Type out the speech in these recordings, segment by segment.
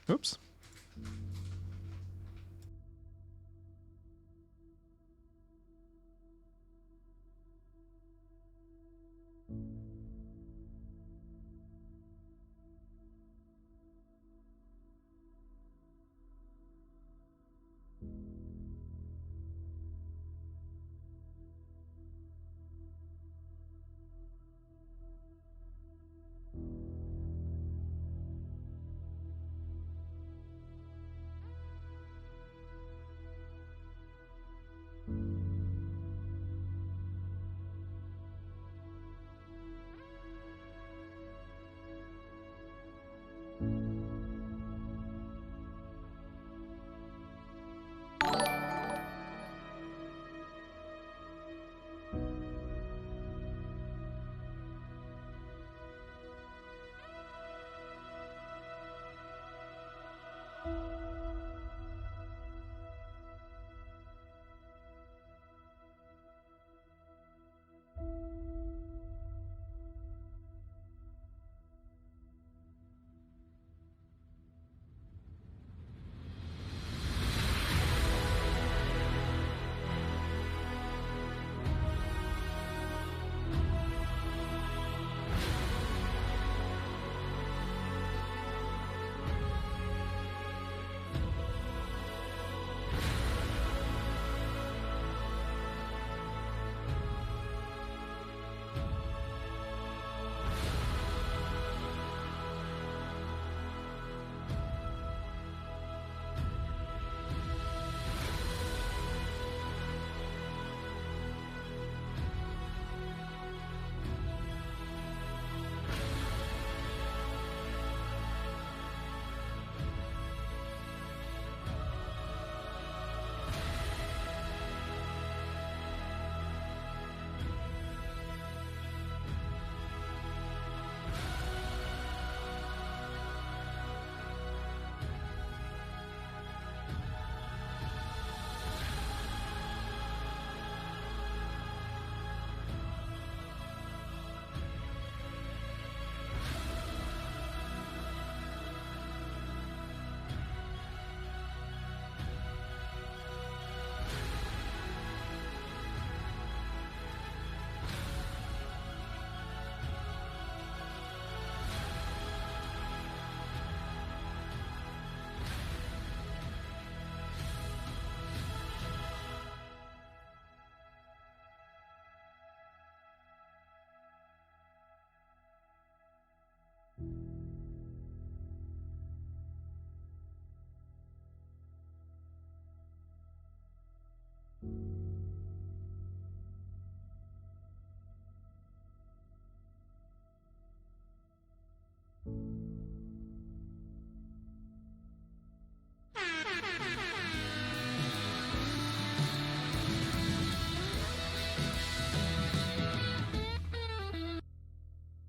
Oops.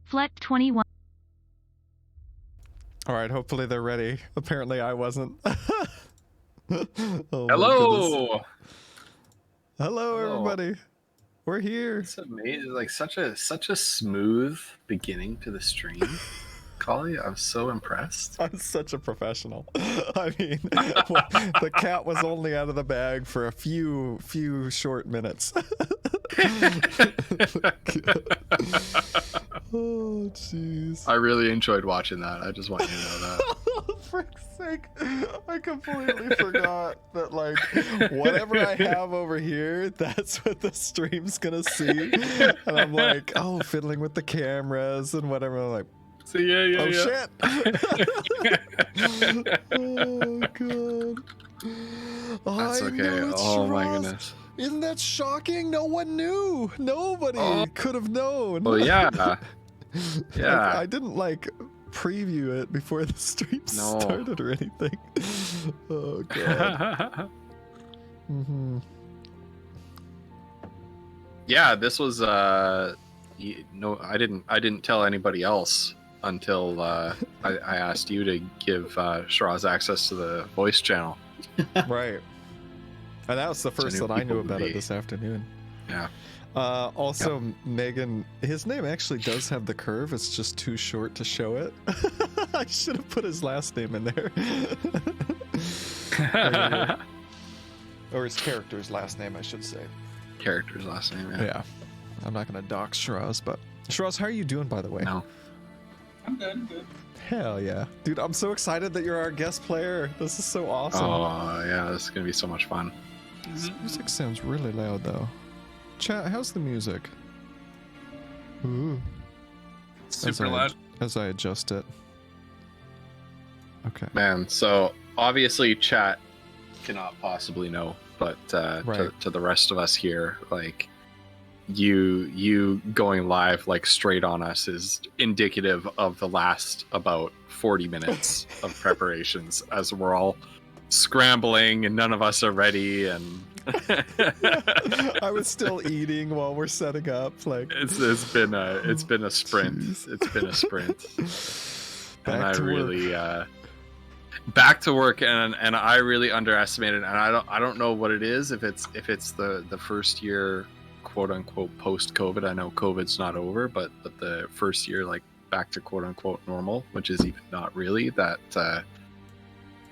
Fleck 21. All right, hopefully they're ready. Apparently I wasn't. Oh, Hello. Hello, everybody. We're here. It's amazing. Like such a smooth beginning to the stream. Collie, I'm so impressed. I'm such a professional. I mean, the cat was only out of the bag for a few short minutes. Oh, jeez. I really enjoyed watching that. I just want you to know that. Oh, frick's sake. I completely forgot that, like, whatever I have over here, that's what the stream's gonna see. And I'm like, oh, fiddling with the cameras and whatever. I'm like, So yeah. oh, shit. Oh, God. Oh, That's okay. Oh, my goodness. Isn't that shocking? No one knew. Nobody could have known. Oh, yeah. Yeah. I didn't, like, preview it before the stream started or anything. Oh, God. Mm-hmm. Yeah, this was I didn't tell anybody else until I asked you to give Shiraz access to the voice channel. Right. And that was the first that I knew about it this afternoon. Yeah. Also, Megan, his name actually does have the curve. It's just too short to show it. I should have put his last name in there. Or his character's last name, I should say. Character's last name, yeah. Yeah. I'm not going to dox Shiraz, but... Shiraz, how are you doing, by the way? No. I'm good. Hell yeah. Dude, I'm so excited that you're our guest player. This is so awesome. Oh, yeah, this is going to be so much fun. This music sounds really loud, though. Chat, how's the music? Ooh. Super loud. As I adjust it. Okay. Man, so obviously chat cannot possibly know, but Right. to the rest of us here, like you going live like straight on us is indicative of the last about 40 minutes of preparations as we're all scrambling and none of us are ready and I was still eating while we're setting up. Like it's been a sprint. Jeez. It's been a sprint. Back And I to work. really back to work and I really underestimated, and I don't know what it is, if it's the first year quote unquote post COVID. I know COVID's not over, but the first year like back to quote unquote normal, which is even not really that.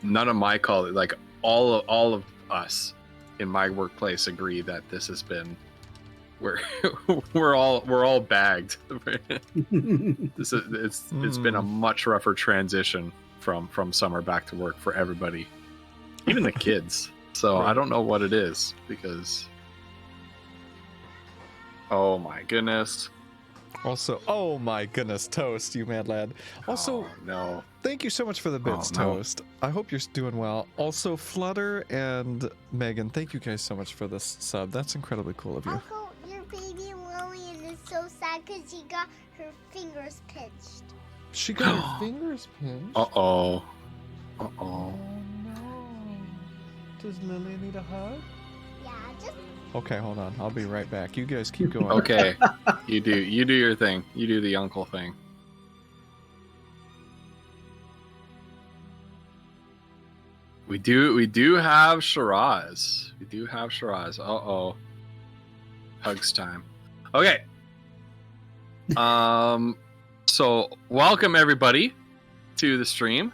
None of my colleagues, like all of us in my workplace, agree that this has been we're all bagged. It's been a much rougher transition from summer back to work for everybody, even the kids. So Right. I don't know what it is, because oh my goodness. Also, oh my goodness, Toast, you mad lad. Also, Oh, no. thank you so much for the bits, Oh, no. Toast. I hope you're doing well. Also, Flutter and Megan, thank you guys so much for this sub. That's incredibly cool of you. Uncle, your baby Lillian is so sad because she got her fingers pinched. She got her fingers pinched. Uh-oh. Oh no. Does Lily need a hug? Yeah, just Okay, hold on. I'll be right back. You guys keep going. Okay. You do your thing. You do the uncle thing. We do have Shiraz. We do have Shiraz. Uh-oh. Hugs time. Okay. So welcome everybody to the stream.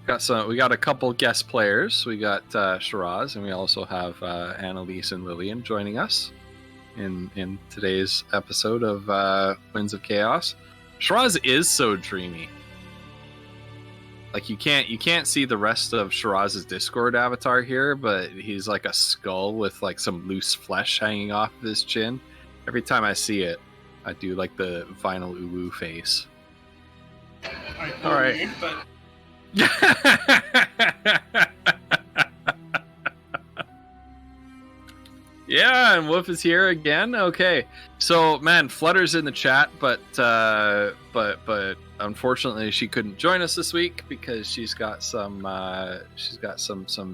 We got a couple guest players. We got Shiraz, and we also have Annalise and Lillian joining us in today's episode of Winds of Chaos. Shiraz is so dreamy. Like you can't see the rest of Shiraz's Discord avatar here, but he's like a skull with like some loose flesh hanging off of his chin. Every time I see it, I do like the vinyl uwu face. All right. But Yeah, and Wolf is here again. Okay, so man, Flutter's in the chat, but unfortunately she couldn't join us this week because she's got some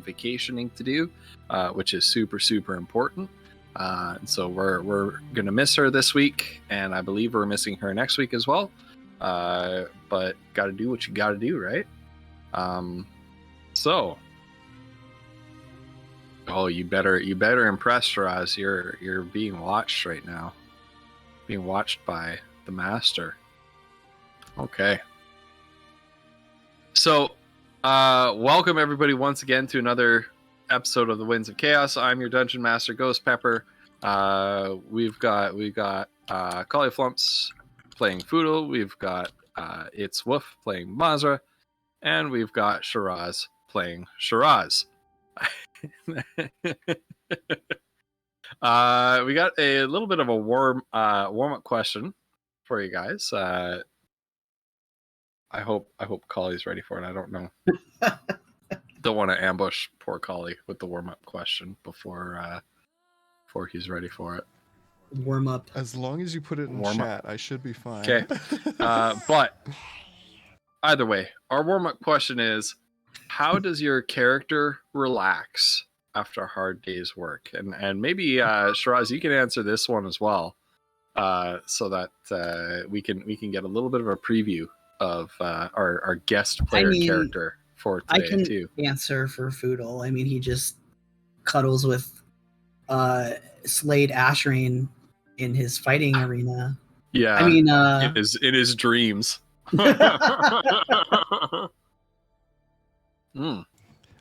vacationing to do, which is super important. And so we're gonna miss her this week, and I believe we're missing her next week as well. But gotta do what you gotta do, right? So. Oh, you better impress Shiraz. You're being watched right now. Being watched by the master. Okay. So, welcome everybody once again to another episode of the Winds of Chaos. I'm your dungeon master, Ghost Pepper. We've got Collie Flumps playing Foodle. We've got It's Woof playing Mazra, and we've got Shiraz playing Shiraz. We got a little bit of a warm up question for you guys. I hope Collie's ready for it. I don't know. Don't want to ambush poor Collie with the warm up question before he's ready for it. Warm up. As long as you put it in Warm up. chat, I should be fine. Okay. But either way, our warm up question is: how does your character relax after a hard day's work? And maybe Shiraz, you can answer this one as well, so that we can get a little bit of a preview of our guest player character for today I can too. answer for Foodle. I mean, he just cuddles with Slade Ashreen in his fighting arena. Yeah, I mean, in his dreams. Hmm.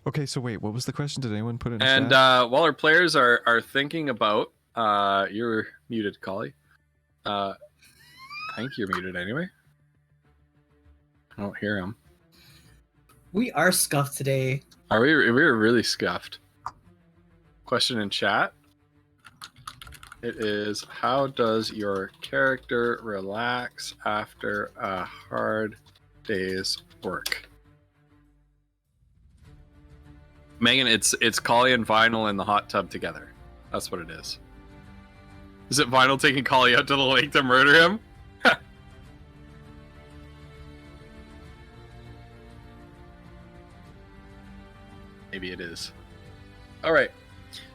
Okay, so wait, what was the question? Did anyone put it in And chat? while our players are thinking about, you're muted, Collie. I think you're muted anyway. I don't hear him. We are scuffed today. Are we? We're really scuffed. Question in chat. It is, how does your character relax after a hard day's work? Megan, it's Collie and Vinyl in the hot tub together. That's what it is. Is it Vinyl taking Collie out to the lake to murder him? Maybe it is. All right.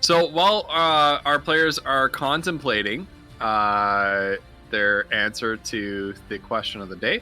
So while our players are contemplating their answer to the question of the day,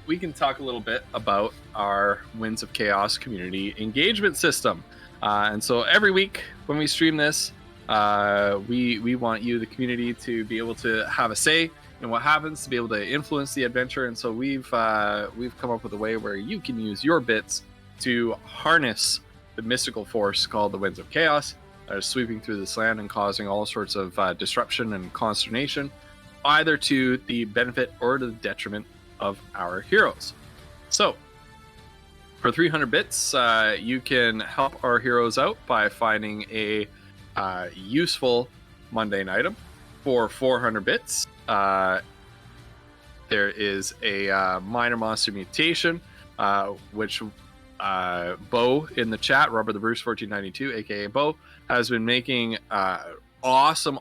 we can talk a little bit about our Winds of Chaos community engagement system. And so every week when we stream this, we want you, the community, to be able to have a say in what happens, to be able to influence the adventure. And so we've come up with a way where you can use your bits to harness the mystical force called the Winds of Chaos that is sweeping through this land and causing all sorts of disruption and consternation, either to the benefit or to the detriment of our heroes. So, for 300 bits, you can help our heroes out by finding a useful mundane item. For 400 bits, there is a minor monster mutation, which Bo in the chat, Robert the Bruce 1492, aka Bo, has been making awesome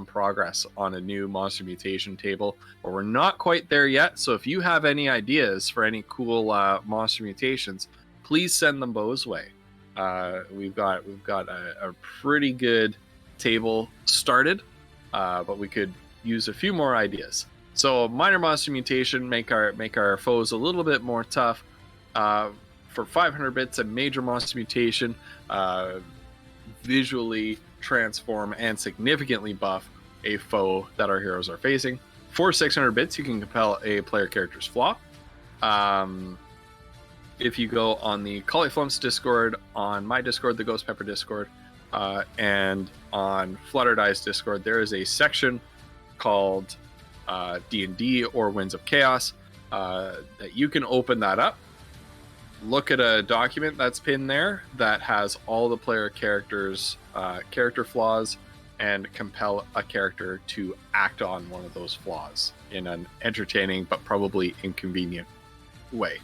progress on a new monster mutation table, but we're not quite there yet. So if you have any ideas for any cool monster mutations, please send them Bo's way. We've got a pretty good table started, but we could use a few more ideas. So minor monster mutation, make our foes a little bit more tough. For 500 bits, a major monster mutation, visually transform and significantly buff a foe that our heroes are facing. For 600 bits, you can compel a player character's flaw. If you go on the Cauliflumps Discord, on my Discord, the Ghost Pepper Discord, and on Fluttered Eyes Discord, there is a section called D&D or Winds of Chaos that you can open that up. Look at a document that's pinned there that has all the player characters' character flaws, and compel a character to act on one of those flaws in an entertaining but probably inconvenient way.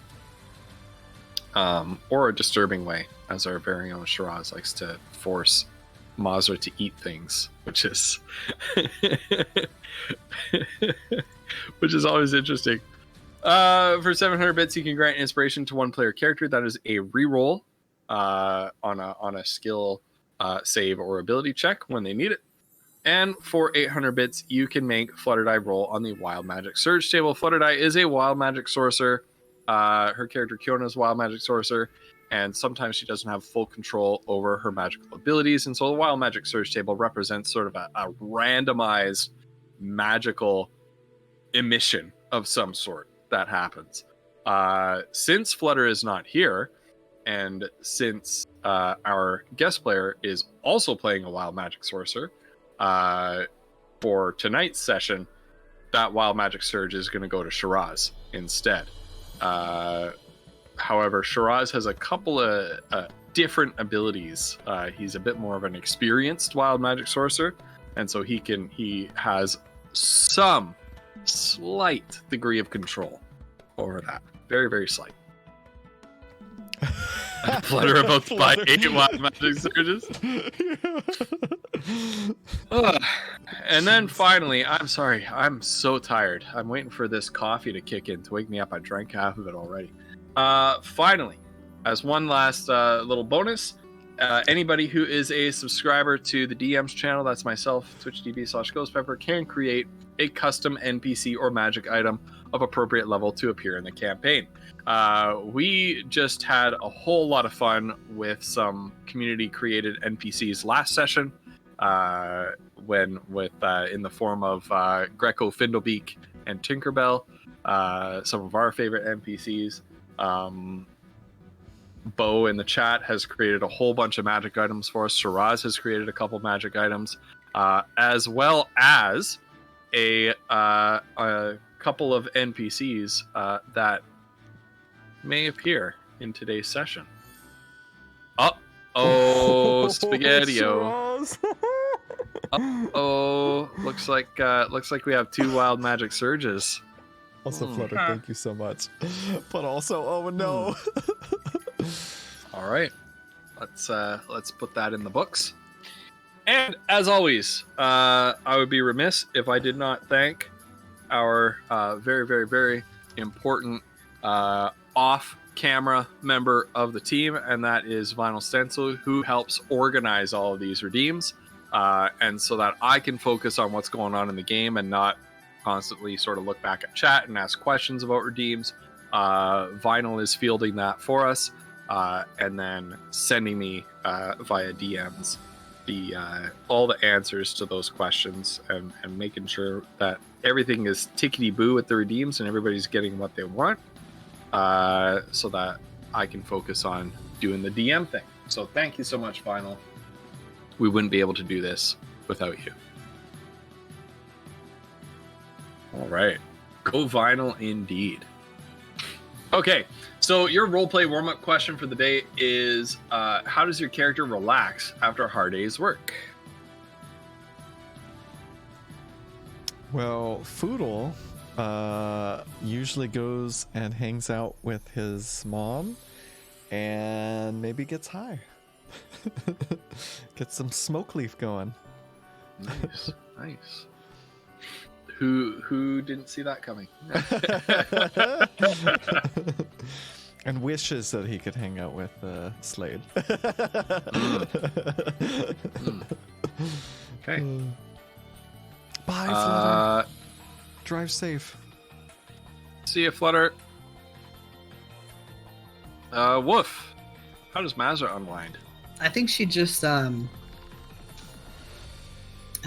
Or a disturbing way, as our very own Shiraz likes to force Mazra to eat things, which is which is always interesting. For 700 bits, you can grant inspiration to one player character. That is a reroll on a skill save or ability check when they need it. And for 800 bits, you can make Fluttered Eye roll on the Wild Magic Surge table. Fluttered Eye is a Wild Magic Sorcerer. Her character Kiona is a Wild Magic Sorcerer, and sometimes she doesn't have full control over her magical abilities. And so the Wild Magic Surge table represents sort of a randomized magical emission of some sort that happens. Since Flutter is not here, and since our guest player is also playing a Wild Magic Sorcerer, for tonight's session, that Wild Magic Surge is going to go to Shiraz instead. However, Shiraz has a couple of different abilities. He's a bit more of an experienced Wild Magic Sorcerer, and so he has some slight degree of control over that. Very, very slight. Flutter about to buy 8 Wild Magic Surges. And then finally, I'm sorry, I'm so tired. I'm waiting for this coffee to kick in to wake me up. I drank half of it already. Finally, as one last little bonus, anybody who is a subscriber to the DM's channel, that's myself, twitch.tv/ghostpepper, can create a custom NPC or magic item of appropriate level to appear in the campaign. We just had a whole lot of fun with some community created NPCs last session, in the form of Greco Findlebeak and Tinkerbell. some of our favorite NPCs. Bo in the chat has created a whole bunch of magic items for us. Shiraz has created a couple magic items, as well as a couple of NPCs that may appear in today's session. Spaghetti-O. Shiraz. Looks like we have 2 wild magic surges. Also, Flutter, thank you so much. But also, oh no. All right, let's put that in the books. And as always, I would be remiss if I did not thank our very, very, very important off-camera member of the team, and that is Vinyl Stencil, who helps organize all of these redeems, and so that I can focus on what's going on in the game and not constantly sort of look back at chat and ask questions about redeems. Vinyl is fielding that for us, and then sending me via DMs all the answers to those questions, and making sure that everything is tickety-boo with the redeems and everybody's getting what they want, so that I can focus on doing the DM thing. So thank you so much, Vinyl. We wouldn't be able to do this without you. All right. Go Vinyl indeed. Okay, so your roleplay warm-up question for the day is, how does your character relax after a hard day's work? Well, Foodle usually goes and hangs out with his mom and maybe gets high. Get some smoke leaf going. Nice, nice. Who didn't see that coming? And wishes that he could hang out with Slade. Okay. Bye, Flutter. Drive safe. See you, Flutter. Woof. How does Mazra unwind? I think she just I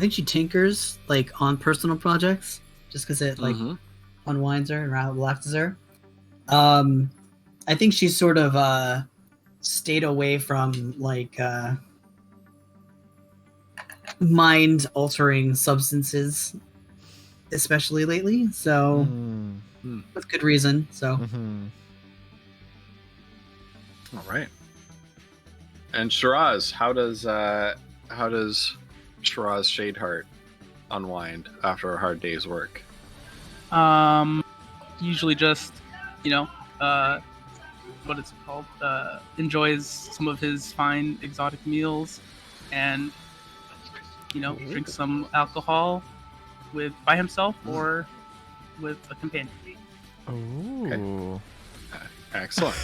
think she tinkers like on personal projects just because it like unwinds her and relaxes her. I think she's sort of stayed away from like mind altering substances, especially lately. So with good reason. So all right. And Shiraz, how does Shiraz Shadeheart unwind after a hard day's work? Usually just, what it's called, enjoys some of his fine exotic meals and, drinks some alcohol by himself or with a companion. Oh. Okay. Excellent.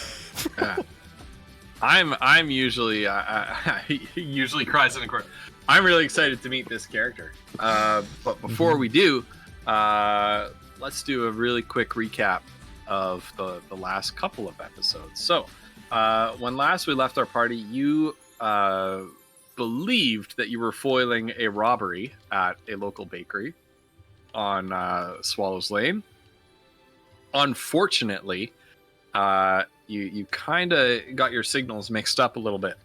I'm usually he usually cries in the corner. I'm really excited to meet this character. But before we do, let's do a really quick recap of the last couple of episodes. So, when last we left our party, you believed that you were foiling a robbery at a local bakery on Swallows Lane. Unfortunately, you kind of got your signals mixed up a little bit.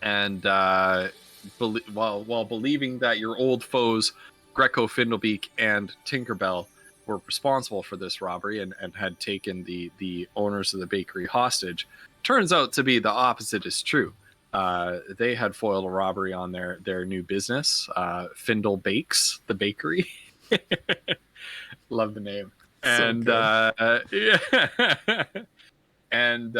And while believing that your old foes, Greco Findlebeak and Tinkerbell, were responsible for this robbery and had taken the owners of the bakery hostage, turns out to be the opposite is true. They had foiled a robbery on their new business, Findle Bakes, the bakery. Love the name. And and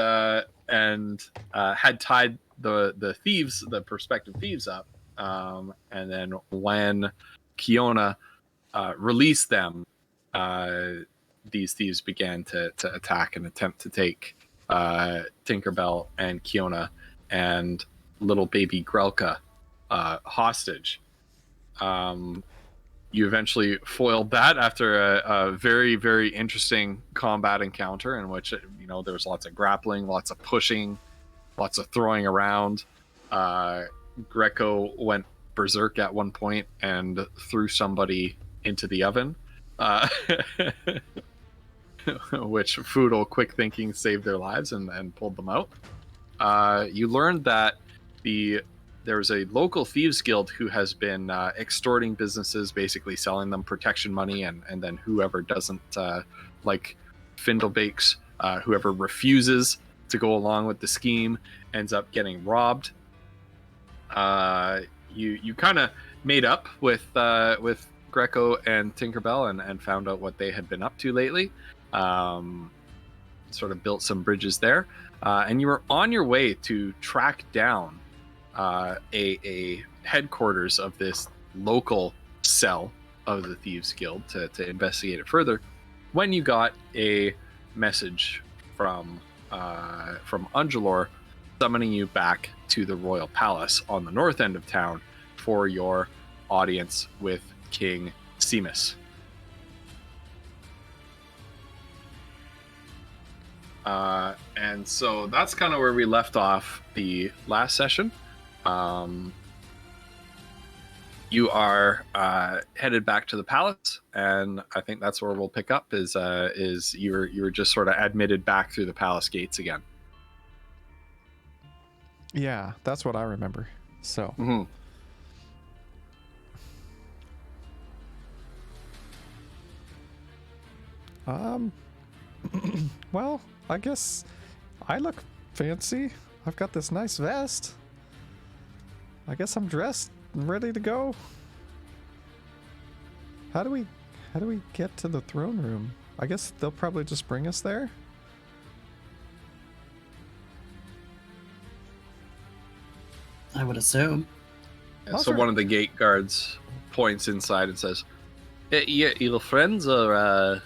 had tied the thieves, the prospective thieves, up. And then when Kiona released them, these thieves began to attack and attempt to take Tinkerbell and Kiona and little baby Grelka hostage. You eventually foiled that after a very, very interesting combat encounter in which, there was lots of grappling, lots of pushing, lots of throwing around. Greco went berserk at one point and threw somebody into the oven. which Foodle quick thinking saved their lives and pulled them out. You learned that there's a local thieves guild who has been extorting businesses, basically selling them protection money, and then whoever doesn't like Findlebakes, whoever refuses to go along with the scheme ends up getting robbed. You kind of made up with Greco and Tinkerbell and found out what they had been up to lately. Sort of built some bridges there, and you were on your way to track down a headquarters of this local cell of the Thieves Guild to investigate it further, when you got a message from Undulor summoning you back to the Royal Palace on the north end of town for your audience with King Siemens. And so that's kind of where we left off the last session. You are headed back to the palace, and I think that's where we'll pick up. Is you were just sort of admitted back through the palace gates again. Yeah, that's what I remember. So. Mm-hmm. Well, I guess I look fancy. I've got this nice vest. I guess I'm dressed and ready to go. How do we get to the throne room? I guess they'll probably just bring us there. I would assume. And so one of the gate guards points inside and says, your friends are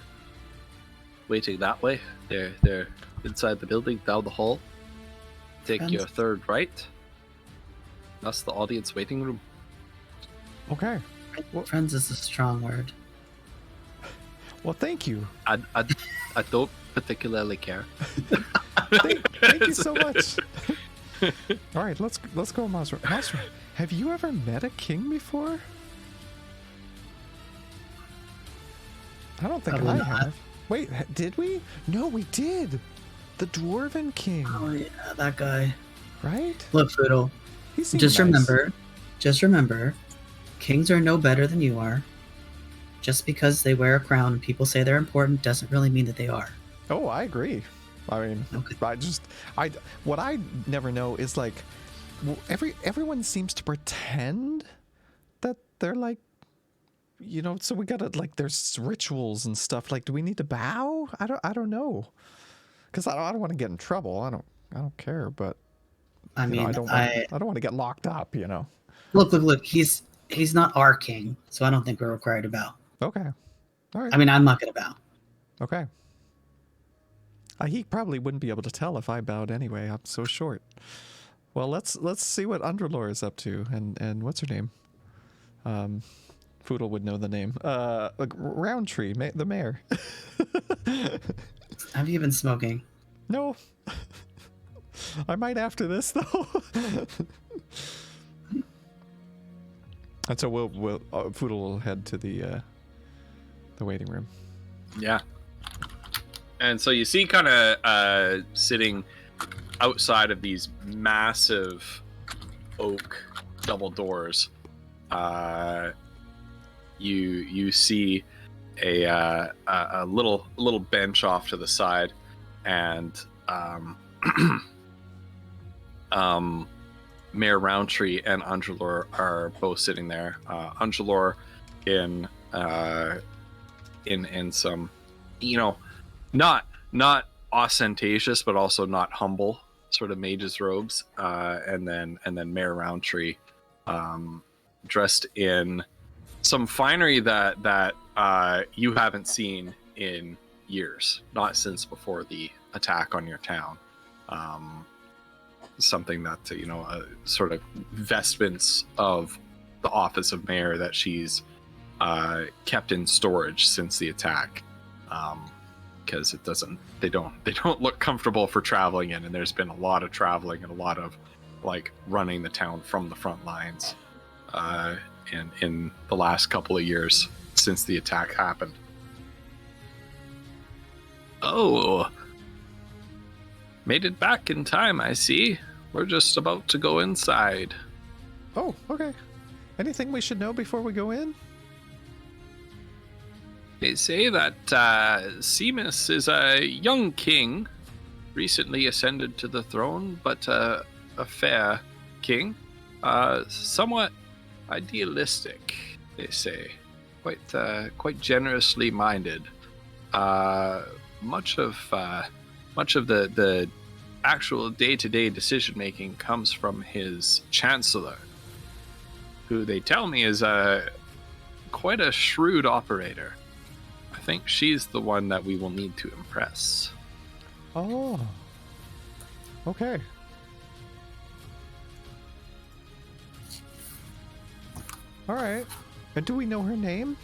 waiting that way. They're inside the building, down the hall. Take Friends? your third right. That's the audience waiting room. Okay. Friends is a strong word. Well, thank you. I don't particularly care. Thank you so much. All right, let's go, Masra. Masra, have you ever met a king before? I don't think Probably I not. have. Wait, did we? No, we did. The Dwarven King, Oh yeah, that guy. right? Look, Foodle. He seemed Just nice. remember, kings are no better than you are. Just because they wear a crown and people say they're important doesn't really mean that they are. Oh, I agree. I mean, Okay. what I never know is like, everyone seems to pretend that they're like, so we gotta like, there's rituals and stuff. Like, do we need to bow? I don't know, because I don't want to get in trouble. I don't care, but I mean, I don't want to get locked up. Look. He's not our king, so I don't think we're required to bow. Okay, all right. I mean, I'm not gonna bow. Okay. He probably wouldn't be able to tell if I bowed anyway. I'm so short. Well, let's see what Underlore is up to, and what's her name? Foodle would know the name. Roundtree, the mayor. Have you been smoking? No. I might after this though. And so we'll Foodle will head to the waiting room. Yeah. And so you see kind of sitting outside of these massive oak double doors, you see a little bench off to the side, and Mayor Roundtree and Undulor are both sitting there. Undulor in some, not ostentatious, but also not humble sort of mage's robes, and then Mayor Roundtree dressed in some finery that you haven't seen in years, not since before the attack on your town. Something that sort of vestments of the office of mayor that she's kept in storage since the attack, because they don't look comfortable for traveling in, and there's been a lot of traveling and a lot of like running the town from the front lines in the last couple of years since the attack happened. Oh, made it back in time, I see. We're just about to go inside. Oh, okay. Anything we should know before we go in? They say that Siemens is a young king, recently ascended to the throne, but a fair king. Somewhat idealistic, they say. Quite generously minded. Much of the actual day-to-day decision-making comes from his chancellor, who they tell me is quite a shrewd operator. I think she's the one that we will need to impress. Oh. Okay. All right. And do we know her name?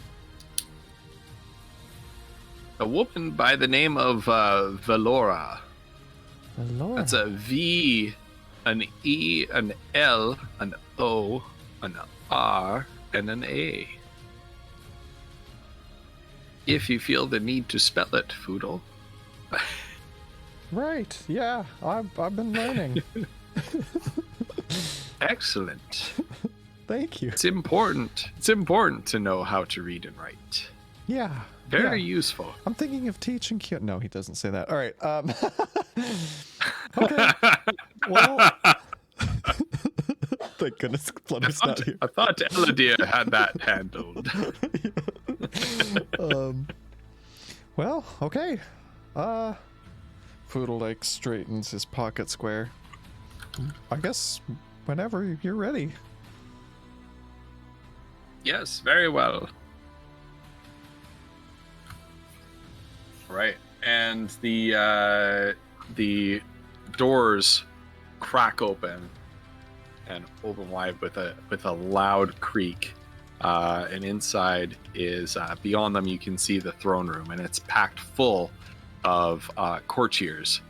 A woman by the name of Valora. Valora. That's a V, an E, an L, an O, an R, and an A. If you feel the need to spell it, Foodle. Right. Yeah. I've been learning. Excellent. Thank you. It's important. It's important to know how to read and write. Yeah. Very yeah. useful. I'm thinking of teaching cute. No, he doesn't say that. All right. Okay. Well. Thank goodness Flutter's not here. I thought Eladir had that handled. Well, okay. Foodle like straightens his pocket square. I guess whenever you're ready. Yes, very well. Right, and the doors crack open and open wide with a loud creak. And inside is beyond them you can see the throne room, and it's packed full of courtiers,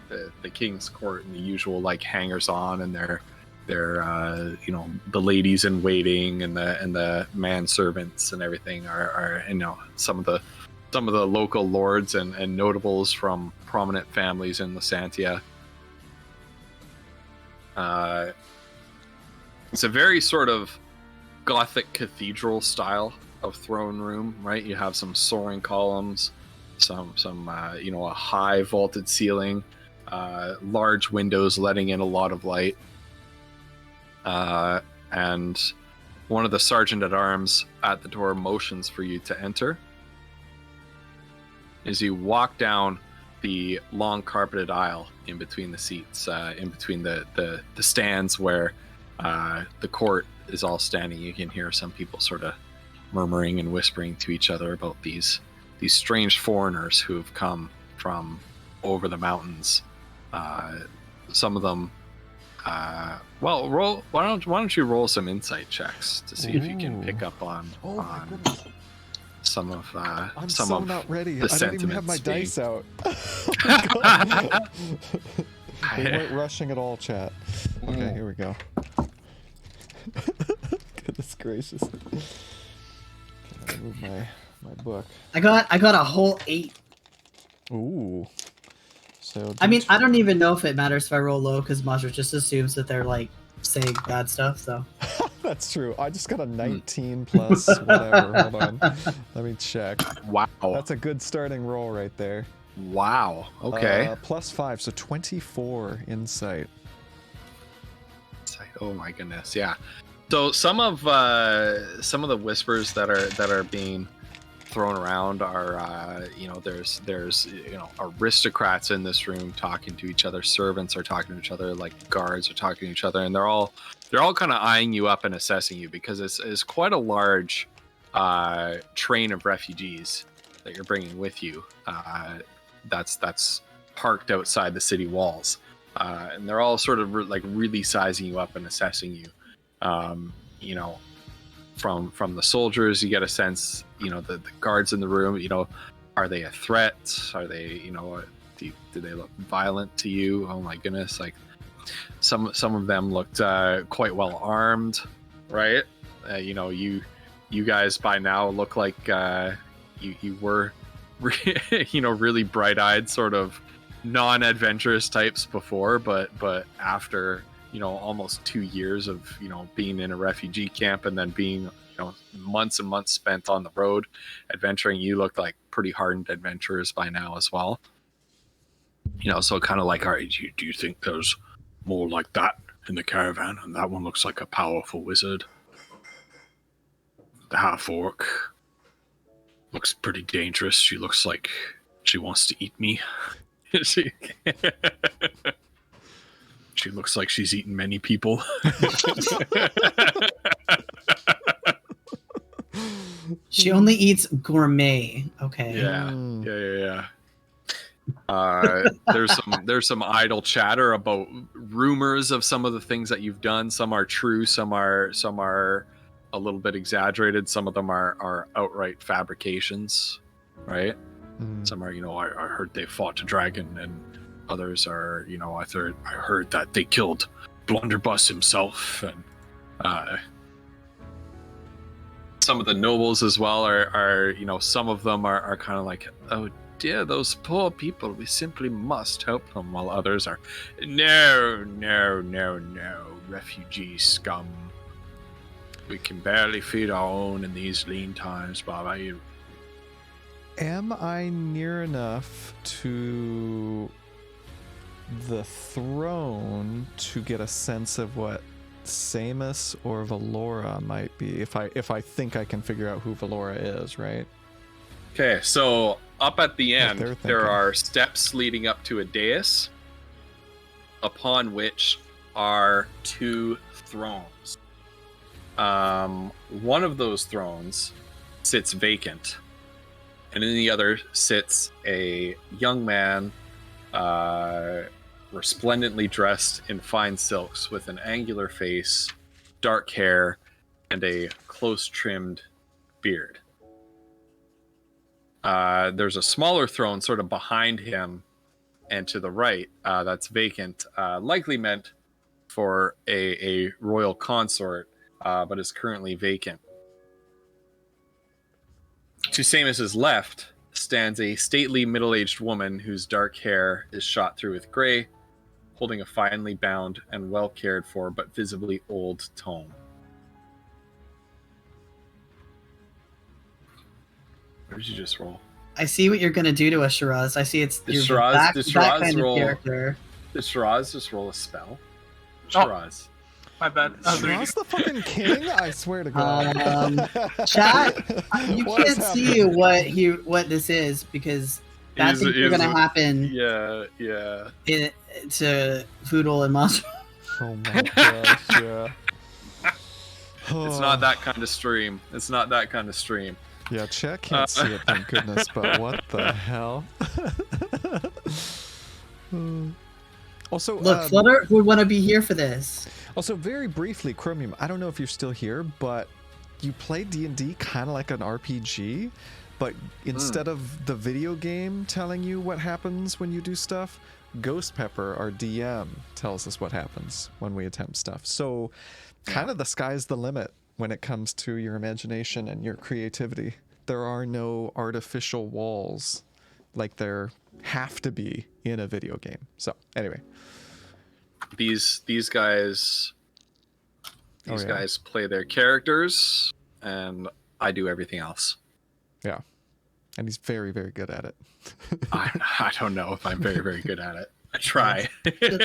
the king's court, and the usual like hangers on, and their the ladies in waiting and the manservants and everything are some of the local lords and notables from prominent families in Lysantia. It's a very sort of Gothic cathedral style of throne room, right? You have some soaring columns, some a high vaulted ceiling, large windows letting in a lot of light, and one of the sergeant at arms at the door motions for you to enter. As you walk down the long carpeted aisle in between the seats, in between the stands where the court is all standing, you can hear some people sort of murmuring and whispering to each other about these strange foreigners who have come from over the mountains. Some of them, roll. Why don't you roll some insight checks to see if you can pick up on some of I'm some so of not ready. the I don't even have my sentiments dice out. They weren't rushing at all, chat. Okay, here we go. Goodness gracious. Can I move my book? I got a whole 8. Ooh. So I mean, I don't even know if it matters if I roll low because Mazra just assumes that they're like saying bad stuff. So that's true. I just got a 19 plus whatever. Hold on. Let me check. Wow. That's a good starting roll right there. Wow. Okay. Plus 5, so 24 insight. Oh my goodness. Yeah. So some of the whispers that are being thrown around are there's aristocrats in this room talking to each other, servants are talking to each other, like guards are talking to each other, and they're all kind of eyeing you up and assessing you because it's quite a large train of refugees that you're bringing with you. That's parked outside the city walls, and they're all sort of really sizing you up and assessing you. From the soldiers, you get a sense, the guards in the room, are they a threat? Are they, do they look violent to you? Oh my goodness. Like some of them looked quite well armed, right? You guys by now look like you were really bright-eyed, sort of non-adventurous types before, but after almost 2 years of being in a refugee camp and then being months and months spent on the road adventuring, you look like pretty hardened adventurers by now as well. So kind of like, all right, do you think there's more like that in the caravan? And that one looks like a powerful wizard. The half-orc looks pretty dangerous. She looks like she wants to eat me. she looks like she's eaten many people. She only eats gourmet. Okay. Yeah. There's some idle chatter about rumors of some of the things that you've done. Some are true, some are a little bit exaggerated. Some of them are outright fabrications, right? Some are, I heard they fought a dragon, and others are, I heard that they killed Blunderbuss himself, and some of the nobles as well are some of them are kind of like, oh dear, those poor people, we simply must help them, while others are, no, refugee scum. We can barely feed our own in these lean times, Baba. Am I near enough to the throne to get a sense of what Samus or Valora might be? If I think I can figure out who Valora is, right? Okay, so up at the end, they're there thinking. are steps leading up to a dais, upon which are 2 thrones. One of those thrones sits vacant, and in the other sits a young man, resplendently dressed in fine silks, with an angular face, dark hair, and a close-trimmed beard. There's a smaller throne sort of behind him and to the right that's vacant, likely meant for a royal consort, but is currently vacant. To Samus's left stands a stately middle-aged woman whose dark hair is shot through with gray, holding a finely bound and well cared for but visibly old tome. What did you just roll? I see what you're gonna do to us, Shiraz. I see it's Did you're Shiraz- that, did that Shiraz kind roll- of character. Did Shiraz just roll a spell? Oh. Shiraz. My bad. Shiraz the fucking king? I swear to God. Chat, you What is can't see happening? what this is because bad things are He's gonna happen Yeah. to Foodle and Monster. Oh my gosh, yeah. It's not that kind of stream. It's not that kind of stream. Yeah, chat can't see it, thank goodness, but what the hell? Also, Look, Flutter would want to be here for this. Also, very briefly, Chromium, I don't know if you're still here, but you play D&D kind of like an RPG, but instead of the video game telling you what happens when you do stuff, Ghost Pepper, our DM, tells us what happens when we attempt stuff. So kind of the sky's the limit when it comes to your imagination and your creativity. There are no artificial walls like there have to be in a video game. So anyway, These guys guys play their characters, and I do everything else. Yeah, and he's very, very good at it. I don't know if I'm very, very good at it. I try.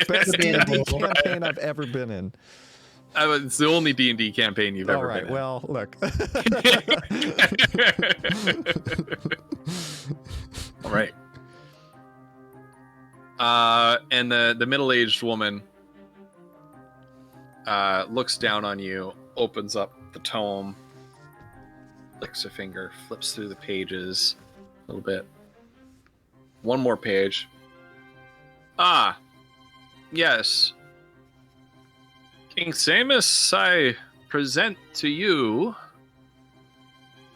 Best Debatable. D&D campaign I've ever been in. It's the only D&D campaign you've All ever right, been in. well, look. All right. And the middle-aged woman looks down on you, opens up the tome, licks her finger, flips through the pages a little bit. One more page. Ah, yes. King Siemens, I present to you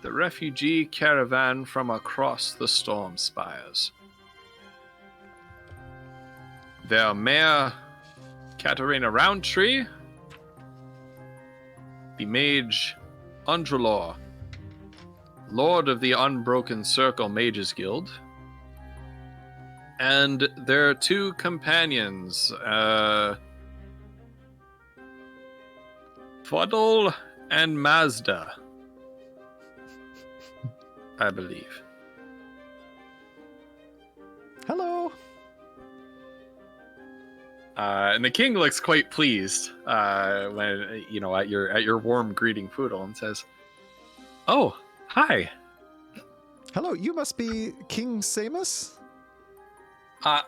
the refugee caravan from across the storm spires. Their Mayor Katarina Roundtree, the Mage Undrelor, Lord of the Unbroken Circle Mages Guild. And there are 2 companions, Fuddle and Mazda, I believe. Hello. And the king looks quite pleased when at your warm greeting, Poodle, and says, "Oh, hi. Hello. You must be King Siemens. I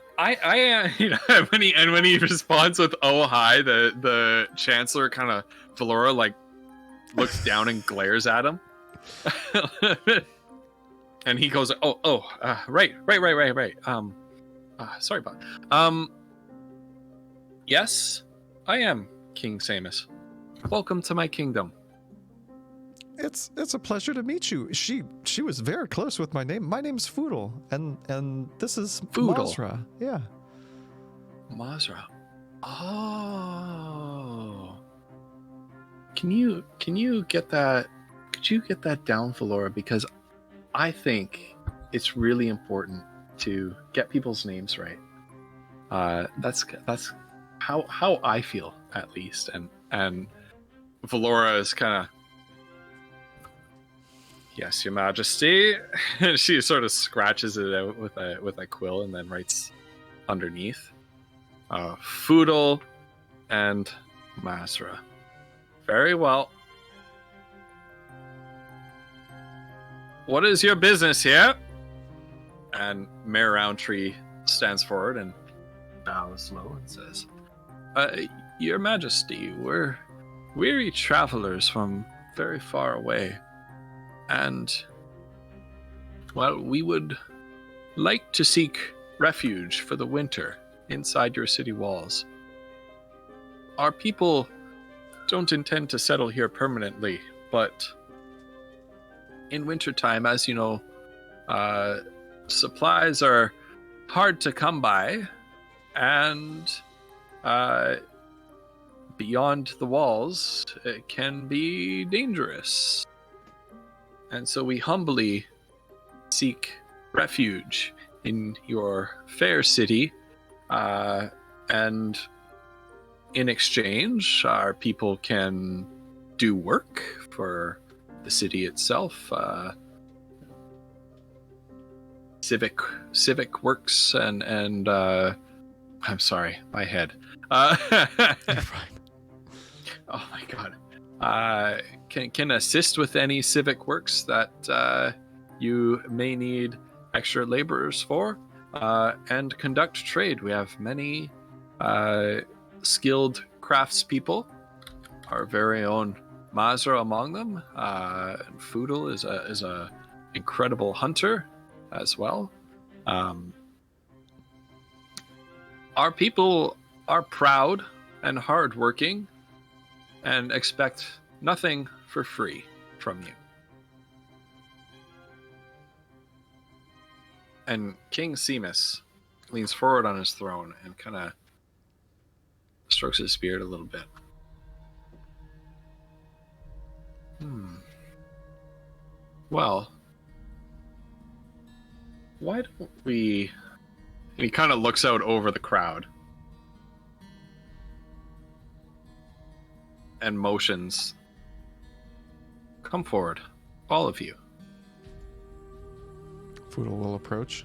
when he responds with "Oh, hi," the Chancellor kind of Valora like looks down and glares at him, and he goes, right. Sorry about. Yes, I am King Siemens. Welcome to my kingdom. It's a pleasure to meet you. She was very close with my name. My name's Foodle, and this is Foodle. Mazra. Yeah. Mazra. Oh. Can you get that? Could you get that down, Valora? Because I think it's really important to get people's names right. That's how I feel, at least. And Valora is kind of, yes, Your Majesty. She sort of scratches it out with a quill and then writes underneath, Foodle and Mazra. Very well. What is your business here? And Mayor Roundtree stands forward and bows low and says, Your Majesty, we're weary travelers from very far away. And, well, we would like to seek refuge for the winter inside your city walls. Our people don't intend to settle here permanently, but in wintertime, as you know, supplies are hard to come by, and beyond the walls, it can be dangerous. And so we humbly seek refuge in your fair city, and in exchange, our people can do work for the city itself, civic works, and I'm sorry, my head. You're fine. Oh my god. Can assist with any civic works that you may need extra laborers for, and conduct trade. We have many skilled craftspeople, our very own Mazra among them, and Foodle is a incredible hunter as well. Our people are proud and hardworking, and expect nothing for free from you. And King Siemens leans forward on his throne and kind of strokes his beard a little bit. Well, why don't we... And he kind of looks out over the crowd and motions. Come forward, all of you. Foodle will approach.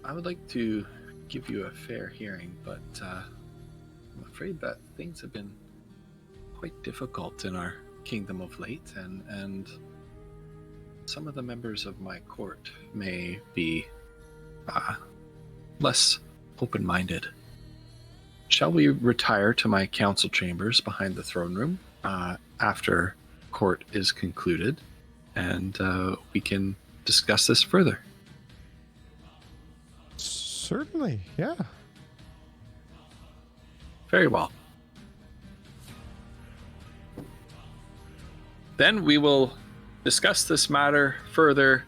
I would like to give you a fair hearing, but I'm afraid that things have been quite difficult in our kingdom of late, and some of the members of my court may be less open-minded. Shall we retire to my council chambers behind the throne room after court is concluded, and we can discuss this further? Certainly, yeah. Very well. Then we will discuss this matter further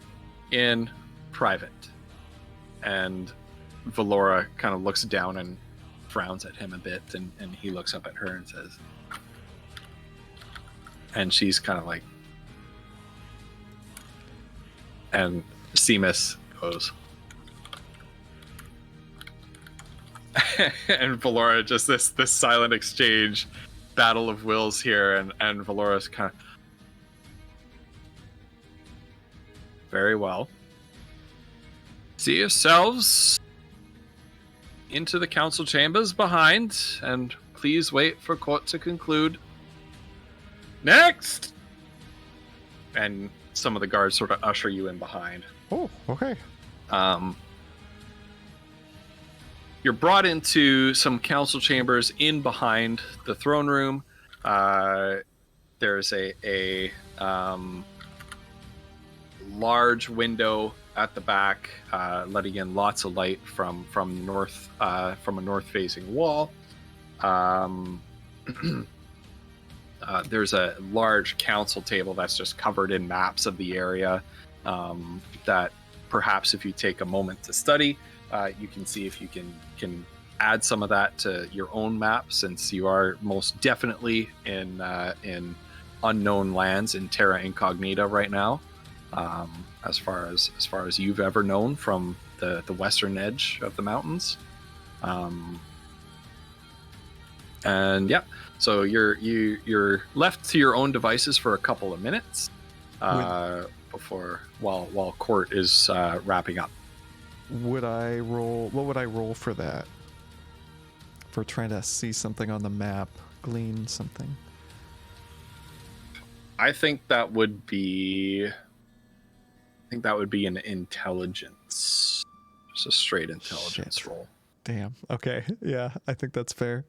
in private. And Valora kind of looks down and frowns at him a bit, and he looks up at her and says, and she's kind of like, and Siemis goes, and Valora, just this silent exchange, battle of wills here, and Valora's kind of, very well. See yourselves into the council chambers behind, and please wait for court to conclude. Next! And some of the guards sort of usher you in behind. Oh, okay. You're brought into some council chambers in behind the throne room. There's a large window at the back, letting in lots of light from north, from a north-facing wall. There's a large council table that's just covered in maps of the area, that perhaps if you take a moment to study, you can see if you can add some of that to your own map, since you are most definitely in unknown lands in Terra Incognita right now, as far as you've ever known from the western edge of the mountains. And yeah, so you're left to your own devices for a couple of minutes while court is wrapping up. What would I roll for that? For trying to see something on the map, glean something. I think that would be an intelligence. Just a straight intelligence Shit. roll. Damn. Okay. Yeah, I think that's fair.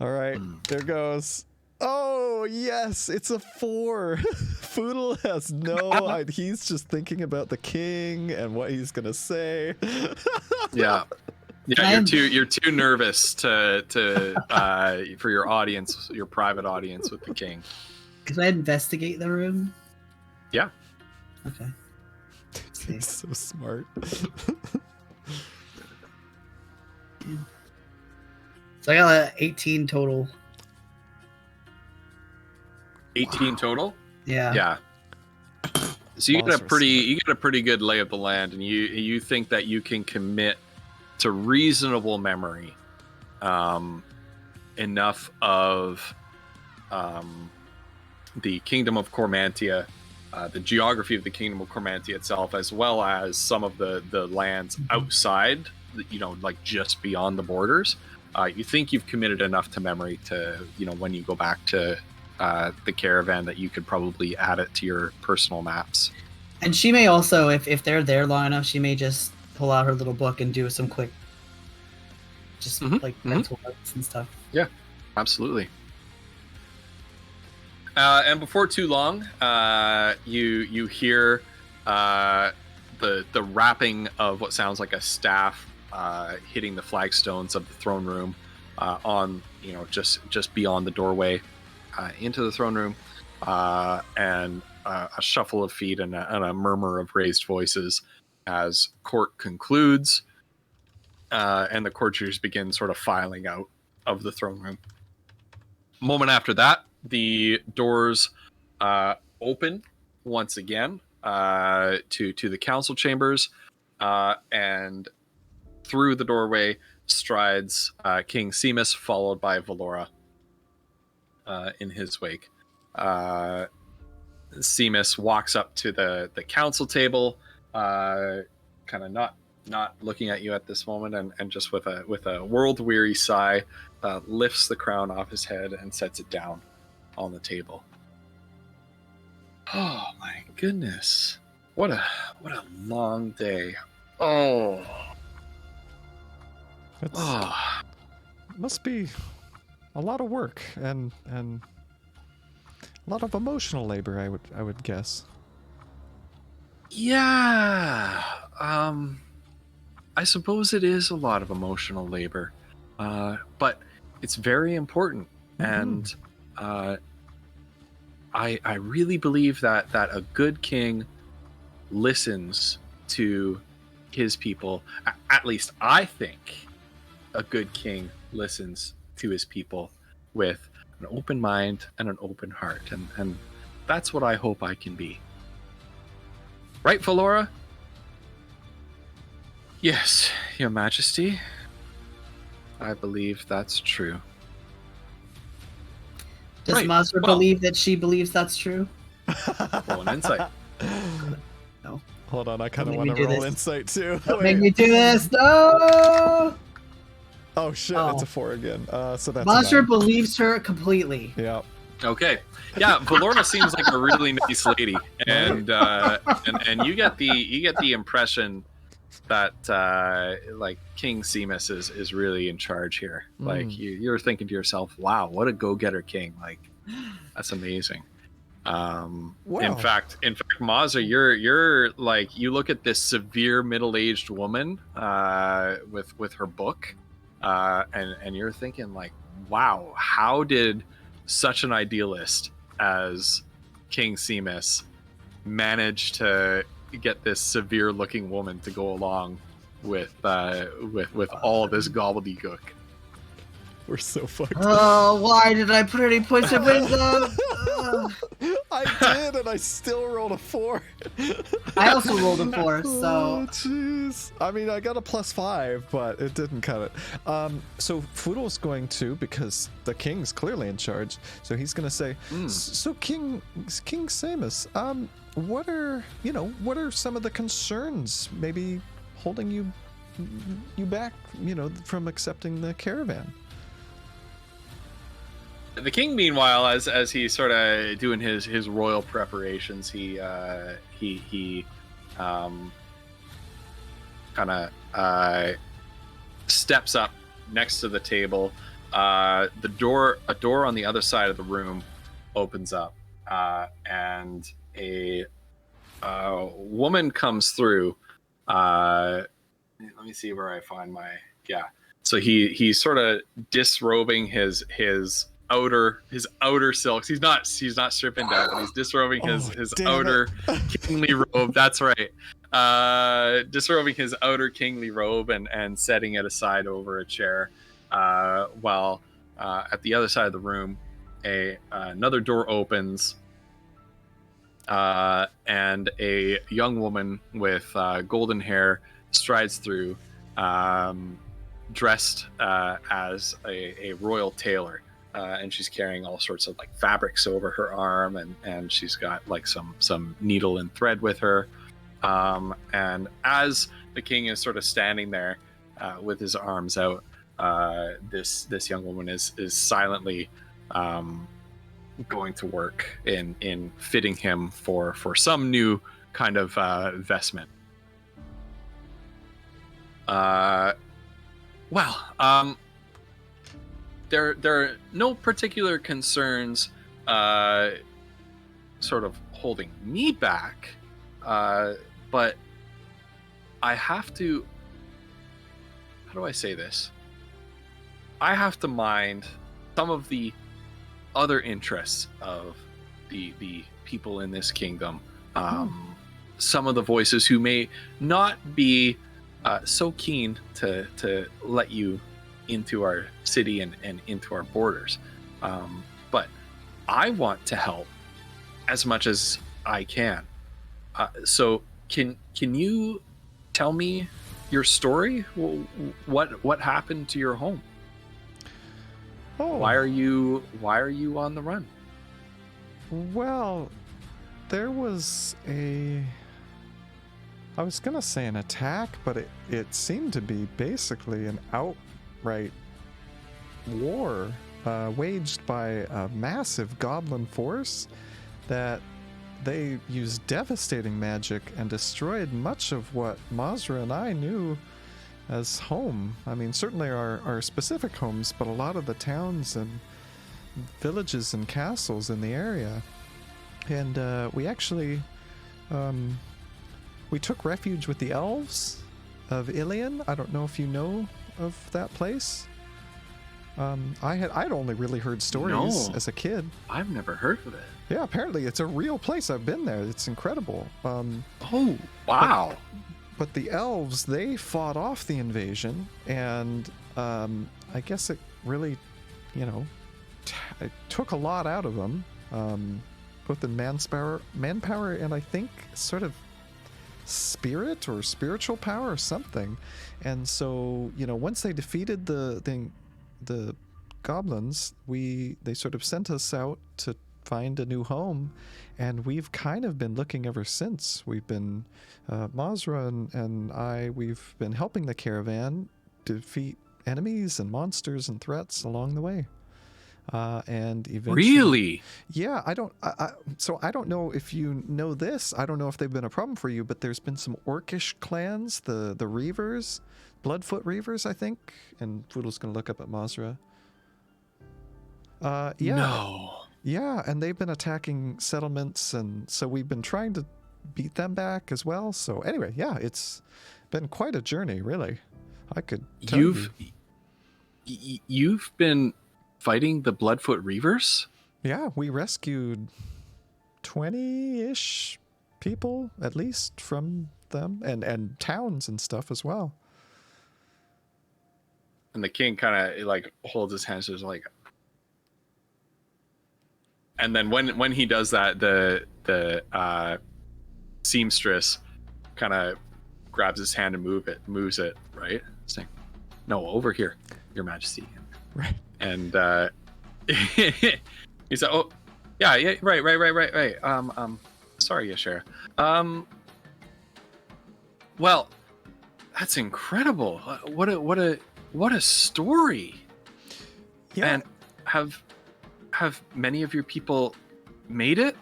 All right. There goes. Oh, yes. It's a 4. Foodle has no he's just thinking about the king and what he's going to say. Yeah. Yeah, you're too nervous to for your audience, your private audience with the king. Could I investigate the room? Yeah. Okay. He's so smart. So I got 18 total. 18 total? Yeah. Yeah. So you Balls get are a pretty good lay of the land, and you think that you can commit to reasonable memory enough of the Kingdom of Cormantia, the geography of the Kingdom of Cormantia itself, as well as some of the lands outside, like just beyond the borders. You think you've committed enough to memory to, when you go back to the caravan, that you could probably add it to your personal maps. And she may also, if they're there long enough, she may just pull out her little book and do some quick, mental notes and stuff. Yeah, absolutely. And before too long, you hear the rapping of what sounds like a staff hitting the flagstones of the throne room, on just beyond the doorway into the throne room, and a shuffle of feet and a murmur of raised voices as court concludes, and the courtiers begin sort of filing out of the throne room. A moment after that, the doors open once again to the council chambers, and through the doorway strides King Siemens, followed by Valora in his wake. Siemens walks up to the council table, kind of not looking at you at this moment, and just with a world-weary sigh, lifts the crown off his head and sets it down on the table. Oh my goodness. What a long day. Oh. It must be a lot of work and a lot of emotional labor, I would guess. Yeah. I suppose it is a lot of emotional labor. But it's very important. And I really believe that a good king listens to his people. At least I think a good king listens to his people with an open mind and an open heart, and that's what I hope I can be. Right, Valora? Yes, Your Majesty. I believe that's true. Does Right, Mazra well- believe that she believes that's true? Roll an insight. No. Hold on, I kind of Don't want make to me do roll this. insight too. Don't Wait. make me do this. No. Oh shit, Oh. it's a 4 again. So that's a Mazra 9. believes her completely. Yeah. Okay. Yeah, Valora seems like a really nice lady, and you get the impression that like King Siemens is really in charge here. Like you're thinking to yourself, "Wow, what a go-getter king! Like that's amazing." Wow. In fact, Mazza, you're like, you look at this severe middle-aged woman with her book, and you're thinking like, "Wow, how did such an idealist as King Siemens manage to get this severe-looking woman to go along with all this gobbledygook?" We're so fucked. Oh, why did I put any points of wisdom? I did, and I still rolled a 4. I also rolled a 4, Oh, so jeez. I mean, I got a +5, but it didn't cut it. So Fudo's going to, because the king's clearly in charge, so he's going to say, so King Siemens, what are some of the concerns maybe holding you back, from accepting the caravan? The king, meanwhile, as he's sort of doing his royal preparations, he kind of steps up next to the table. A door on the other side of the room opens up, and a woman comes through. Let me see where I find my So he's sort of disrobing his outer silks. He's not stripping down, but he's disrobing his outer kingly robe. That's right. Disrobing his outer kingly robe and setting it aside over a chair, while at the other side of the room another door opens, and a young woman with golden hair strides through, dressed as a royal tailor. And she's carrying all sorts of like fabrics over her arm, and she's got like some needle and thread with her. And as the king is sort of standing there with his arms out, this young woman is silently going to work in fitting him for some new kind of vestment. There are no particular concerns sort of holding me back, but I have to, how do I say this? I have to mind some of the other interests of the people in this kingdom. Some of the voices who may not be so keen to let you into our city and into our borders, but I want to help as much as I can. So can you tell me your story? What happened to your home? Oh, Why are you on the run? well, there was I was gonna say an attack, but it seemed to be basically an outright war waged by a massive goblin force that they used devastating magic and destroyed much of what Mazra and I knew as home. I mean, certainly our specific homes, but a lot of the towns and villages and castles in the area. And we actually we took refuge with the elves of Ilion. I don't know if you know of that place. I'd only really heard stories as a kid. I've never heard of it. Yeah, apparently it's a real place. I've been there. It's incredible. Oh, wow. But the elves, they fought off the invasion, and I guess it really, I took a lot out of them, both in manpower, and I think sort of spirit or spiritual power or something. And so, once they defeated the goblins, they sort of sent us out to find a new home, and we've kind of been looking ever since. We've been Mazra and I, we've been helping the caravan defeat enemies and monsters and threats along the way. And eventually, Really? yeah, I don't know if you know this. I don't know if they've been a problem for you, but there's been some orcish clans, the Reavers, Bloodfoot Reavers, I think. And Foodle's gonna look up at Mazra. Yeah. No. Yeah, and they've been attacking settlements, and so we've been trying to beat them back as well. So anyway, yeah, it's been quite a journey, really. I could tell You've been fighting the Bloodfoot Reavers? Yeah, we rescued 20-ish people, at least, from them, and towns and stuff as well. And the king kind of like holds his hands, just like. And then when he does that, the seamstress kind of grabs his hand and moves it, right? Saying, "No, over here, Your Majesty." Right. And he said, "Oh, yeah, right. Sorry, Yashara. Well, that's incredible. What a story. Yeah. And have many of your people made it?"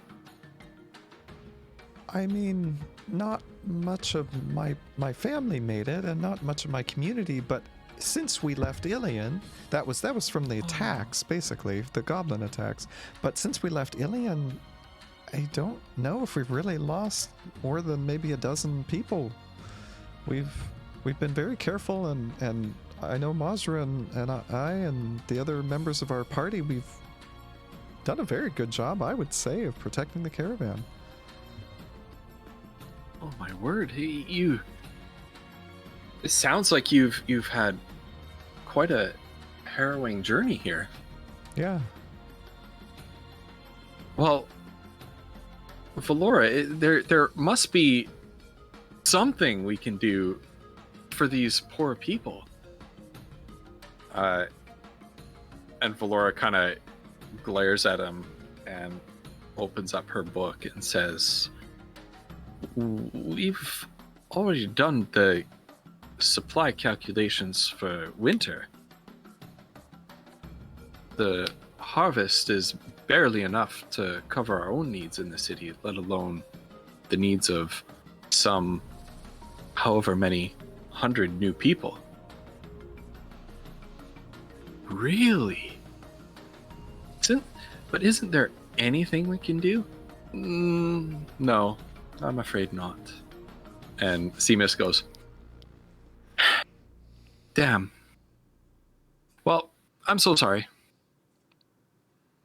I mean, not much of my family made it, and not much of my community, but since we left Ilion, that was from the attacks, basically, the goblin attacks. But since we left Ilion, I don't know if we've really lost more than maybe a dozen people. We've been very careful, and I know Mazra and I and the other members of our party, we've done a very good job, I would say, of protecting the caravan. Oh my word! It sounds like you've had quite a harrowing journey here. Yeah. Well, Valora, there must be something we can do for these poor people. And Valora kind of glares at him and opens up her book and says, "We've already done the supply calculations for winter. The harvest is barely enough to cover our own needs in the city, let alone the needs of some however many 100 new people." Really? Isn't there anything we can do? No, I'm afraid not. And Seamus goes, "Damn. Well, I'm so sorry."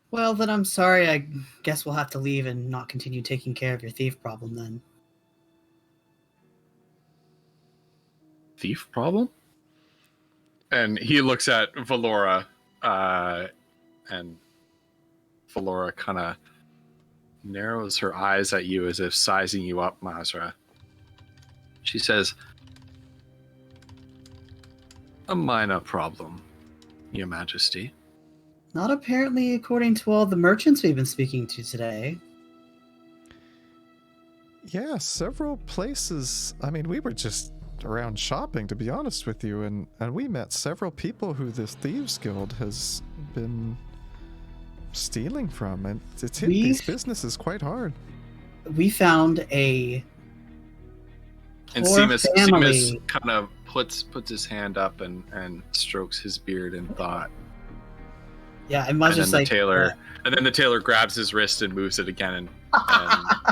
Well, then I'm sorry. I guess we'll have to leave and not continue taking care of your thief problem then. Thief problem? And he looks at Valora, and Valora kind of narrows her eyes at you as if sizing you up, Mazra. She says, "A minor problem, Your Majesty." Not apparently, according to all the merchants we've been speaking to today. Yeah, several places. I mean, we were just around shopping, to be honest with you, and we met several people who this Thieves Guild has been stealing from, and it's hit these businesses quite hard. We found a And poor Seamus family. kind of puts his hand up and strokes his beard in thought. Yeah, and Ma's just like, And then the tailor grabs his wrist and moves it again, and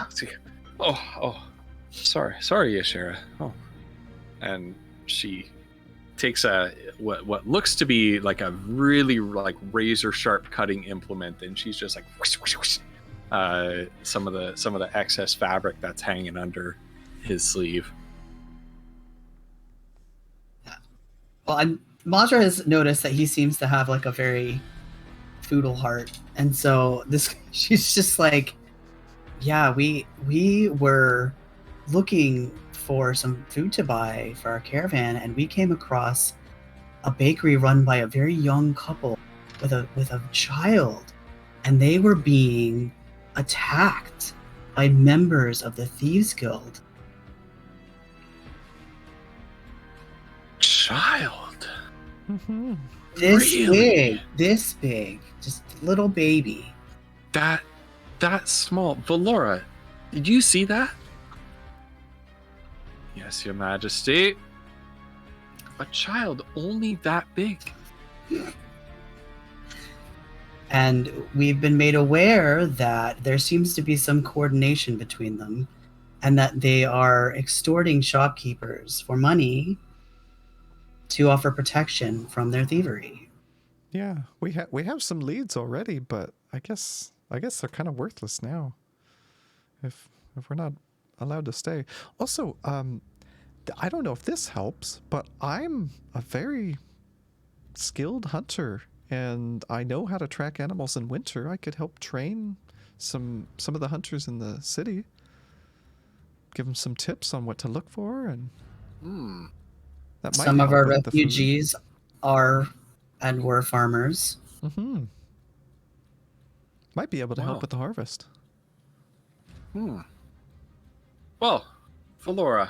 it's like, oh, sorry, Yashara. Oh, and she takes what looks to be like a really like razor sharp cutting implement, and she's just like whoosh, whoosh, whoosh, some of the excess fabric that's hanging under his sleeve. Well, Mazra has noticed that he seems to have like a very Foodle Heart, and so this she's just like, yeah, we were looking for some food to buy for our caravan, and we came across a bakery run by a very young couple with a child, and they were being attacked by members of the Thieves Guild. Child. Mm-hmm. This big, just little baby. That small. Valora, did you see that? Yes, Your Majesty. A child only that big. And we've been made aware that there seems to be some coordination between them, and that they are extorting shopkeepers for money to offer protection from their thievery. Yeah, we have some leads already, but I guess they're kind of worthless now. If we're not allowed to stay. Also, I don't know if this helps, but I'm a very skilled hunter, and I know how to track animals in winter. I could help train some of the hunters in the city. Give them some tips on what to look for, and that might Some of help our with the food. refugees are and were farmers. Mm-hmm. Might be able to help with the harvest. Well, Valora,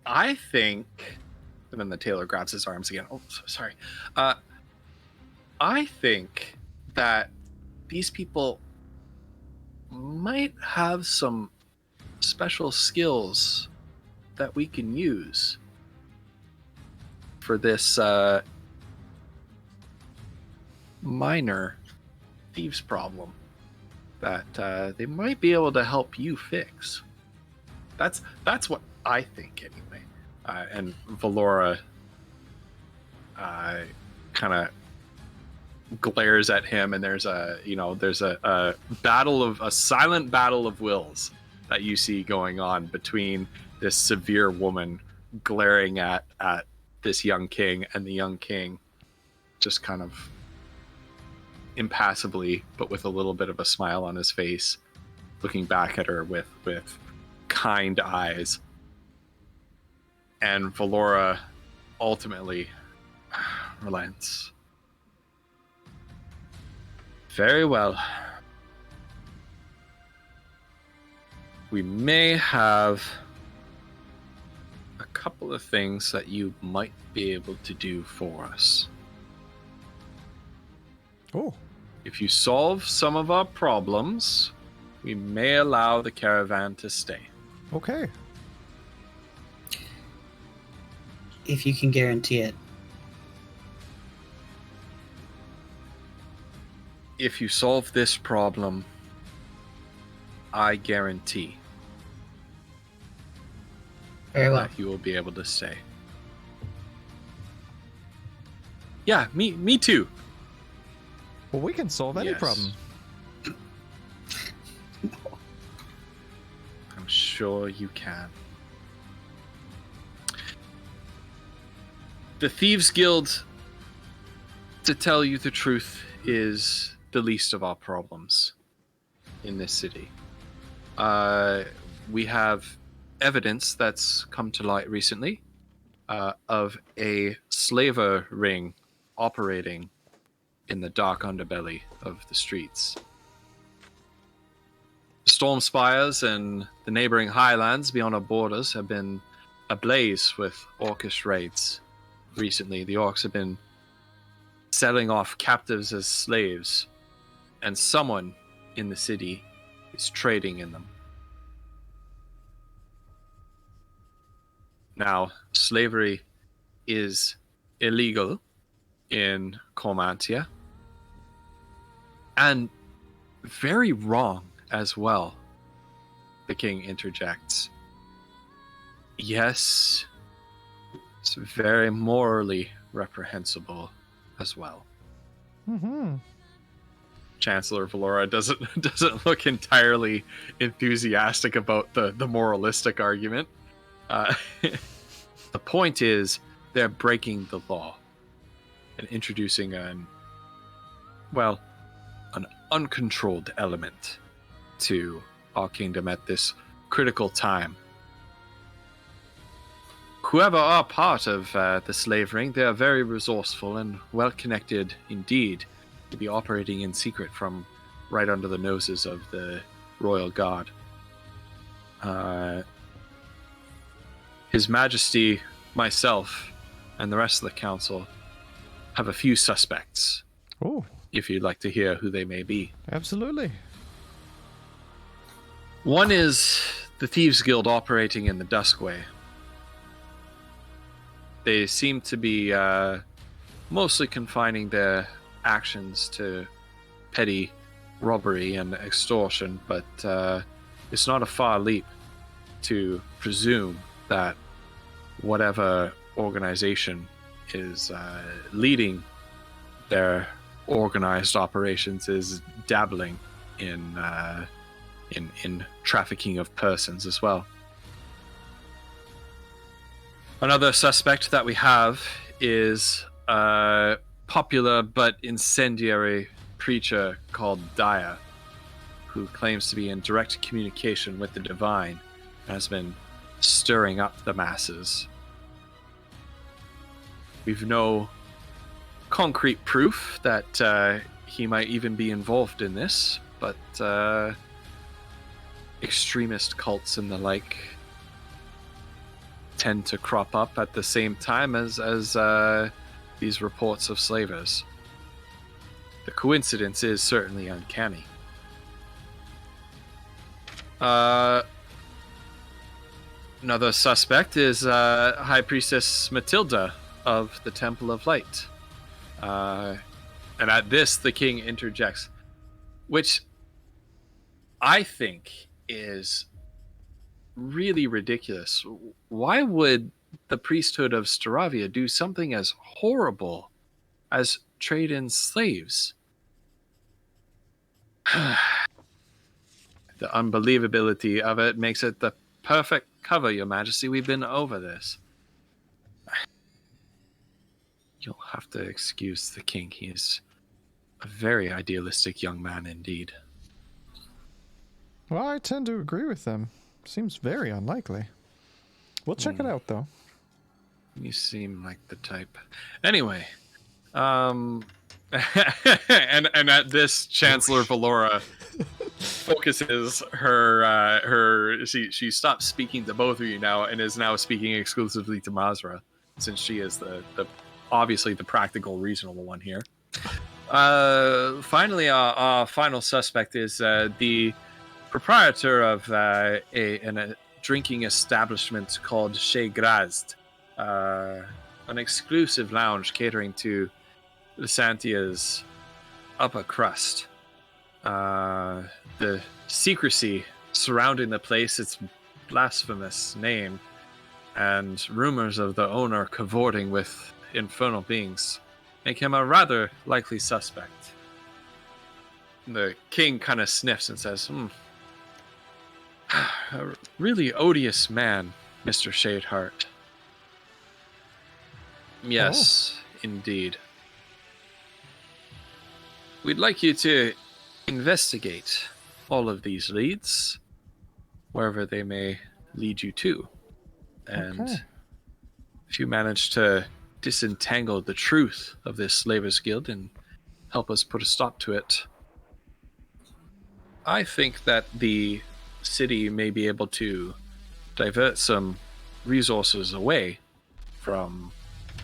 I think... And then the tailor grabs his arms again. Oh, sorry. I think that these people might have some special skills that we can use for this minor thieves problem that they might be able to help you fix. That's what I think, anyway. And Valora kind of glares at him, and there's a silent battle of wills that you see going on between this severe woman glaring at this young king, and the young king just kind of impassively, but with a little bit of a smile on his face, looking back at her with kind eyes. And Valora ultimately relents. Very well. We may have a couple of things that you might be able to do for us. Oh. If you solve some of our problems, we may allow the caravan to stay. Okay. If you can guarantee it. If you solve this problem, I guarantee Very well. that you will be able to stay. Yeah, me too. Well, we can solve any Yes. problem. I'm sure you can. The Thieves Guild, to tell you the truth, is the least of our problems in this city. We have evidence that's come to light recently of a slaver ring operating in the dark underbelly of the streets. The storm spires and the neighboring highlands beyond our borders have been ablaze with orcish raids. Recently, the orcs have been selling off captives as slaves, and someone in the city is trading in them. Now, slavery is illegal in Cormantia, and very wrong as well, the king interjects. Yes, it's very morally reprehensible as well. Mm-hmm. Chancellor Valora doesn't look entirely enthusiastic about the moralistic argument. The point is, they're breaking the law and introducing an well, an uncontrolled element to our kingdom at this critical time. Whoever are part of the slave ring, they are very resourceful and well-connected indeed to be operating in secret from right under the noses of the royal guard. His Majesty, myself, and the rest of the council have a few suspects. Oh, If you'd like to hear who they may be. absolutely. One is the Thieves Guild operating in the Duskway. They seem to be mostly confining their actions to petty robbery and extortion, but it's not a far leap to presume that whatever organization is leading their organized operations is dabbling in trafficking of persons as well. Another suspect that we have is a popular but incendiary preacher called Daya, who claims to be in direct communication with the divine and has been stirring up the masses. We've no concrete proof that he might even be involved in this, but extremist cults and the like tend to crop up at the same time as these reports of slavers. The coincidence is certainly uncanny. Another suspect is High Priestess Matilda of the Temple of Light. And at this, the king interjects, which I think is really ridiculous. Why would the priesthood of Staravia do something as horrible as trade in slaves? The unbelievability of it makes it the perfect cover, Your Majesty. We've been over this. You'll have to excuse the king. He is a very idealistic young man indeed. Well, I tend to agree with them. Seems very unlikely. We'll check it out, though. You seem like the type. Anyway, and at this, Chancellor Valora focuses she stops speaking to both of you now and is now speaking exclusively to Mazra, since she is the obviously the practical, reasonable one here. Finally, our final suspect is the proprietor of a drinking establishment called Chez Grazd, an exclusive lounge catering to Lysantia's upper crust. The secrecy surrounding the place, its blasphemous name, and rumors of the owner cavorting with infernal beings make him a rather likely suspect. The king kind of sniffs and says, a really odious man, Mr. Shadeheart. Yes, indeed. We'd like you to investigate all of these leads, wherever they may lead you to. And if you manage to disentangle the truth of this Slavers Guild and help us put a stop to it, I think that the city may be able to divert some resources away from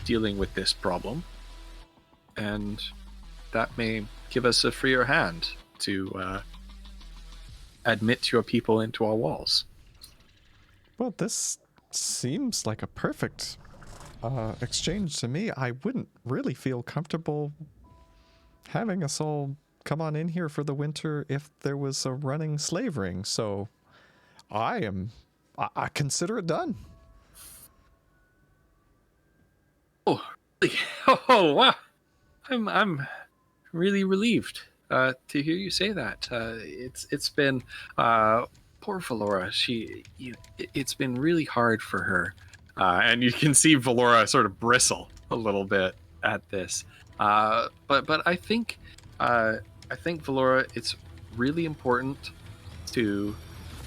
dealing with this problem, and that may give us a freer hand to admit your people into our walls. Well, this seems like a perfect exchange to me. I wouldn't really feel comfortable having us all come on in here for the winter if there was a running slave ring. So I consider it done. Oh, really? Oh, wow! I'm really relieved to hear you say that. It's been poor Valora. It's been really hard for her, and you can see Valora sort of bristle a little bit at this. But I think I think, Valora, it's really important to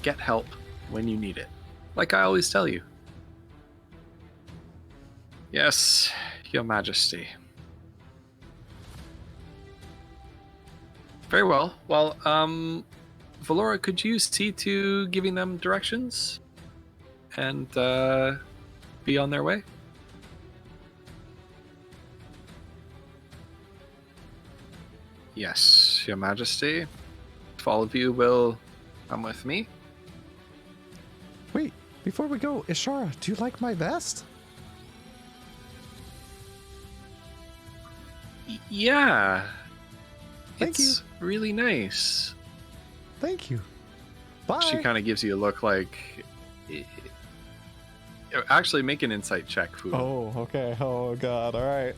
get help when you need it. Like I always tell you. Yes, Your Majesty. Very well. Well, Valora, could you see to giving them directions and be on their way? Yes, Your Majesty. If all of you will come with me. Wait, before we go, Ishara, do you like my vest? Yeah. Thank It's really nice. Thank you. Bye. She kind of gives you a look like... Actually, make an insight check, Fu. Oh, okay. Oh, God. All right.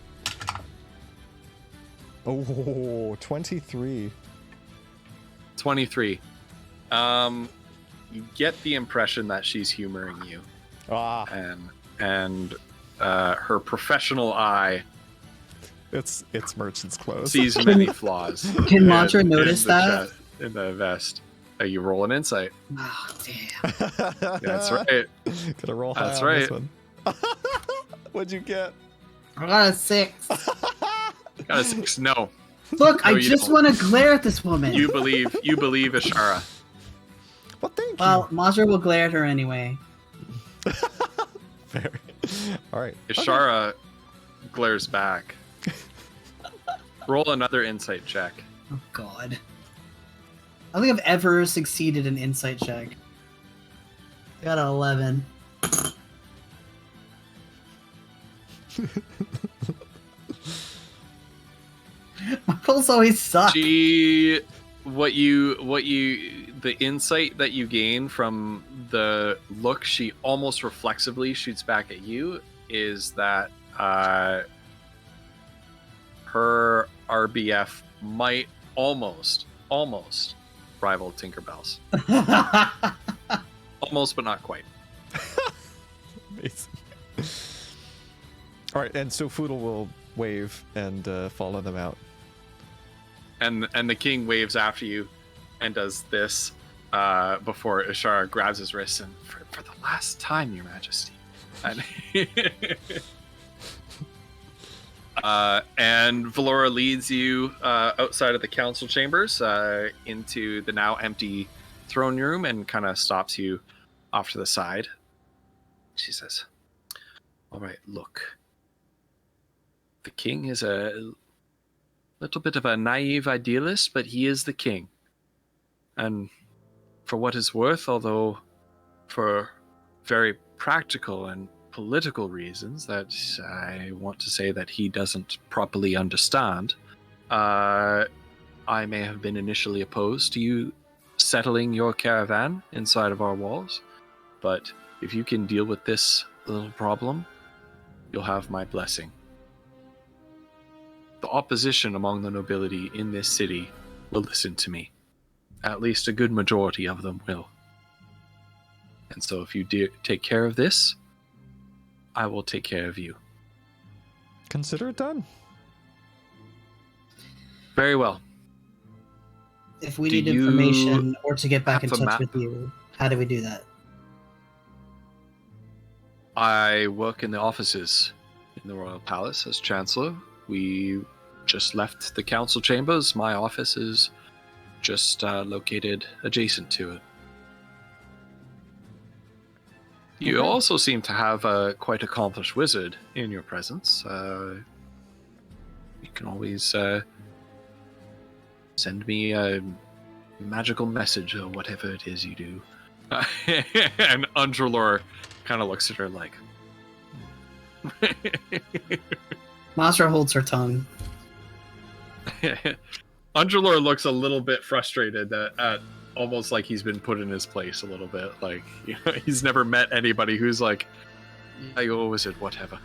Oh, 23. 23. You get the impression that she's humoring you. Ah, And her professional eye it's merchant's clothes. sees many flaws. Can Mantra notice in that? in the vest. You roll an insight. Oh, damn. That's right. Gotta roll high That's on this right. one. What'd you get? I got a 6. Got a 6. No. Look, No, I you just don't. want to glare at this woman. You believe Ishara. Well, thank Well, Mantra will glare at her anyway. you. Very. All right. Ishara glares back. Roll another insight check. Oh, God. I don't think I've ever succeeded in insight check. I got an 11. My rolls always suck. The insight that you gain from the look she almost reflexively shoots back at you is that her RBF might almost rival Tinkerbell's. Almost, but not quite. Amazing. All right, and so Foodle will wave and follow them out. And the king waves after you and does this before Ishara grabs his wrist and for the last time, Your Majesty. And, and Valora leads you outside of the council chambers into the now empty throne room and kind of stops you off to the side. She says, "All right, look. The king is a little bit of a naive idealist, but he is the king. And for what it's worth, although for very practical and political reasons that I want to say that he doesn't properly understand, I may have been initially opposed to you settling your caravan inside of our walls, but if you can deal with this little problem, you'll have my blessing. The opposition among the nobility in this city will listen to me. At least a good majority of them will. And so if you take care of this, I will take care of you." Consider it done. Very well. If we Do need you information or to get back in have a touch map? with you, how do we do that? I work in the offices in the Royal Palace as Chancellor. We just left the council chambers. My office is just located adjacent to it. You Okay. also seem to have a quite accomplished wizard in your presence. You can always send me a magical message or whatever it is you do. And Undrelor kind of looks at her like... Masra holds her tongue. Undrelor looks a little bit frustrated at almost like he's been put in his place a little bit. Like, you know, he's never met anybody who's like, "Yeah, you're a wizard, whatever."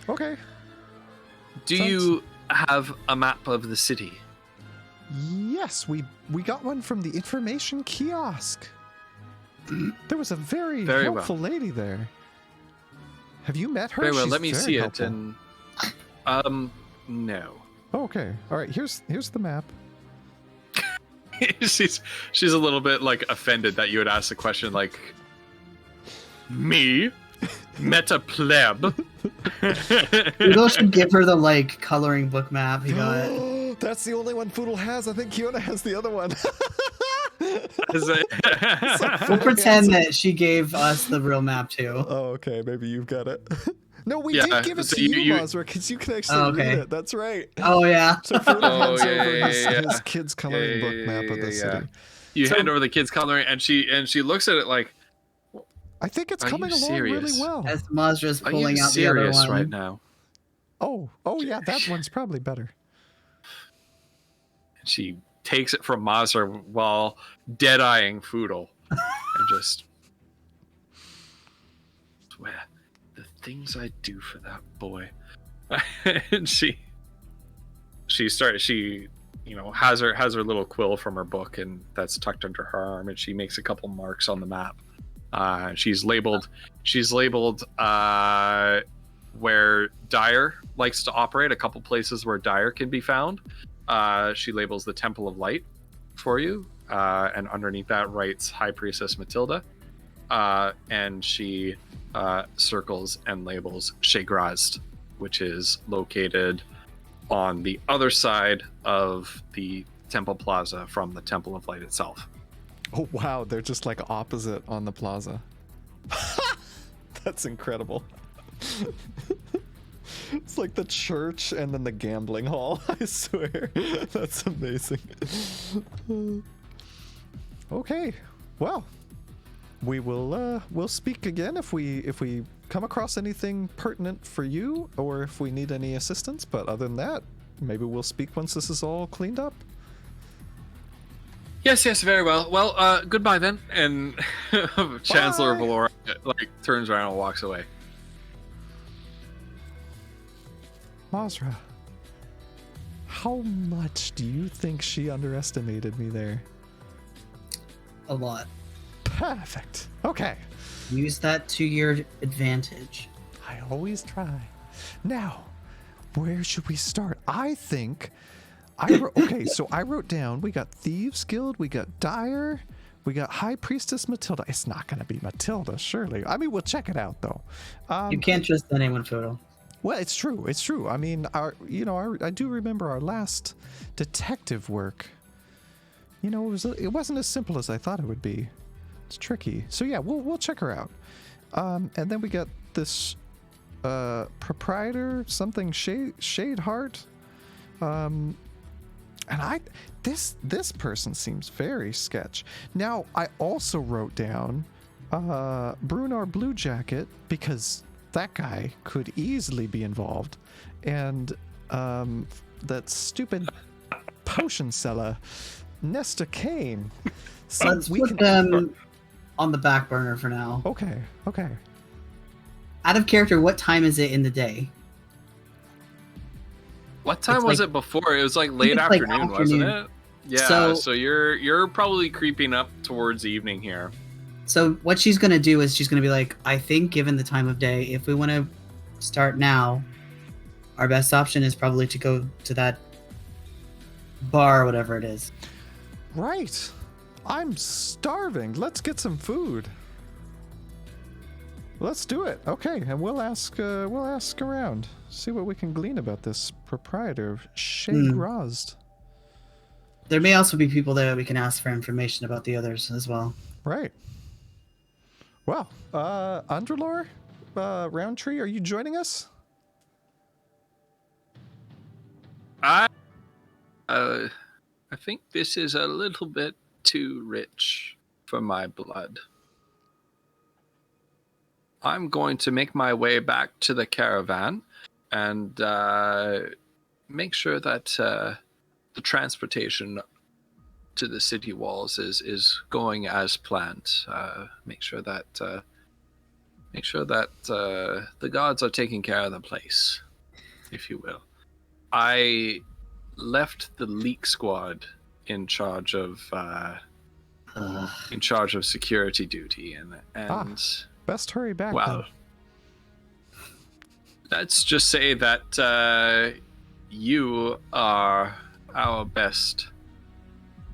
Okay. Do Sounds- you have a map of the city? Yes, we got one from the information kiosk. There was a very Very helpful lady there. Have you met her? Very well, She's let me very see helpful. it. And No. Oh, okay. All right. Here's the map. she's a little bit like offended that you would ask the question like, me, meta pleb. Udo should give her the like coloring book map he got. That's the only one Foodle has. I think Kiona has the other one. We'll pretend that she gave us the real map too. Oh, okay. Maybe you've got it. No, we Yeah, did give it so to you, you- Mazra, because you can actually read it. That's right. Oh yeah. So Foodle hands yeah, over yeah, his, yeah. his kid's coloring book map of the city. You hand over the kids coloring, and she looks at it like, I think it's Are coming you along really serious? well. As Mazra's are pulling you out the other serious one. right now? Oh yeah, that one's probably better. She takes it from Mazra while dead-eyeing Foodle, and just swear the things I do for that boy. And she has her little quill from her book, and that's tucked under her arm, and she makes a couple marks on the map. She's labeled where Dyer likes to operate, a couple places where Dyer can be found. She labels the Temple of Light for you, and underneath that writes High Priestess Matilda, and she circles and labels Shegrazd, which is located on the other side of the Temple Plaza from the Temple of Light itself. Oh wow, they're just like opposite on the plaza. That's incredible. It's like the church and then the gambling hall. I swear, that's amazing. Okay, well, we'll speak again if we come across anything pertinent for you, or if we need any assistance. But other than that, maybe we'll speak once this is all cleaned up. Yes, very well. Well, goodbye then. And Chancellor Bye. Valora like turns around and walks away. Mazra, how much do you think she underestimated me there? A lot. Perfect. Okay. Use that to your advantage. I always try. Now, where should we start? I think okay, so I wrote down, we got Thieves Guild, we got Dyer, we got High Priestess Matilda. It's not going to be Matilda, surely. I mean, we'll check it out, though. You can't trust anyone, Photo. Well, it's true. It's true. I mean, I do remember our last detective work. You know, it wasn't as simple as I thought it would be. It's tricky. So yeah, we'll check her out. And then we got this proprietor, something Shade Heart. And this person seems very sketch. Now, I also wrote down Brunar Blue Jacket, because that guy could easily be involved. And that stupid potion seller, Nesta Kane. So Let's put them on the back burner for now. Okay. Out of character, what time is it in the day? What time It's was like- it before? It was like late it's like afternoon, wasn't afternoon. it? Yeah. So- So you're probably creeping up towards evening here. So what she's gonna do is she's gonna be like, I think given the time of day, if we want to start now, our best option is probably to go to that bar or whatever it is. Right. I'm starving. Let's get some food. Let's do it. Okay, and we'll ask around. See what we can glean about this proprietor, Shegrazd. There may also be people there that we can ask for information about the others as well. Right. Well, Underlore, Roundtree, are you joining us? I think this is a little bit too rich for my blood. I'm going to make my way back to the caravan and make sure that the transportation to the city walls is going as planned. Make sure that the gods are taking care of the place, if you will. I left the leak squad in charge of security duty, and Best hurry back. well, then. let's just say that you are our best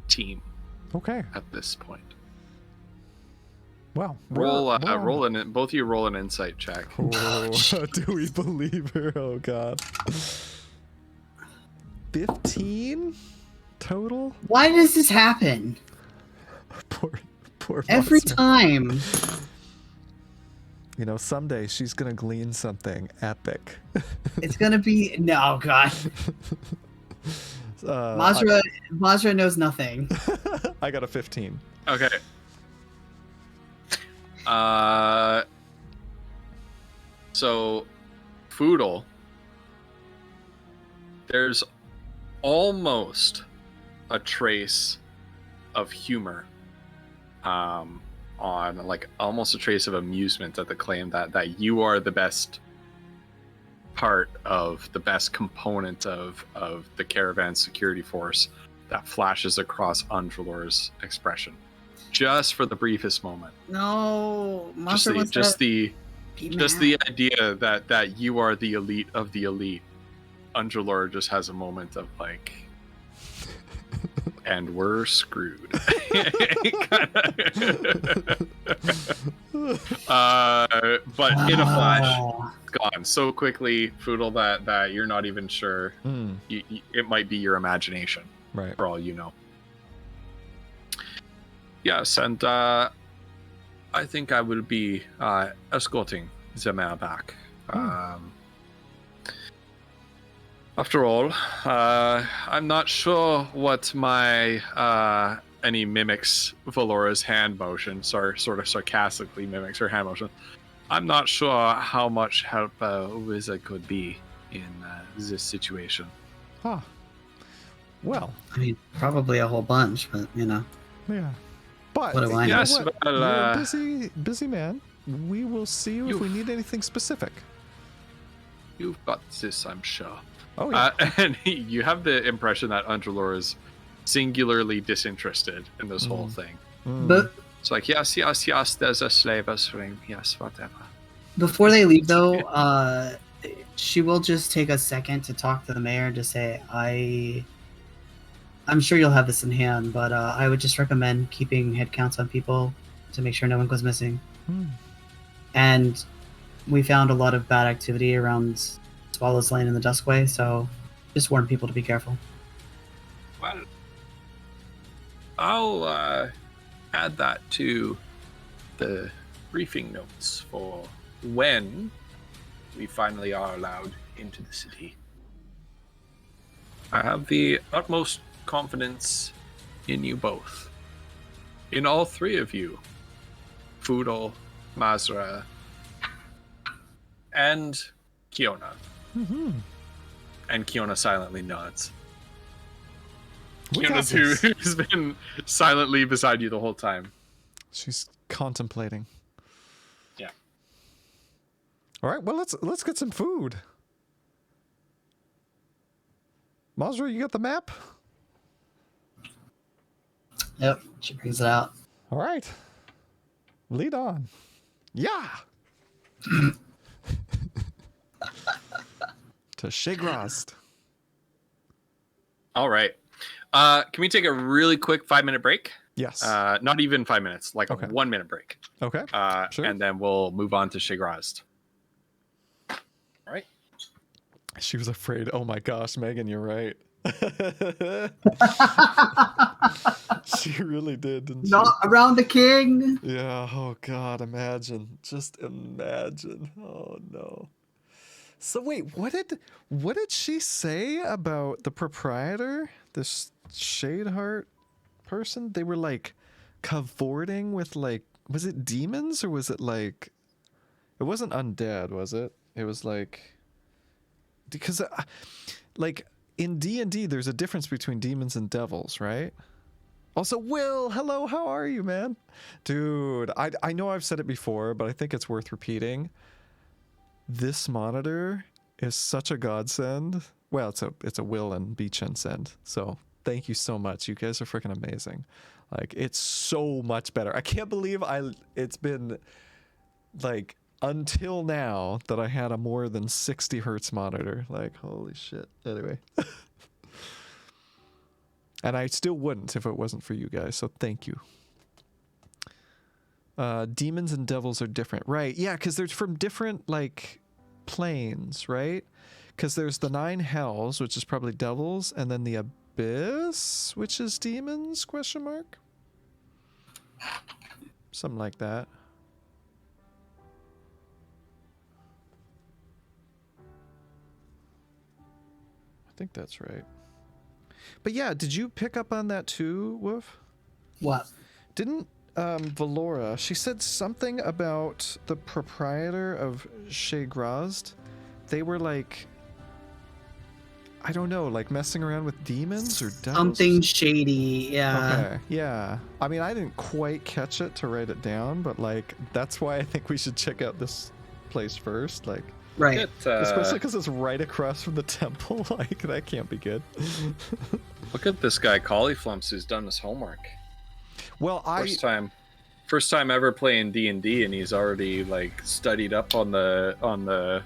team Okay. at this point. Well, Roll both of you roll an insight check. Oh, do we believe her? Oh god. 15 total. Why does this happen Poor every monster. time? You know, someday she's gonna glean something epic. It's gonna be no god. Mazra knows nothing. I got a 15. Okay. So, Foodle, there's almost a trace of humor, on like almost a trace of amusement at the claim that you are the best part of the best component of the caravan security force that flashes across Undrelor's expression, just for the briefest moment. No, Mazra wants Just to be Just mad. the idea that you are the elite of the elite. Underlord just has a moment of like, and we're screwed. But in a flash, it's gone so quickly, Foodle, that you're not even sure. It might be your imagination, Right. for all you know. Yes, and I think I will be escorting the mayor back. After all, I'm not sure what my any mimics Valora's hand motion, sort of sarcastically mimics her hand motion. I'm not sure how much help a wizard could be in this situation. Huh. Well, I mean, probably a whole bunch, but you know. yeah. But What do I know? Yes, what? well, You're a busy man. We will see you if we need anything specific. You've got this, I'm sure. Oh yeah. And you have the impression that Underlord is singularly disinterested in this whole thing. But It's like, yes, there's a slaver's ring, yes, whatever. before they leave, though, she will just take a second to talk to the mayor and just say, I'm sure you'll have this in hand, but I would just recommend keeping head counts on people to make sure no one goes missing. And we found a lot of bad activity around Swallow's Lane and the Duskway, so just warn people to be careful. Well, I'll add that to the briefing notes for when we finally are allowed into the city. I have the utmost confidence in you both. In all three of you. Foodle, Mazra, and Kiona. And Kiona silently nods. We got Kiona, this. who's been silently beside you the whole time. She's contemplating. Yeah. All right. Well, let's get some food. Mazra, you got the map? Yep, she brings it out. All right. Lead on. Yeah. To Shigrast. All right. Can we take a really quick 5-minute break? Yes. Not even 5 minutes, like Okay. a 1 minute break. Okay. Sure. And then we'll move on to Shigrast. All right. She was afraid. Oh my gosh, Megan, you're right. She really did, didn't she? Not around the king! Yeah. Oh God. Imagine. Just imagine. Oh no. So wait, what did she say about the proprietor? This Shadeheart person? They were like cavorting with like, was it demons or was it like? It wasn't undead, was it? It was like, because like in D&D, there's a difference between demons and devils, right? Also, Will, hello, how are you, man? Dude, I know I've said it before, but I think it's worth repeating. This monitor is such a godsend. Well, it's a Will and Beechin send. So thank you so much. You guys are freaking amazing. Like, it's so much better. I can't believe it's been like until now that I had a more than 60 hertz monitor. Like, holy shit. Anyway. And I still wouldn't if it wasn't for you guys, so thank you. Demons and devils are different. Right, yeah, because they're from different, like, planes, right? Because there's the 9 hells, which is probably devils, and then the abyss, which is demons, question mark? Something like that. I think that's right. But yeah, did you pick up on that too, Wolf? What? Didn't Valora, she said something about the proprietor of Chez Grazd. They were like, I don't know, like messing around with demons or devils? Something shady, yeah. Okay, yeah. I mean, I didn't quite catch it to write it down, but like, that's why I think we should check out this place first. Like, Right. especially because it's right across from the temple. Like, that can't be good. Look at this guy, Cauliflumps, who's done his homework. Well, First time ever playing D&D, and he's already like studied up on the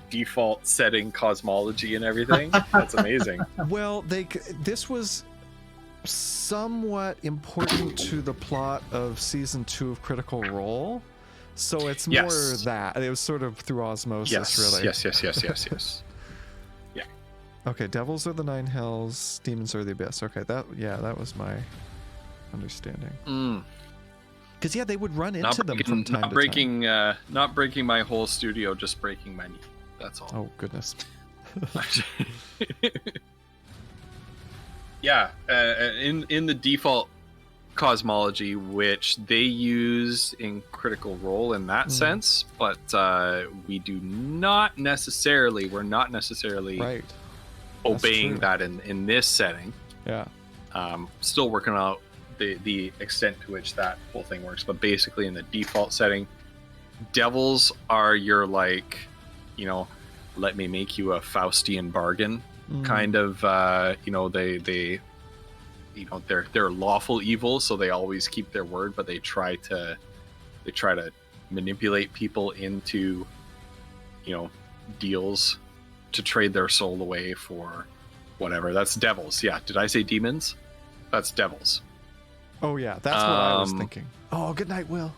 default setting cosmology and everything. That's amazing. Well, this was somewhat important to the plot of season 2 of Critical Role, so it's more that it was sort of through osmosis, really. Yes. Yeah. Okay, devils are the 9 hells, demons are the abyss. Okay, that was my understanding. Because they would run into them from time to time. Not breaking my whole studio, just breaking my knee. That's all. Oh goodness. Yeah, in the default cosmology, which they use in Critical Role in that sense, but we're not necessarily right. obeying that in this setting. Yeah. Still working out the extent to which that whole thing works, but basically in the default setting, devils are your, like, let me make you a Faustian bargain kind of, they're lawful evil, so they always keep their word, but they try to manipulate people into deals to trade their soul away for whatever. That's devils. Yeah, did I say demons? That's devils. Oh yeah, that's what I was thinking. Oh, good night, Will.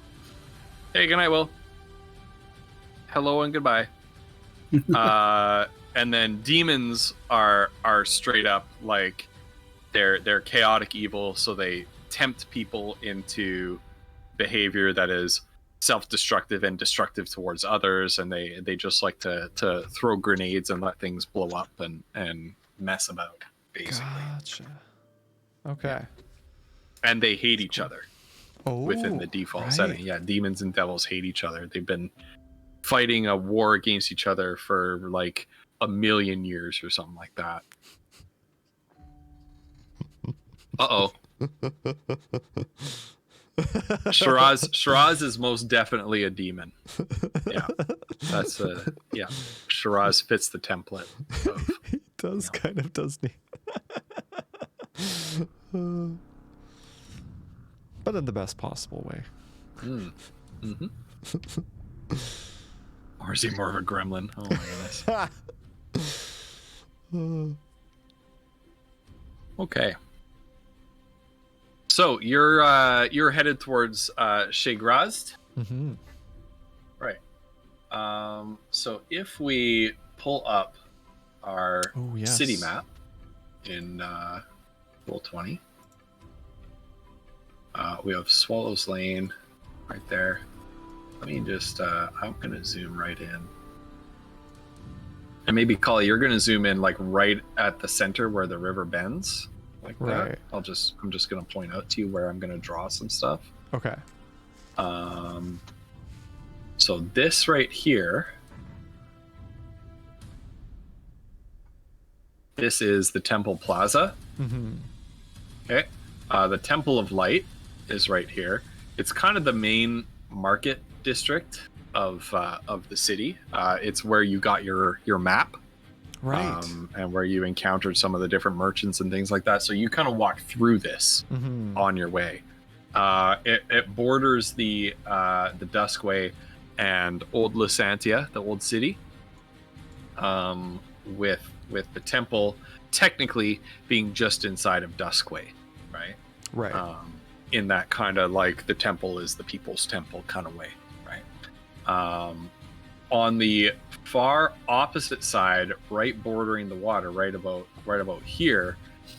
Hey, good night, Will. Hello and goodbye. And then demons are straight up like they're chaotic evil, so they tempt people into behavior that is self-destructive and destructive towards others, and they just like to throw grenades and let things blow up and mess about, basically. Gotcha. Okay. And they hate each other within the default setting. Yeah, demons and devils hate each other. They've been fighting a war against each other for like 1,000,000 years or something like that. Uh-oh. Shiraz is most definitely a demon. Yeah. That's Shiraz fits the template of, he does kind of, doesn't he? But in the best possible way. Or is he more of a gremlin? Oh my goodness. Okay. So you're headed towards Chez Grazd. Right. So if we pull up our city map in Roll20, we have Swallows Lane right there. Let me just I'm gonna zoom right in, and maybe Collie, you're gonna zoom in like right at the center where the river bends, like that. I'm just gonna point out to you where I'm gonna draw some stuff. Okay. So this right here, this is the Temple Plaza. Okay. The Temple of Light is right here. It's kind of the main market district of the city. It's where you got your map, right, and where you encountered some of the different merchants and things like that. So you kind of walk through this on your way. It borders the Duskway, and old Lysantia, the old city, with the temple technically being just inside of Duskway, right? Right. In that kind of like the temple is the people's temple kind of way, right? On the far opposite side, right bordering the water, right about here,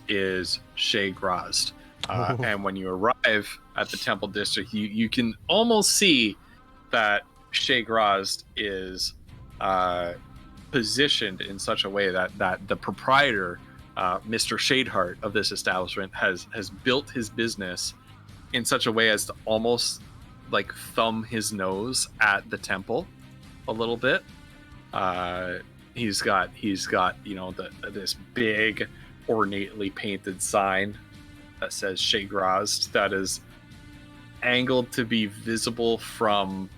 is Shea Grazd. And when you arrive at the temple district, you can almost see that Shea Grazd is positioned in such a way that the proprietor, Mr. Shadeheart of this establishment, has built his business in such a way as to almost like thumb his nose at the temple a little bit. He's got this big ornately painted sign that says Shea Grazd that is angled to be visible from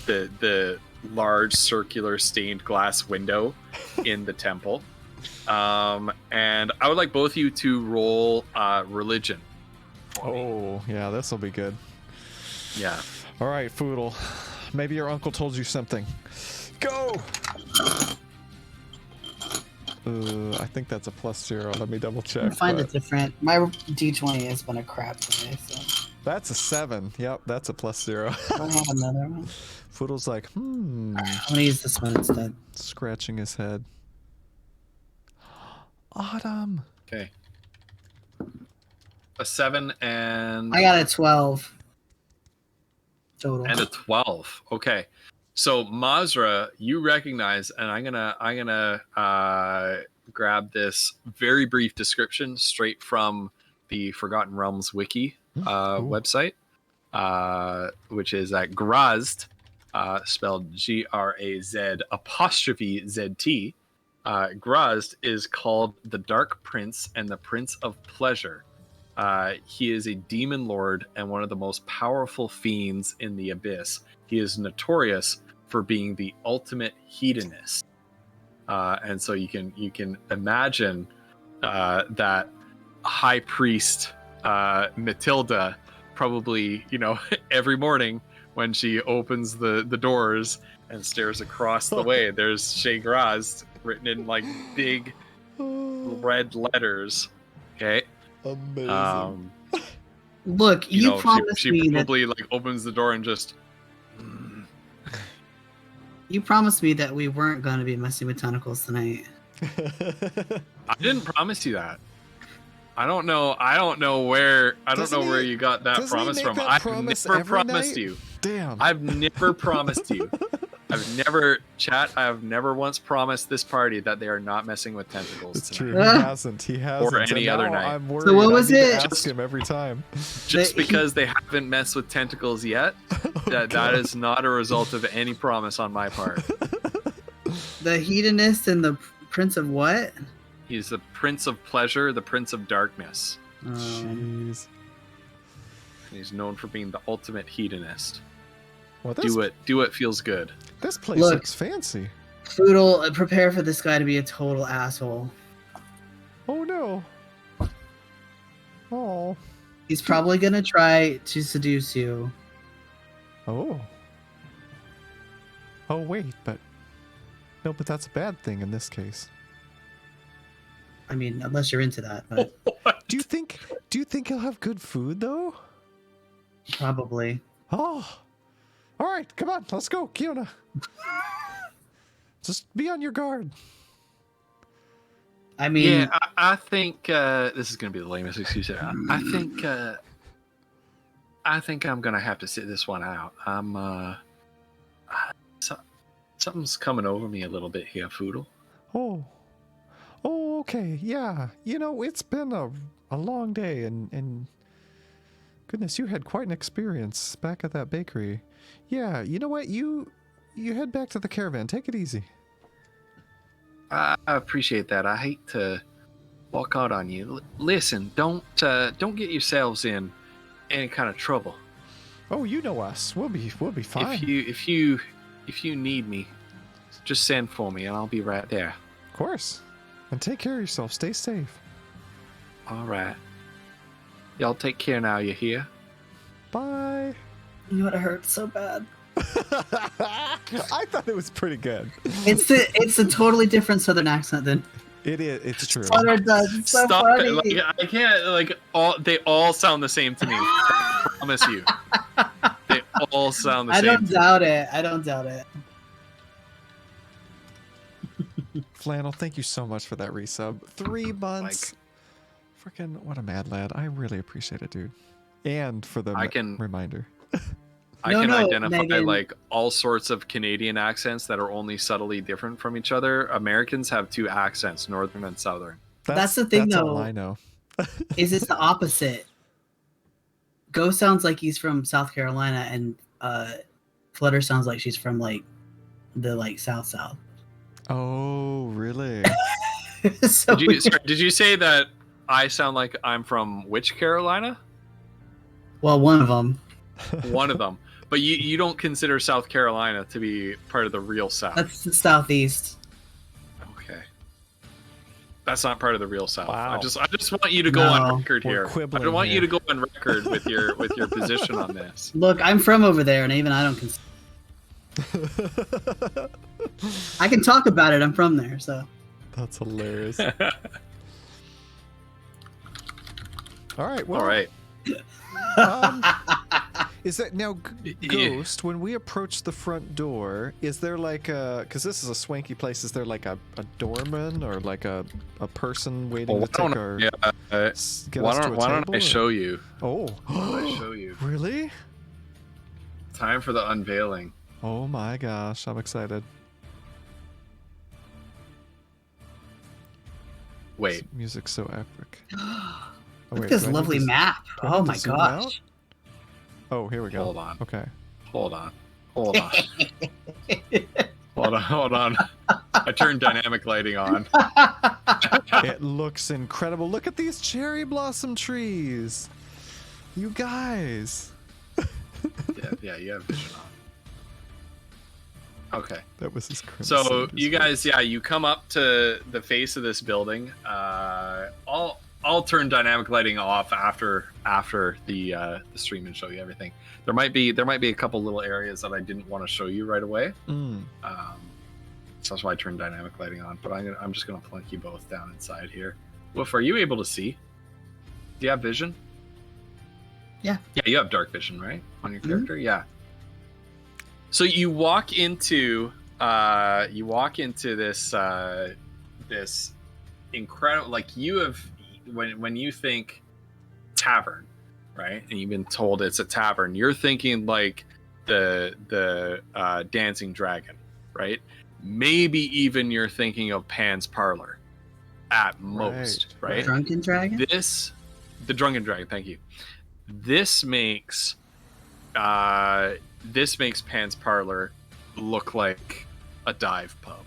the large circular stained glass window in the temple. And I would like both of you to roll religion. Oh, yeah, this will be good. Yeah. All right, Foodle. Maybe your uncle told you something. Go! I think that's a +0. Let me double check. Find it different. My D20 has been a crap today, so. That's a 7. Yep, that's a +0. I have another one. Foodle's like, I'm gonna use this one instead. scratching his head. Autumn. Okay. A 7 and I got a 12 total. and a 12. Okay. So Mazra, you recognize, and I'm gonna grab this very brief description straight from the Forgotten Realms wiki website, which is at Grazd, spelled Graz'Zt. Grazd is called the Dark Prince and the Prince of Pleasure. He is a demon lord and one of the most powerful fiends in the Abyss. He is notorious for being the ultimate hedonist, and so you can imagine that High Priest Matilda probably, every morning when she opens the doors and stares across the way, there's Shea Grazd written in like big red letters. Okay. Amazing. Look, you promised she me probably like opens the door and just. You promised me that we weren't going to be messing with tentacles tonight. I didn't promise you that. I don't know where you got that promise from. I've never promised you. Damn. I've never promised you. I have never once promised this party that they are not messing with tentacles. It's tonight. true. He hasn't. Or any And other now night. I'm worried. So what was I need it? to ask him every time. Just because they haven't messed with tentacles yet, that is not a result of any promise on my part. The hedonist and the prince of what? He's the Prince of Pleasure, the Prince of Darkness. Jeez. And he's known for being the ultimate hedonist. Well, Do what feels good. This place Look. looks fancy. Foodle, prepare for this guy to be a total asshole. Oh no. Oh. He's probably gonna try to seduce you. Oh. Oh wait, but that's a bad thing in this case. I mean, unless you're into that, but Do you think he'll have good food though? probably. Oh. All right, come on, let's go, Kiona. Just be on your guard. I mean, Yeah, I think this is going to be the lamest excuse ever. I think I'm going to have to sit this one out. Something's coming over me a little bit here, Foodle. Oh, okay, yeah. It's been a long day, and goodness, you had quite an experience back at that bakery. Yeah, you know what? You head back to the caravan. Take it easy. I appreciate that. I hate to walk out on you. Listen, don't get yourselves in any kind of trouble. Oh, you know us. We'll be fine. If you need me, just send for me and I'll be right there. Of course. And take care of yourself. Stay safe. All right. Y'all take care now. You hear? Bye. you know, it hurts so bad. I thought it was pretty good. It's a totally different Southern accent than It is. It's true. Southern does. It's so Stop funny. it. Like, I can't, like, they all sound the same to me. I promise you. They all sound the I same. don't doubt it. I don't doubt it. Flannel, thank you so much for that resub. 3 months. Freaking, what a mad lad. I really appreciate it, dude. And for the reminder. I can identify Megan. like all sorts of Canadian accents that are only subtly different from each other. Americans have 2 accents, northern and southern. That's the thing, that's though. all I know. Is it's the opposite. Ghost sounds like he's from South Carolina, and Flutter sounds like she's from like the South. Oh, really? So Did you say that I sound like I'm from which Carolina? well, one of them. One of them. But you don't consider South Carolina to be part of the real South. That's the Southeast. Okay. That's not part of the real South. Wow. I just want you to go on record We're here. I quibbling don't want here. you to go on record with your position on this. Look, I'm from over there, and even I don't consider. I can talk about it. I'm from there, so. That's hilarious. All right. Well, All right. Is that now, Ghost? When we approach the front door, is there like a? Because this is a swanky place. Is there like a doorman or like a person waiting to take our? Yeah. get us to a Why don't table, I or- show you? Oh. Why don't I show you? Really? Time for the unveiling. Oh my gosh! I'm excited. Wait. This music's so epic. Oh, Look wait, at this do I need lovely to- map. do I Oh need to my zoom out? gosh. Oh, here we go. Hold on. Okay. Hold on. Hold on. I turned dynamic lighting on. It looks incredible. Look at these cherry blossom trees. You guys. Yeah, you have vision on. Okay. That was his So you guys, you come up to the face of this building. I'll turn dynamic lighting off after the stream and show you everything. There might be a couple little areas that I didn't want to show you right away. So that's why I turned dynamic lighting on. But I'm just gonna plunk you both down inside here. Woof, are you able to see? Do you have vision? Yeah. Yeah, you have dark vision, right? On your character? Yeah. So you walk into this this incredible, like, you have, when you think tavern, right, and you've been told it's a tavern, you're thinking like the dancing dragon, right? Maybe even you're thinking of Pan's Parlor at most, right? Drunken Dragon? The drunken dragon, thank you. This makes Pan's Parlor look like a dive pub.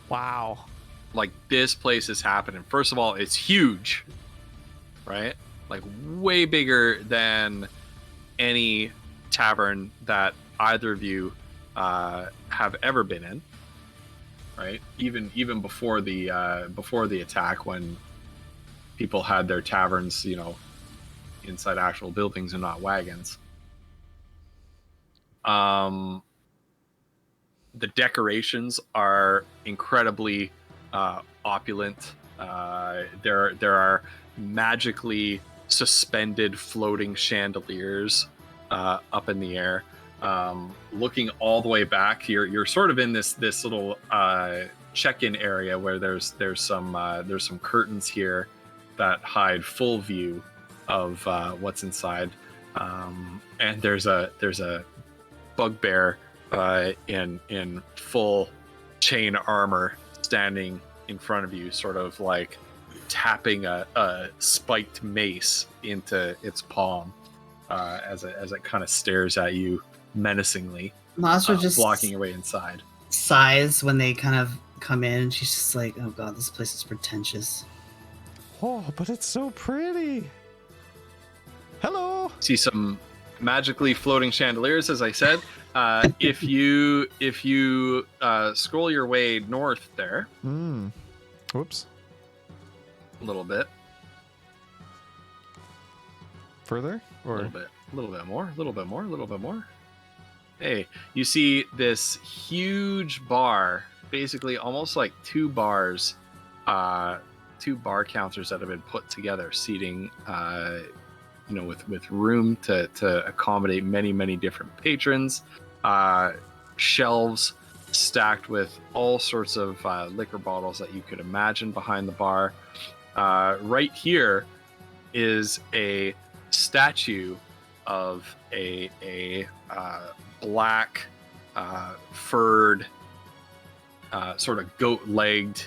Wow. Like, this place is happening. First of all, it's huge, right? Like, way bigger than any tavern that either of you have ever been in, right? Even before the attack, when people had their taverns, inside actual buildings and not wagons. The decorations are incredibly opulent. There are magically suspended floating chandeliers up in the air. Looking all the way back, you're sort of in this little check-in area where there's some curtains here that hide full view of what's inside, and there's a bugbear in full chain armor standing in front of you, sort of like tapping a spiked mace into its palm as it kind of stares at you menacingly, Monster just blocking your way inside. sighs when they kind of come in, and she's just like, oh god, this place is pretentious. Oh, but it's so pretty. Hello. See some magically floating chandeliers, as I said. If you scroll your way north there, Whoops. a little bit, Further a or little bit more. Hey, you see this huge bar, basically almost like two bars, two bar counters that have been put together, seating, with room to accommodate many different patrons. Shelves stacked with all sorts of liquor bottles that you could imagine behind the bar. Right here is a statue of a black furred sort of goat-legged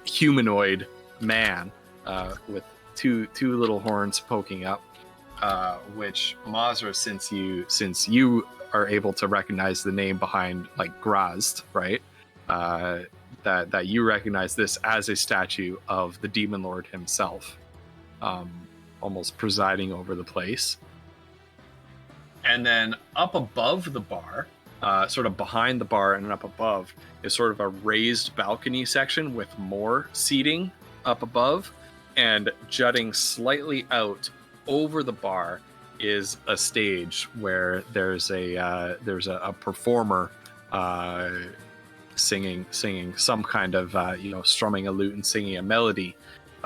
humanoid man with two little horns poking up, which Mazra, since you are able to recognize the name behind like Grazd, right? That you recognize this as a statue of the Demon Lord himself, almost presiding over the place. And then up above the bar, sort of behind the bar and up above, is sort of a raised balcony section with more seating up above, and jutting slightly out over the bar is a stage where there's a performer singing some kind of strumming a lute and singing a melody,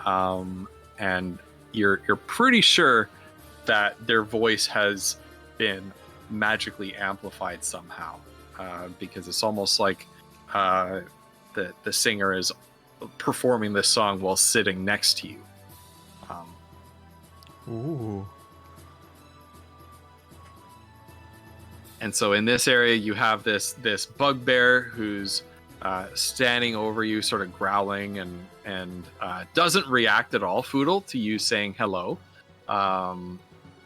and you're pretty sure that their voice has been magically amplified somehow, because it's almost like the singer is performing this song while sitting next to you. Ooh. And so in this area, you have this bugbear who's standing over you, sort of growling, and doesn't react at all, Foodle, to you saying hello.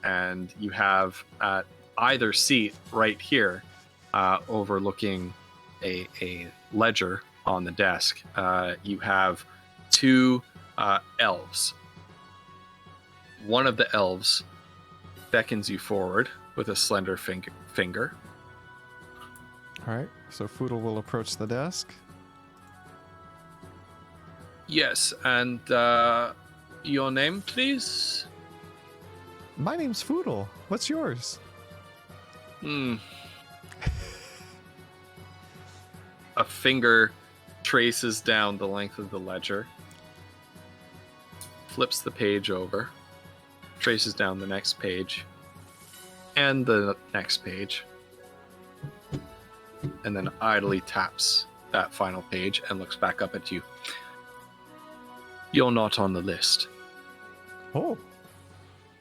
And you have at either seat right here, overlooking a ledger on the desk, you have two elves. One of the elves beckons you forward with a slender finger. All right, so Foodle will approach the desk. Yes, and your name, please? My name's Foodle. What's yours? A finger traces down the length of the ledger, flips the page over, traces down the next page, and the next page, and then idly taps that final page and looks back up at you. You're not on the list. Oh.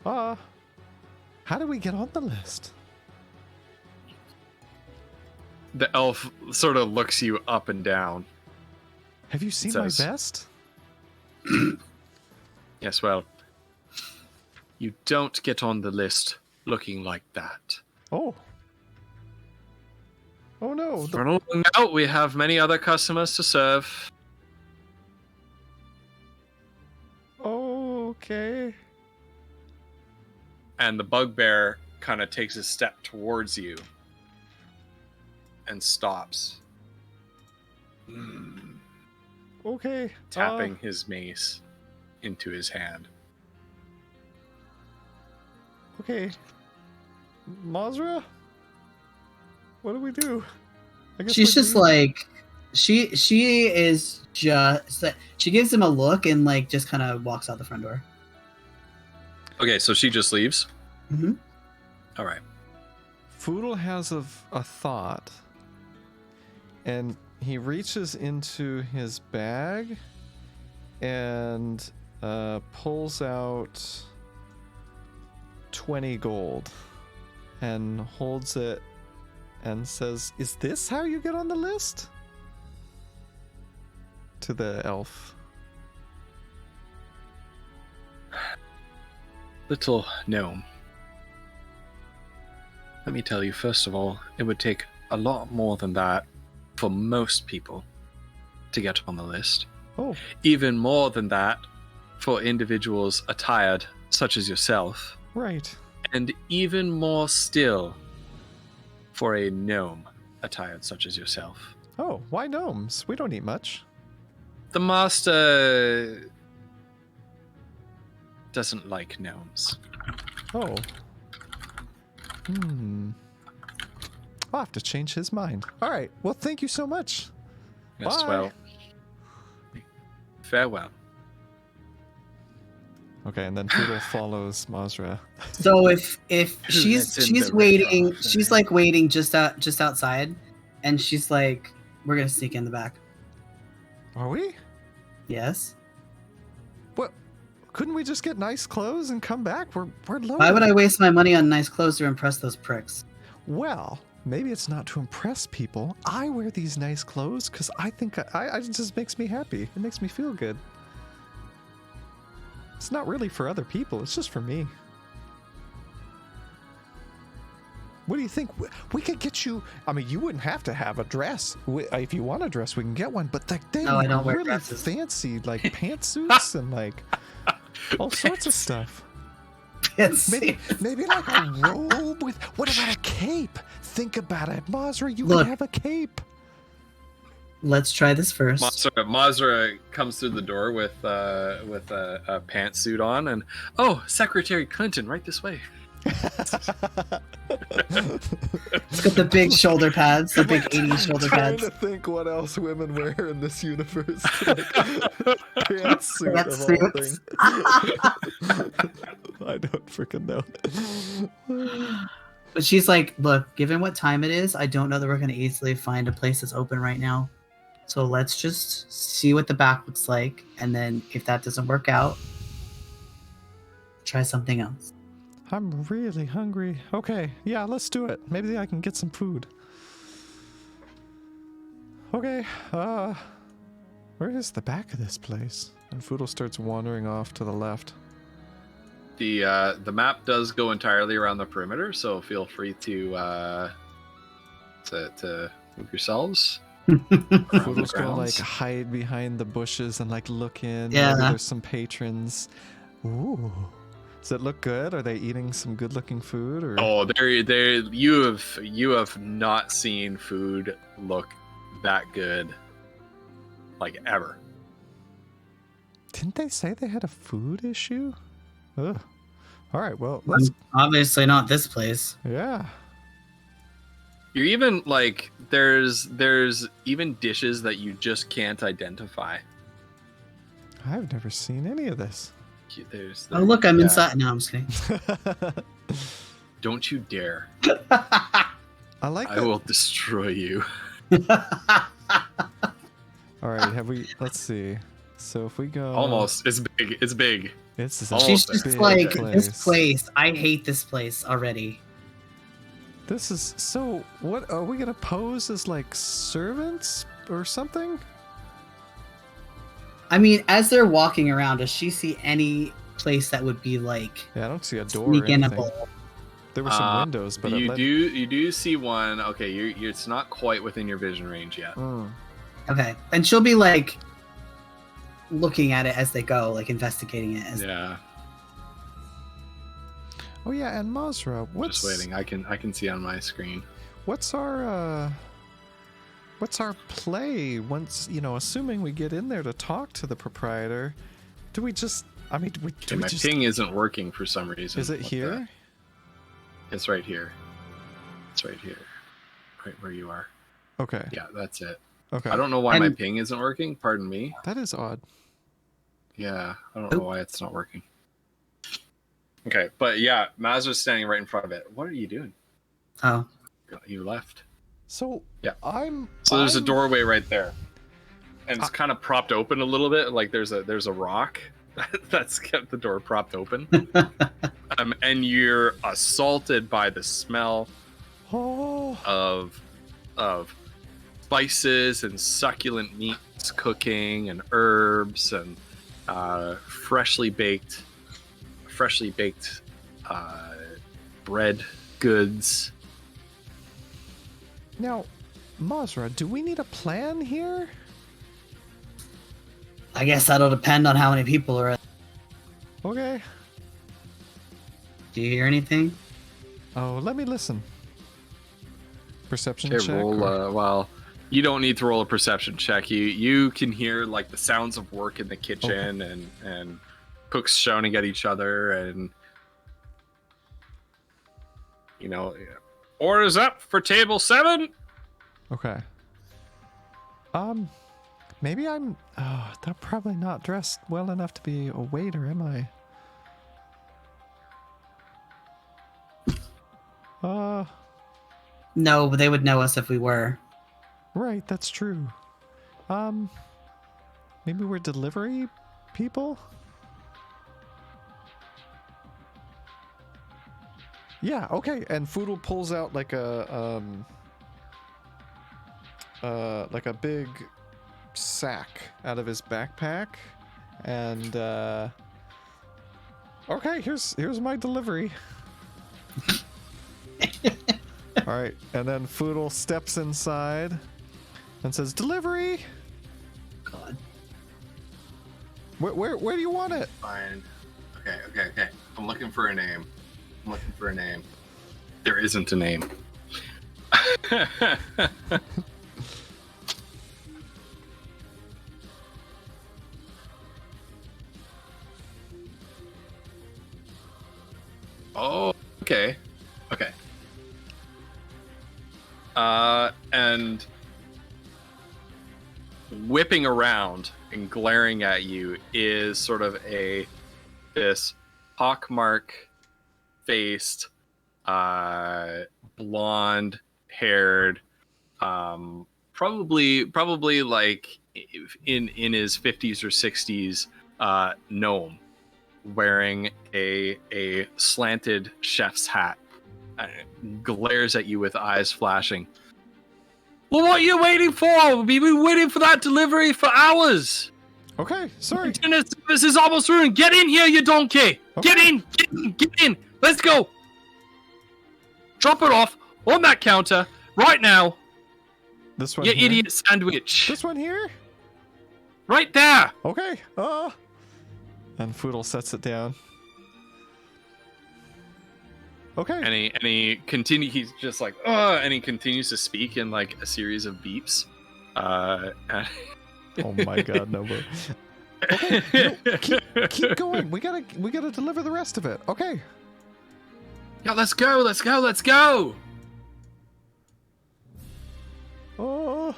How do we get on the list? The elf sort of looks you up and down. Have you seen Says- my vest? Yes, well, you don't get on the list looking like that. Oh. Oh no. For long out, we have many other customers to serve. Okay. And the bugbear kind of takes a step towards you and stops, Okay. tapping his mace into his hand. Okay. Mazra? What do we do? I guess She's we just leave. like, she is just, she gives him a look and like just kind of walks out the front door. Okay, so she just leaves? Mm-hmm. All right. Foodle has a thought, and he reaches into his bag and pulls out 20 gold and holds it and says, "Is this how you get on the list?" To the elf. Little gnome. Let me tell you, first of all, it would take a lot more than that for most people to get on the list. Oh, Even more than that for individuals attired, such as yourself. right. And even more still for a gnome attired, such as yourself. Oh, why gnomes? We don't eat much. The master doesn't like gnomes. Oh. I'll have to change his mind. All right. Well, thank you so much. Yes, Bye. well. Farewell. Okay, and then Poodle follows Mazra. So if That's in she's the waiting, river. she's like waiting just outside, and she's like, "We're gonna sneak in the back." Are we? Yes. What? Couldn't we just get nice clothes and come back? We're loaded. Why would I waste my money on nice clothes to impress those pricks? Well, maybe it's not to impress people. I wear these nice clothes because I think I it just makes me happy. It makes me feel good. It's not really for other people. It's just for me. What do you think? We could get you. I mean, you wouldn't have to have a dress. If you want a dress, we can get one. But like, they No, I don't wear really dresses. fancy like pantsuits and like all sorts of stuff. Maybe like a robe with. What about a cape? Think about it, Mazra. You Look. could have a cape. Let's try this first. Mazra comes through the door with a pantsuit on, and Secretary Clinton, right this way. It's got the big shoulder pads, the big 80s shoulder Trying pads. to think what else women wear in this universe. Like, pantsuit of all Pantsuits. things. I don't freaking know. But she's like, "Look, given what time it is, I don't know that we're gonna easily find a place that's open right now. So let's just see what the back looks like, and then if that doesn't work out, try something else." I'm really hungry. Okay, yeah, let's do it. Maybe I can get some food. Okay, where is the back of this place? And Foodle starts wandering off to the left. The map does go entirely around the perimeter, so feel free to move yourselves. Foodle's gonna like hide behind the bushes and like look in. Yeah. Maybe there's some patrons. Ooh. Does it look good? Are they eating some good-looking food? Or You have not seen food look that good, like ever. didn't they say they had a food issue? Ugh. All right. Well, let's. Obviously not this place. Yeah. You're even like there's even dishes that you just can't identify. I've never seen any of this. Oh, look, I'm yeah. inside. No, I'm just kidding. Don't you dare! I like I that. will destroy you. All right. Have we? Let's see. So if we go. Almost. It's big. It's big. It's Almost She's there. just big like, place. this place. I hate this place already. This is so. What are we gonna pose as like servants or something? I mean, as they're walking around, does she see any place that would be like Yeah, I don't see a door. Or anything. sneak-inable? There were some windows, but you do see one. Okay, you're it's not quite within your vision range yet. Mm. Okay, and she'll be like looking at it as they go, like investigating it. Yeah, Oh yeah, and Mazra, what's just waiting. I can see on my screen. What's our play once, assuming we get in there to talk to the proprietor? Do we just, I mean, do we My just, ping isn't working for some reason. is it What here? the- It's right here. It's right here. Right where you are. Okay. Yeah, that's it. Okay. I don't know why my And- ping isn't working. Pardon me. That is odd. Yeah, I don't know why it's not working. Okay, but yeah, Mazra's standing right in front of it. What are you doing? Oh, You left. So Yeah. I'm. So there's a I'm- doorway right there, and it's kind of propped open a little bit. Like there's a rock that's kept the door propped open. And you're assaulted by the smell Oh. of spices and succulent meats cooking and herbs and freshly baked bread goods. Now, Mazra, do we need a plan here? I guess that'll depend on how many people are. Okay. Do you hear anything? Oh, let me listen. Perception Okay, check. roll. or- Well, you don't need to roll a perception check. You can hear like the sounds of work in the kitchen and cooks shouting at each other and Orders up for table 7. Okay. Maybe I'm probably not dressed well enough to be a waiter, am I? No, but they would know us if we were. Right, that's true. Maybe we're delivery people? Yeah, okay. And Foodle pulls out like a big sack out of his backpack, and okay, here's my delivery. All right, and then Foodle steps inside and says, "Delivery." God. Where do you want it? Fine. Okay. I'm looking for a name. There isn't a name. Oh, okay. And whipping around and glaring at you is sort of this pockmark-faced, blonde-haired, probably like in his 50s or 60s, gnome, wearing a slanted chef's hat, glares at you with eyes flashing. Well, what are you waiting for? We've been waiting for that delivery for hours. Okay, sorry. Dinner service is almost ruined. Get in here, you donkey. Okay. Get in. Let's go. Drop it off on that counter right now. This one You here? idiot sandwich. This one here? Right there. Okay. And Foodle sets it down. Okay. And he continue. He's just like, and he continues to speak in like a series of beeps. Oh my god, no more. Okay, no, keep going. We gotta deliver the rest of it. Okay. Yeah, let's go. Oh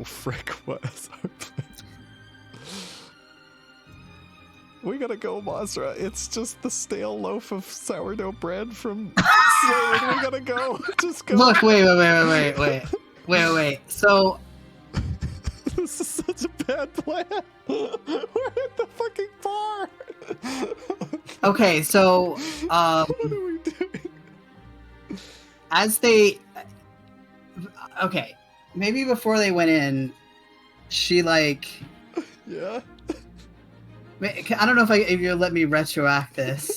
frick! What is our plan? We gotta go, Mazra. It's just the stale loaf of sourdough bread from Slade. We gotta go. Just go. Look, wait. So, This is such a bad plan. We're at the fucking bar. okay, so, What are we doing? as they, okay, maybe before they went in, she like, Yeah. I don't know if you'll let me retroact this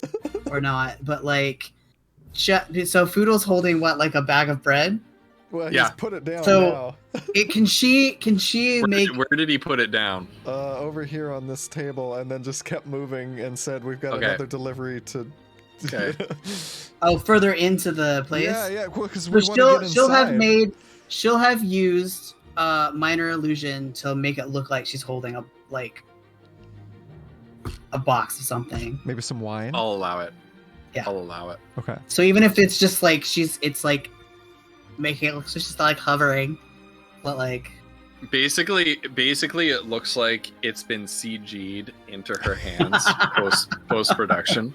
or not, but like, so Foodle's holding what, like a bag of bread? Well, Yeah. he's put it down So- now. Can she make? Where did he put it down? Over here on this table, and then just kept moving and said, "We've got Okay. another delivery to." Okay. Oh, further into the place. Yeah, because So we want to get inside. she'll have used minor illusion to make it look like she's holding a box of something. Maybe some wine. I'll allow it. Yeah. I'll allow it. Okay. So even if it's just like it's like making it look, so she's like hovering, but like Basically, it looks like it's been CG'd into her hands post production.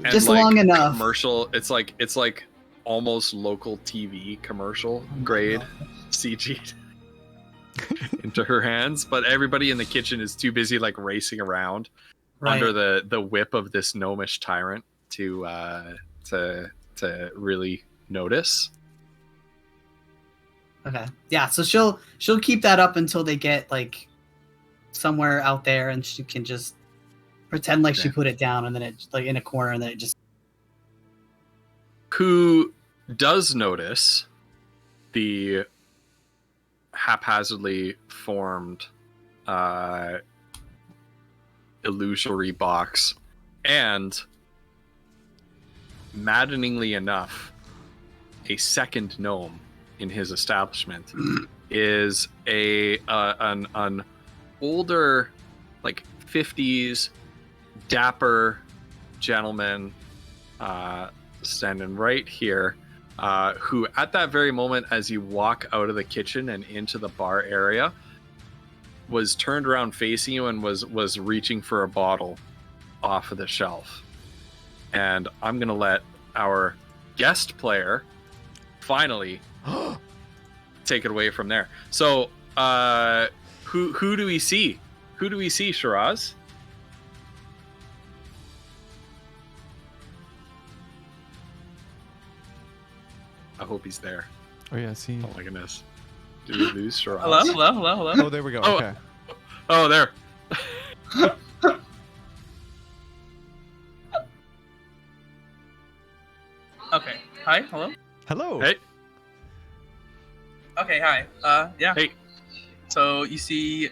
Just long enough. Commercial. It's like almost local TV commercial grade CG'd into her hands. But everybody in the kitchen is too busy like racing around under the whip of this gnomish tyrant to really notice. Okay. Yeah, so she'll keep that up until they get like somewhere out there, and she can just pretend like she put it down, and then it like in a corner, and then it just. Who does notice the haphazardly formed illusory box, and maddeningly enough, a second gnome in his establishment is an older, like 50s dapper gentleman, standing right here, who at that very moment, as you walk out of the kitchen and into the bar area, was turned around facing you and was reaching for a bottle off of the shelf. And I'm gonna let our guest player finally take it away from there. So, who do we see? Who do we see, Shiraz? I hope he's there. Oh yeah, see. Oh my goodness. Did we lose Shiraz? Hello. Oh, there we go. Oh. Okay. Oh, there. Okay. Hi. Hello. Hello. Hey. Okay. Hi. Yeah. Hey. So you see,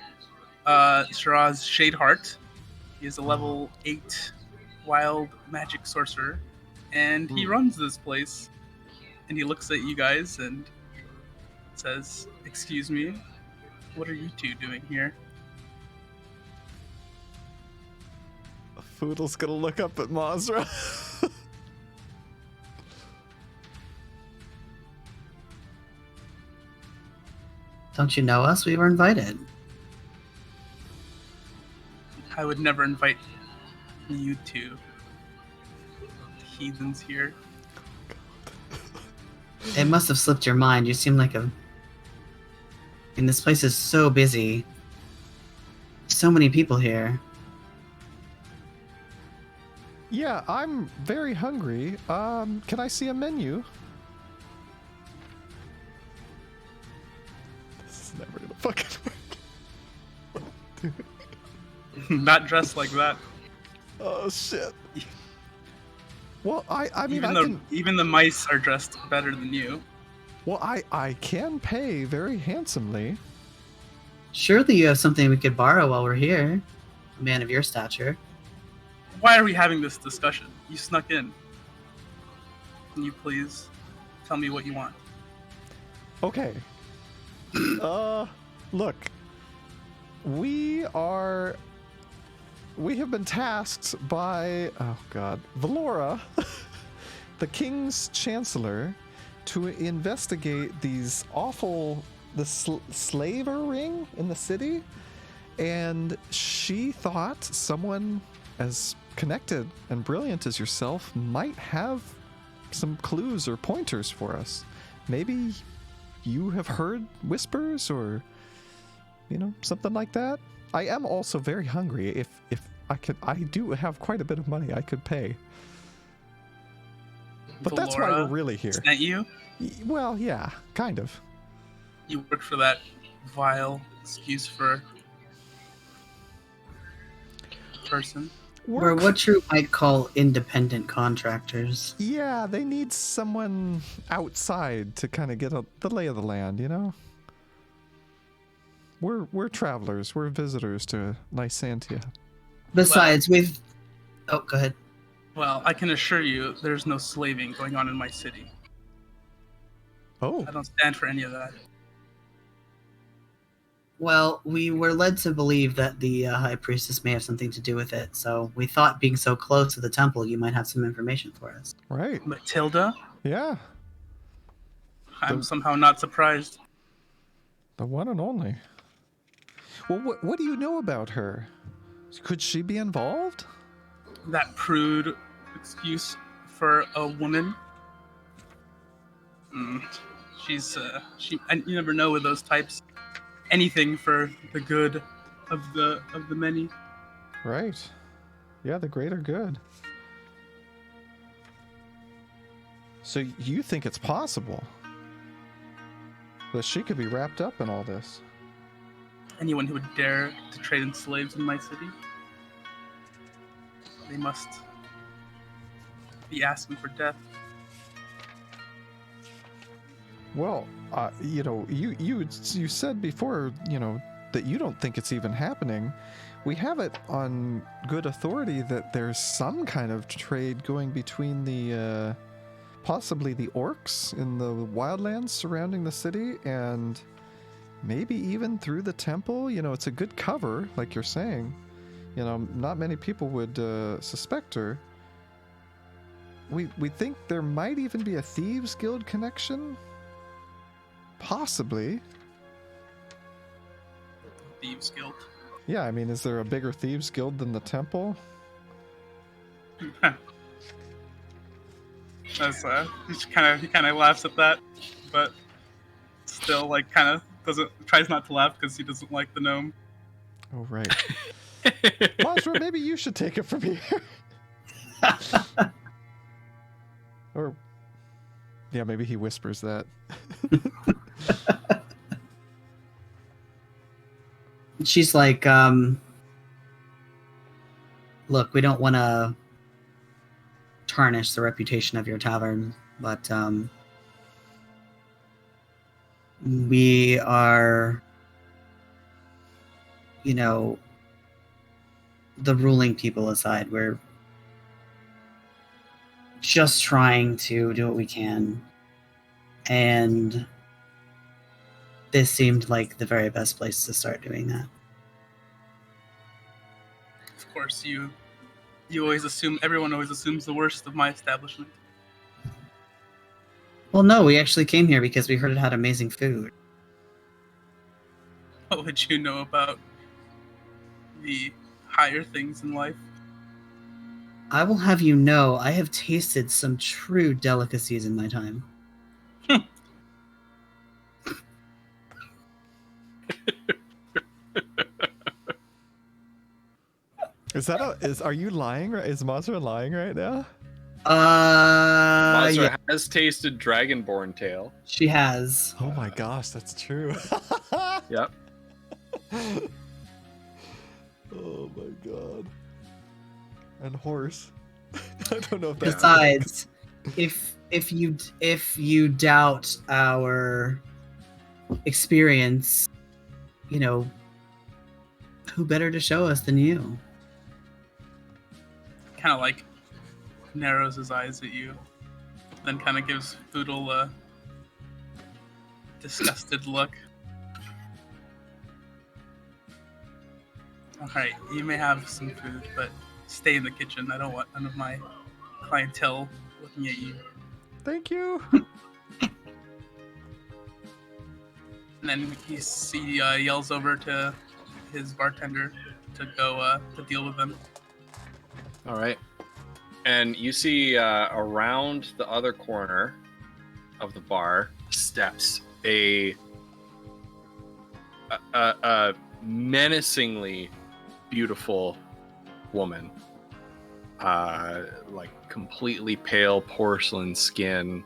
Shiraz Shadeheart. He is a level 8 wild magic sorcerer, and he runs this place. And he looks at you guys and says, "Excuse me, what are you two doing here?" Foodle's gonna look up at Mazra. Don't you know us? We were invited. I would never invite you two heathens here. It must have slipped your mind. You seem like a... And this place is so busy. So many people here. Yeah, I'm very hungry. Can I see a menu? This is never gonna fucking work. Not dressed like that. Oh shit. Well, I mean, Even the mice are dressed better than you. Well, I can pay very handsomely. Surely you have something we could borrow while we're here. A man of your stature. Why are we having this discussion? You snuck in. Can you please tell me what you want? Okay. Look. We have been tasked by, oh god, Valora, the King's Chancellor, to investigate these awful, slaver ring in the city, and she thought someone as connected and brilliant as yourself might have some clues or pointers for us. Maybe you have heard whispers or, something like that. I am also very hungry. If I do have quite a bit of money I could pay. But that's why we're really here. Sent you? Well, yeah, kind of. You work for that vile excuse for person? We're what you might call independent contractors. Yeah, they need someone outside to kind of get the lay of the land, We're travelers. We're visitors to Lysantia. Besides, Oh, go ahead. Well, I can assure you there's no slaving going on in my city. Oh. I don't stand for any of that. Well, we were led to believe that the High Priestess may have something to do with it, so we thought being so close to the temple, you might have some information for us. Right. Matilda? Yeah. I'm somehow not surprised. The one and only. Well, what do you know about her? Could she be involved? That prude excuse for a woman. You never know with those types. Anything for the good of the many. Right. Yeah, the greater good. So you think it's possible that she could be wrapped up in all this? Anyone who would dare to trade in slaves in my city, they must be asking for death. Well, you said before, that you don't think it's even happening. We have it on good authority that there's some kind of trade going between the, possibly the orcs in the wildlands surrounding the city, and maybe even through the temple. It's a good cover, like you're saying. Not many people would suspect her. we think there might even be a Thieves Guild connection. Possibly. Thieves Guild. Yeah, I mean, is there a bigger Thieves Guild than the Temple? That's he kind of laughs at that, but still like kind of tries not to laugh because he doesn't like the gnome. Oh, right. Mazra, maybe you should take it from here. Or, yeah, maybe he whispers that. She's like, look, we don't want to tarnish the reputation of your tavern, but we are, you know, the ruling people aside, we're just trying to do what we can, and this seemed like the very best place to start doing that. Of course, everyone always assumes the worst of my establishment. Well, no, we actually came here because we heard it had amazing food. What would you know about the higher things in life? I will have you know, I have tasted some true delicacies in my time. Are you lying? Is Mazra lying right now? Mazra Yeah, has tasted Dragonborn tail. she has. Oh my gosh, that's true. Yep. Oh my god. And horse. I don't know if that's Besides, if you doubt our experience, you know, who better to show us than you? Kind of like narrows his eyes at you, then kind of gives Boodle a disgusted look. Alright, you may have some food, but stay in the kitchen. I don't want none of my clientele looking at you. Thank you. And then he yells over to his bartender to go to deal with them. All right. And you see around the other corner of the bar steps a menacingly beautiful woman. Like completely pale porcelain skin,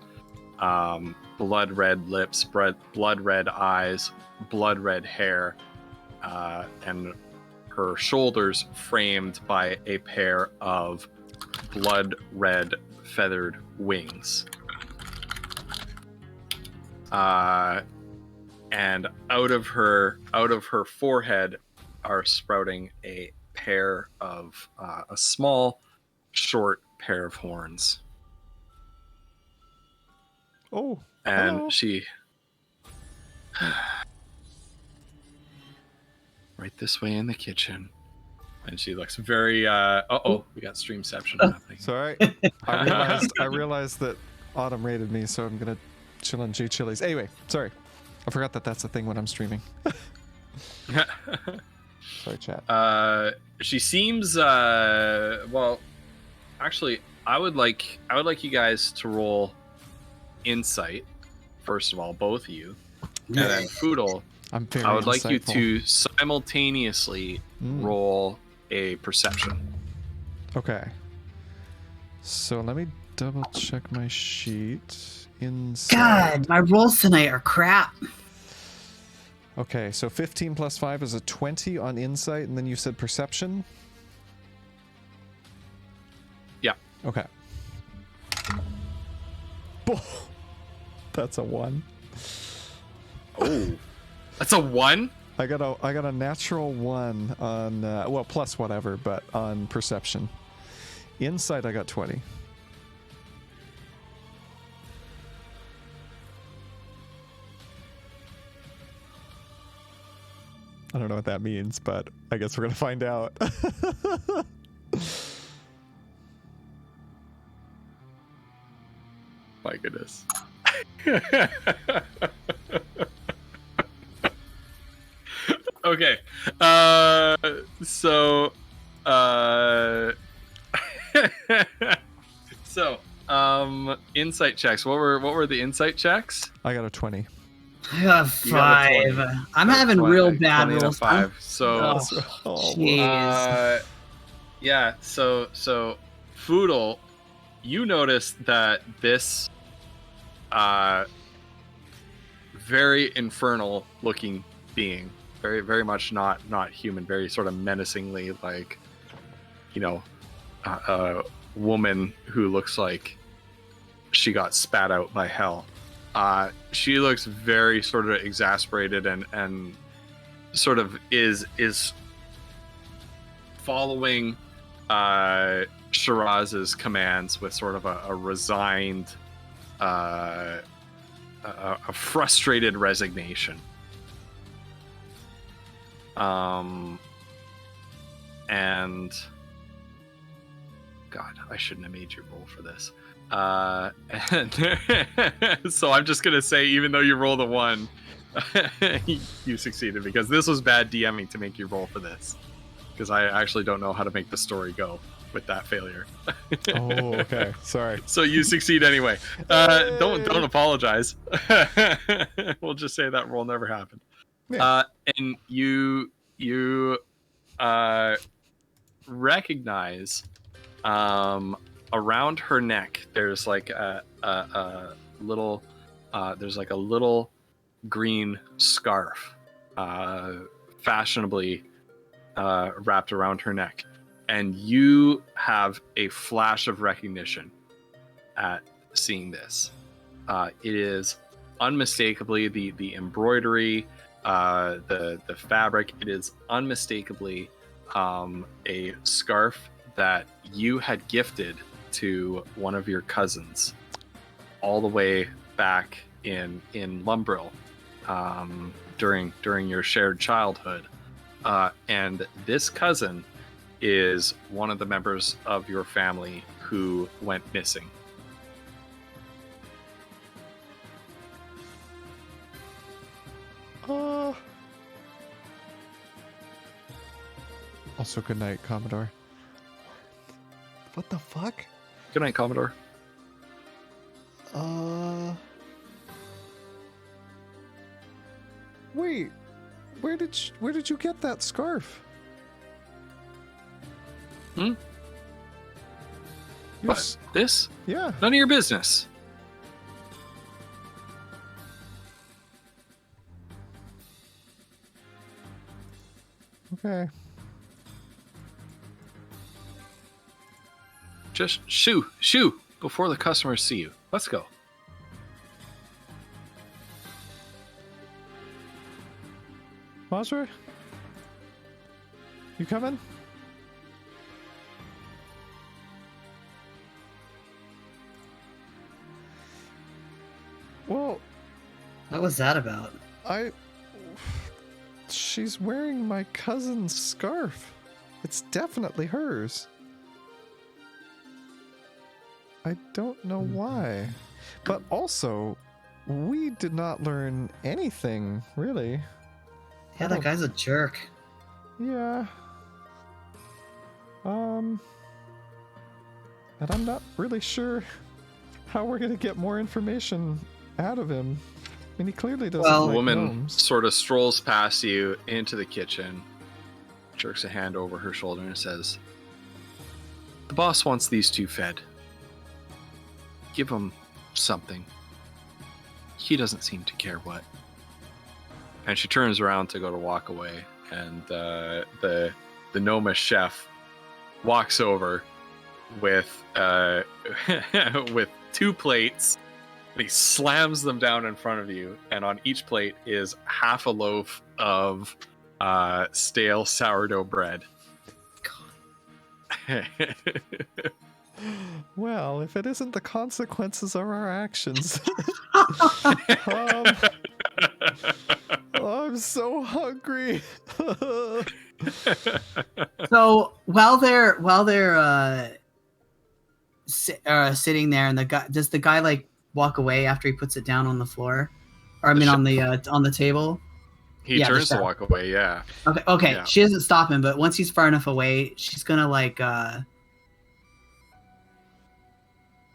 blood red lips, blood red eyes, blood red hair, and her shoulders framed by a pair of blood red feathered wings. And out of her forehead are sprouting a pair of a small, short pair of horns. Oh. And hello. she right this way in the kitchen. And she looks very we got streamception happening. Sorry. I realized that Autumn rated me, so I'm gonna chill on G Chili's. Anyway, sorry. I forgot that that's a thing when I'm streaming. Sorry, chat. She seems well, actually I would like you guys to roll insight, first of all, both of you. And then Foodle, I'm very I would like you insightful. to simultaneously roll a perception. Okay. So let me double check my sheet. Inside. God, my rolls tonight are crap. Okay, so 15 plus 5 is a 20 on insight, and then you said perception? Yeah. Okay. That's a 1. Oh. That's a 1? I got a natural 1 on well, plus whatever, but on perception. Insight I got 20. I don't know what that means, but I guess we're gonna find out. My goodness. Okay. So insight checks. What were the insight checks? I got a 20. I got You got a 5. 20. I'm having 20, real like bad 20 and a rolls. 5. So Jeez. yeah, so Foodle, you notice that this very infernal looking being, very very much not human, very sort of menacingly, like, you know, a woman who looks like she got spat out by hell. She looks very sort of exasperated and sort of is following Shiraz's commands with sort of a resigned, a frustrated resignation. And God, I shouldn't have made you roll for this. And so I'm just gonna say, even though you rolled a 1, you succeeded, because this was bad DMing to make you roll for this, because I actually don't know how to make the story go with that failure. Oh, okay. Sorry. So you succeed anyway. Don't apologize. We'll just say that roll never happened. Yeah. And you recognize around her neck there's like a little there's like a little green scarf fashionably wrapped around her neck, and you have a flash of recognition at seeing this. It is unmistakably the embroidery, the fabric. It is unmistakably a scarf that you had gifted to one of your cousins all the way back in Lumbrill, during your shared childhood. And this cousin is one of the members of your family who went missing. Also, good night, Commodore. What the fuck? Good night, Commodore. Wait. Where did you get that scarf? What? This? Yeah. None of your business. Okay. Just shoo before the customers see you. Let's go. Mazra? You coming? Well, What was that about? she's wearing my cousin's scarf. It's definitely hers. I don't know why. But also, we did not learn anything, really. Yeah, that guy's a jerk. Yeah. And I'm not really sure how we're gonna get more information out of him. I mean, he clearly doesn't Well, The like woman gnomes. sort of strolls past you into the kitchen, jerks a hand over her shoulder, and says, "The boss wants these two fed. Give him something. He doesn't seem to care what." And she turns around to go to walk away, and the gnomish chef walks over with with 2 plates, and he slams them down in front of you, and on each plate is half a loaf of stale sourdough bread. Well, if it isn't the consequences of our actions. I'm so hungry. So while they're sitting there, and the guy like walk away after he puts it down on the floor, or I mean on the table. He Yeah, the turns to chef. walk away. Yeah. Okay. Yeah. She doesn't stop him, but once he's far enough away, she's gonna like.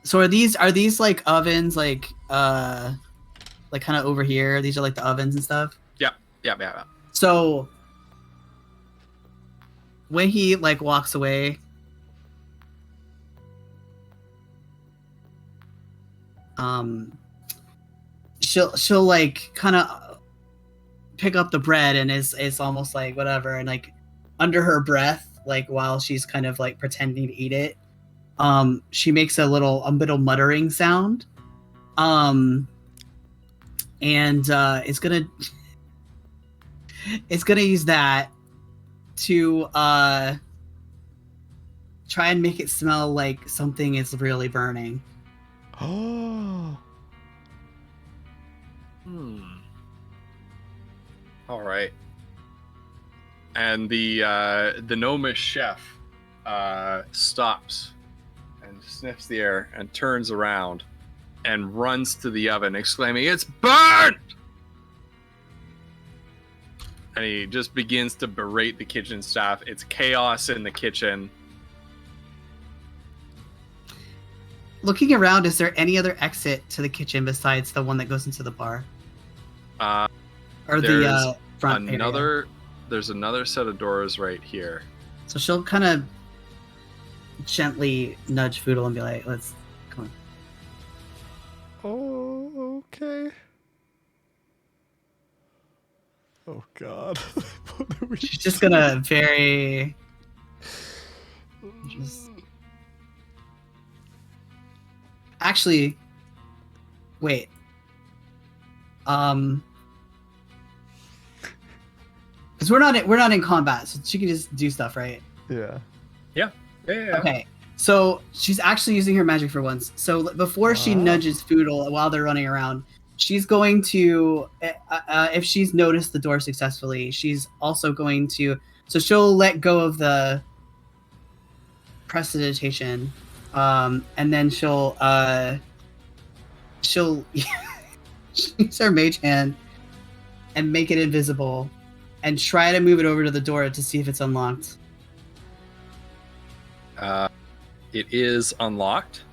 So are these like ovens like kind of over here? These are like the ovens and stuff. Yeah. So when he like walks away, she'll like kind of pick up the bread and is almost like whatever, and like under her breath, like while she's kind of like pretending to eat it, she makes a little muttering sound, and it's gonna use that to try and make it smell like something is really burning. Oh. All right. And the gnomish chef stops and sniffs the air and turns around and runs to the oven, exclaiming, "It's burnt!" And he just begins to berate the kitchen staff. It's chaos in the kitchen. Looking around, is there any other exit to the kitchen besides the one that goes into the bar? Or the front area? There's another set of doors right here. So she'll kind of gently nudge Foodle and be like, "Let's come on." Oh, okay. Oh God. What are we She's just gonna very just actually wait. Because we're not in combat, so she can just do stuff, right? Yeah. Yeah. Okay. So she's actually using her magic for once. So before she nudges Foodle while they're running around, she's going to, if she's noticed the door successfully, she's also going to. So she'll let go of the prestidigitation, and then she'll use her mage hand and make it invisible, and try to move it over to the door to see if it's unlocked. It is unlocked.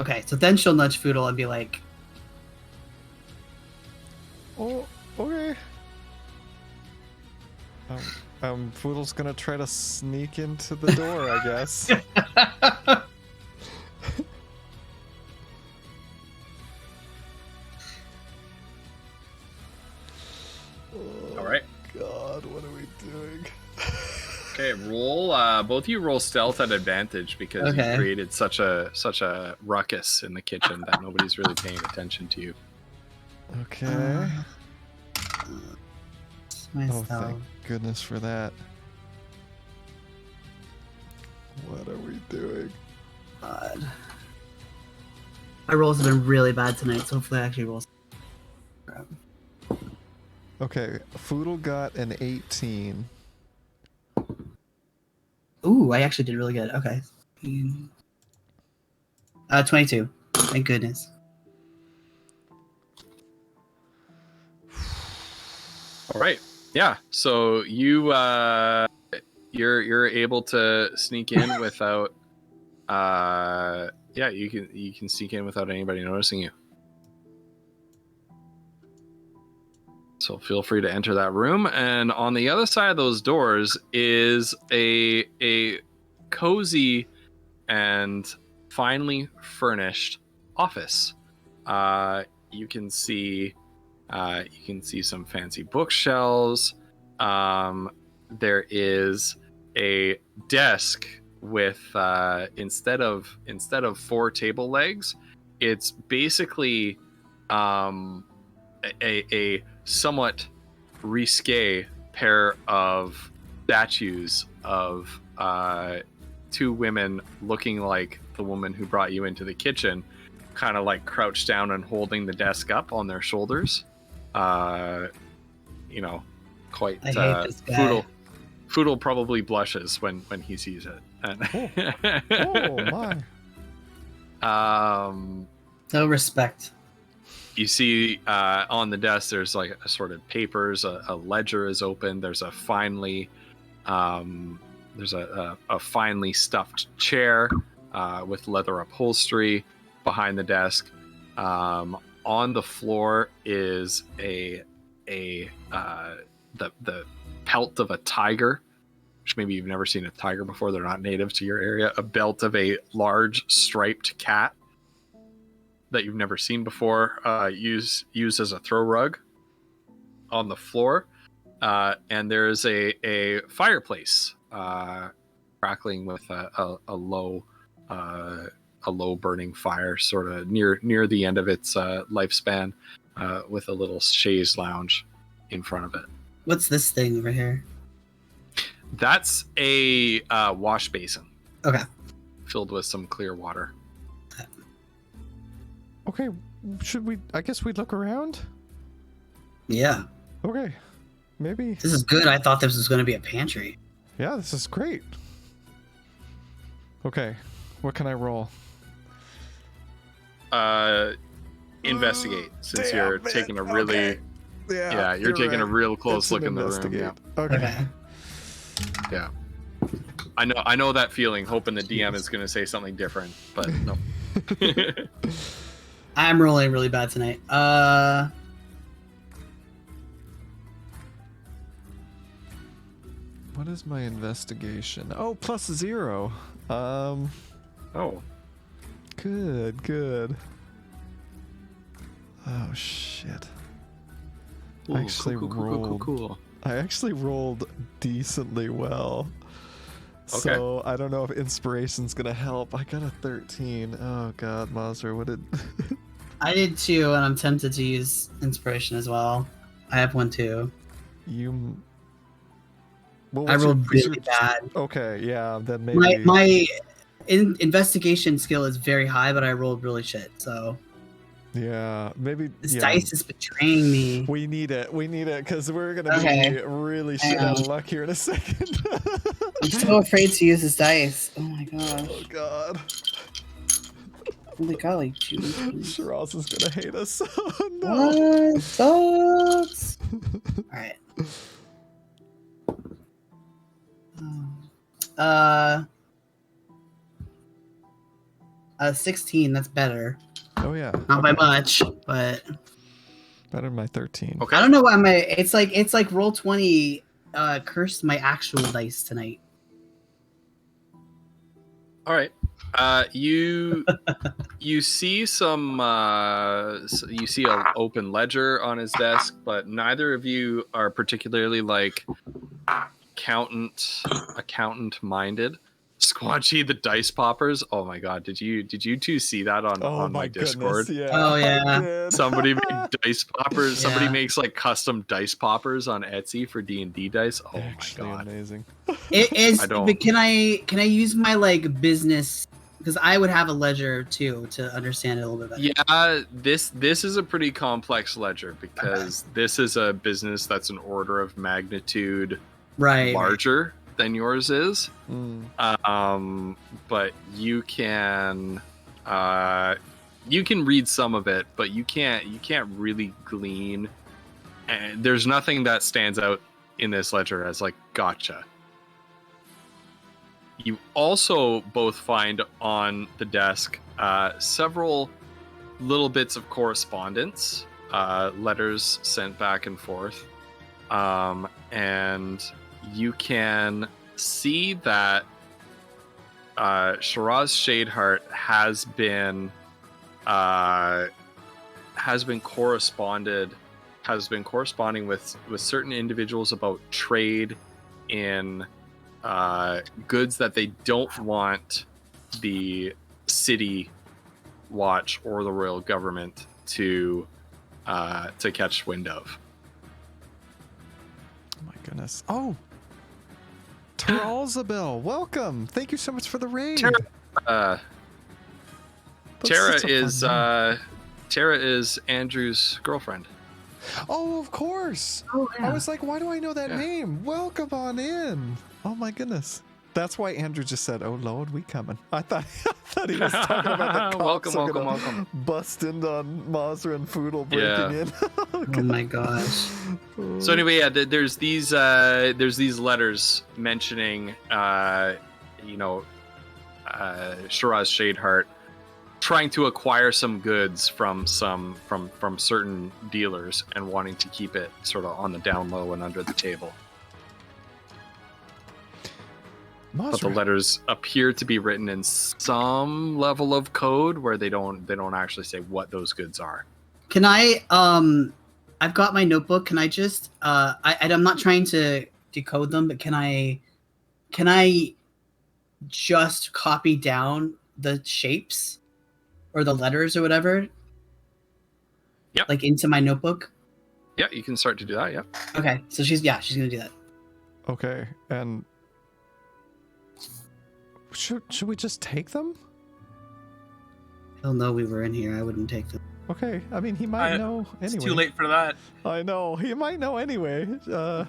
Okay, so then she'll nudge Foodle and be like, Oh, okay. Foodle's gonna try to sneak into the door, I guess. All right. God, what are we doing? Okay, roll. Both of you roll stealth at advantage because you created such a ruckus in the kitchen that nobody's really paying attention to you. Okay. my Oh, stealth. thank goodness for that. What are we doing? God. My rolls have been really bad tonight, so hopefully I actually roll. Okay, Foodle got an 18. Ooh, I actually did really good. Okay. 22. Thank goodness. All right. Yeah. So you're able to sneak in without. Yeah, you can sneak in without anybody noticing you. So feel free to enter that room, and on the other side of those doors is a cozy and finely furnished office. You can see some fancy bookshelves. There is a desk with instead of 4 table legs, it's basically a somewhat risque pair of statues of 2 women looking like the woman who brought you into the kitchen, kind of like crouched down and holding the desk up on their shoulders. Quite I hate this guy. Foodle probably blushes when he sees it. Oh my. No respect. You see on the desk there's like assorted papers, a ledger is open, there's a finely stuffed chair with leather upholstery behind the desk. On the floor is the pelt of a tiger, which maybe you've never seen a tiger before, they're not native to your area. A belt of a large striped cat that you've never seen before, used as a throw rug on the floor. And there's a fireplace crackling with a low burning fire, sort of near the end of its lifespan, with a little chaise lounge in front of it. What's this thing over here? That's a wash basin. Okay. Filled with some clear water. Okay, I guess we'd look around? Yeah. Okay, maybe. This is good. I thought this was going to be a pantry. Yeah, this is great. Okay, what can I roll? Investigate, since you're taking a really... Okay. Yeah, you're taking a real close look in the room. Yeah. Okay. Yeah. I know that feeling, hoping the DM is going to say something different, but no. I'm rolling really bad tonight. What is my investigation? Oh, +0. Oh. Good. Oh shit. Ooh, I actually cool. I actually rolled decently well. Okay. So I don't know if inspiration's gonna help. I got a 13. Oh god, Mazur, what did I did too, and I'm tempted to use inspiration as well. I have one too. you? I rolled really bad. Okay, yeah, then maybe. My investigation skill is very high, but I rolled really shit. So Yeah, maybe. this yeah. dice is betraying me. We need it, because we're gonna Okay. be really shit out of luck here in a second. I'm so afraid to use this dice. Oh my gosh. Oh god. Holy golly, choose. Shiraz is gonna hate us. Oh no. What? Sucks. Alright. 16, that's better. Oh yeah. Not by much, but Better than my 13. Okay. I don't know why it's like roll 20 cursed my actual dice tonight. All right. You see some you see an open ledger on his desk, but neither of you are particularly like accountant minded. Squanchy the dice poppers. Oh my god, did you two see that on my Discord? Goodness, yeah. Oh, yeah. I did. Somebody made dice poppers. Yeah. Somebody makes like custom dice poppers on Etsy for D&D dice. Oh Actually my god. amazing. It is. I don't- But can I use my like business? Because I would have a ledger too to understand it a little bit better. Yeah, this is a pretty complex ledger because this is a business that's an order of magnitude Right. larger than yours is. Mm. But you can read some of it, but you can't really glean. And there's nothing that stands out in this ledger as like gotcha. You also both find on the desk several little bits of correspondence, letters sent back and forth, and you can see that Shiraz Shadeheart has been corresponding with certain individuals about trade in goods that they don't want the city watch or the royal government to catch wind of. Oh my goodness. Oh, Taralzabel, welcome. Thank you so much for the raid. Tara is Andrew's girlfriend. Oh, of course. Oh, I was like, why do I know that name? Welcome on in. Oh my goodness. That's why Andrew just said, "Oh Lord, we coming." I thought he was talking about the cops Welcome. bust in on Mazra and Foodle breaking in. Oh my gosh. So anyway, yeah, there's these letters mentioning, Shiraz Shadeheart trying to acquire some goods from certain dealers and wanting to keep it sort of on the down low and under the table. But the letters appear to be written in some level of code where they don't actually say what those goods are. Can I I've got my notebook. Can I just I'm not trying to decode them, but can I just copy down the shapes or the letters or whatever? Yep. Like into my notebook? Yeah, you can start to do that, yeah. Okay. So she's going to do that. Okay, and should we just take them? He'll know we were in here. I wouldn't take them. Okay, I mean, he might know anyway. It's too late for that. I know, he might know anyway. So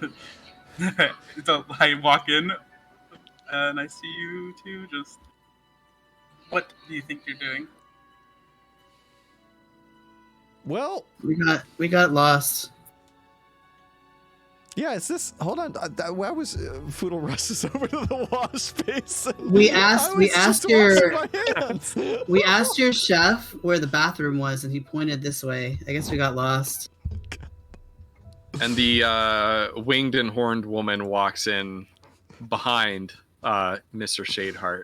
I walk in and I see you two. Just what do you think you're doing? Well, we got lost. yeah, is this? Hold on, I was Foodle rushes over to the wash basin. We asked your we asked your chef where the bathroom was, and he pointed this way. I guess we got lost. And the winged and horned woman walks in behind Mr. Shadeheart,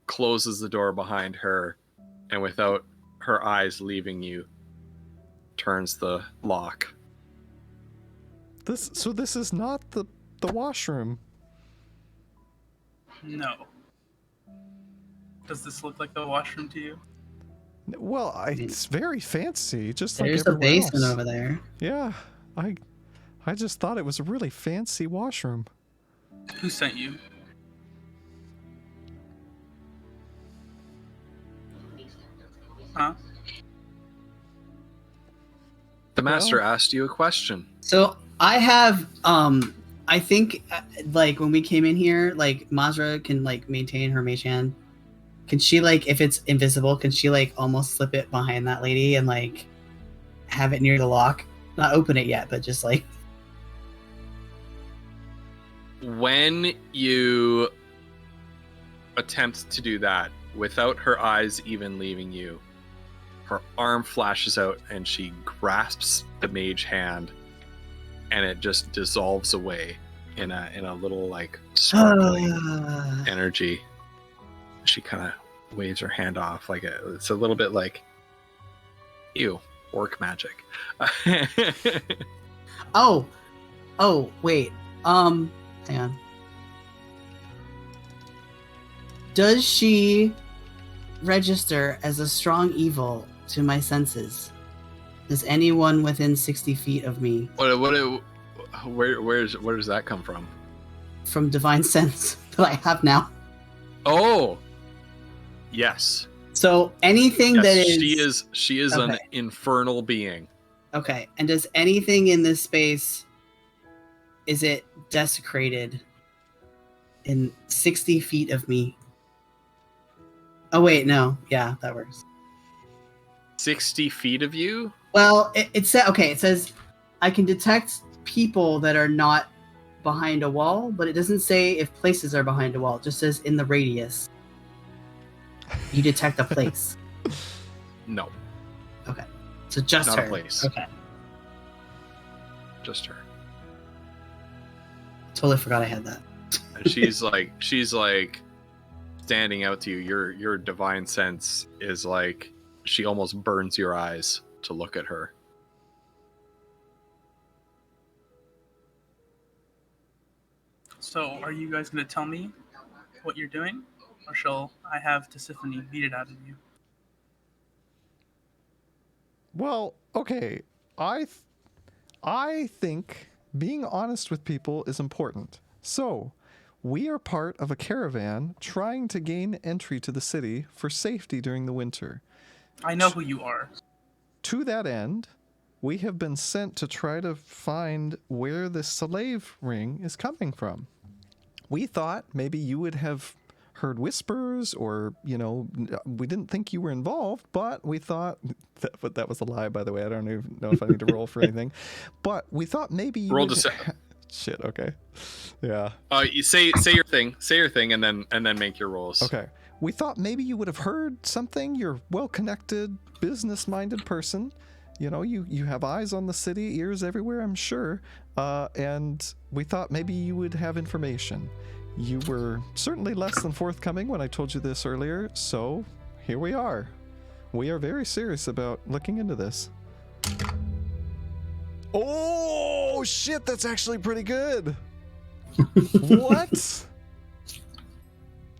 closes the door behind her, and without her eyes leaving you, turns the lock. This is not the washroom. No. Does this look like the washroom to you? Well, it's very fancy, just like There's the everywhere basement else. over there. Yeah, I just thought it was a really fancy washroom. Who sent you? Huh? The master asked you a question. So I have I think like when we came in here, like Mazra can like maintain her mage hand. Can she like, if it's invisible, can she like almost slip it behind that lady and like have it near the lock? Not open it yet, but just like. When you attempt to do that without her eyes even leaving you, her arm flashes out and she grasps the mage hand, and it just dissolves away in a little like sparkling energy. She kind of waves her hand off like it's a little bit like, ew, orc magic. Oh wait. Hang on. Does she register as a strong evil to my senses? Does anyone within 60 feet of me? Where does that come from? From divine sense that I have now. Oh, yes. So anything that is she is an infernal being. Okay, and does anything in this space, is it desecrated in 60 feet of me? Oh wait, no. Yeah, that works. 60 feet of you? Well, it says I can detect people that are not behind a wall, but it doesn't say if places are behind a wall. It just says in the radius. You detect a place. No. Okay. So just Not her. a place. Okay. Just her. Totally forgot I had that. And she's like standing out to you. Your divine sense is like she almost burns your eyes to look at her. So, are you guys going to tell me what you're doing? Or shall I have Tisiphone beat it out of you? Well, okay. I think being honest with people is important. So, we are part of a caravan trying to gain entry to the city for safety during the winter. I know who you are. To that end, we have been sent to try to find where this slave ring is coming from. we thought maybe you would have heard whispers, or we didn't think you were involved, but we thought that was a lie, by the way. I don't even know if I need to roll for anything, but we thought maybe you Roll would shit. Okay. Yeah. You say your thing, and then make your rolls. Okay. We thought maybe you would have heard something. You're well-connected, business-minded person. You have eyes on the city, ears everywhere, I'm sure. And we thought maybe you would have information. You were certainly less than forthcoming when I told you this earlier, so here we are. We are very serious about looking into this. Oh, shit, that's actually pretty good. What?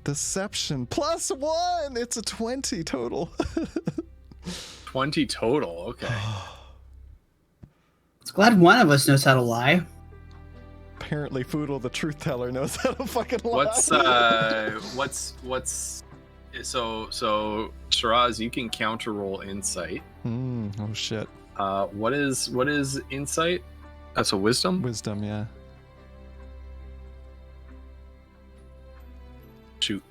Deception +1. It's a 20 total. 20 total. Okay. It's glad one of us knows how to lie. Apparently, Foodle, the truth teller, knows how to fucking lie. What's so Shiraz, you can counter roll insight. Oh shit. What is insight? That's a wisdom. Wisdom, yeah. Shoot.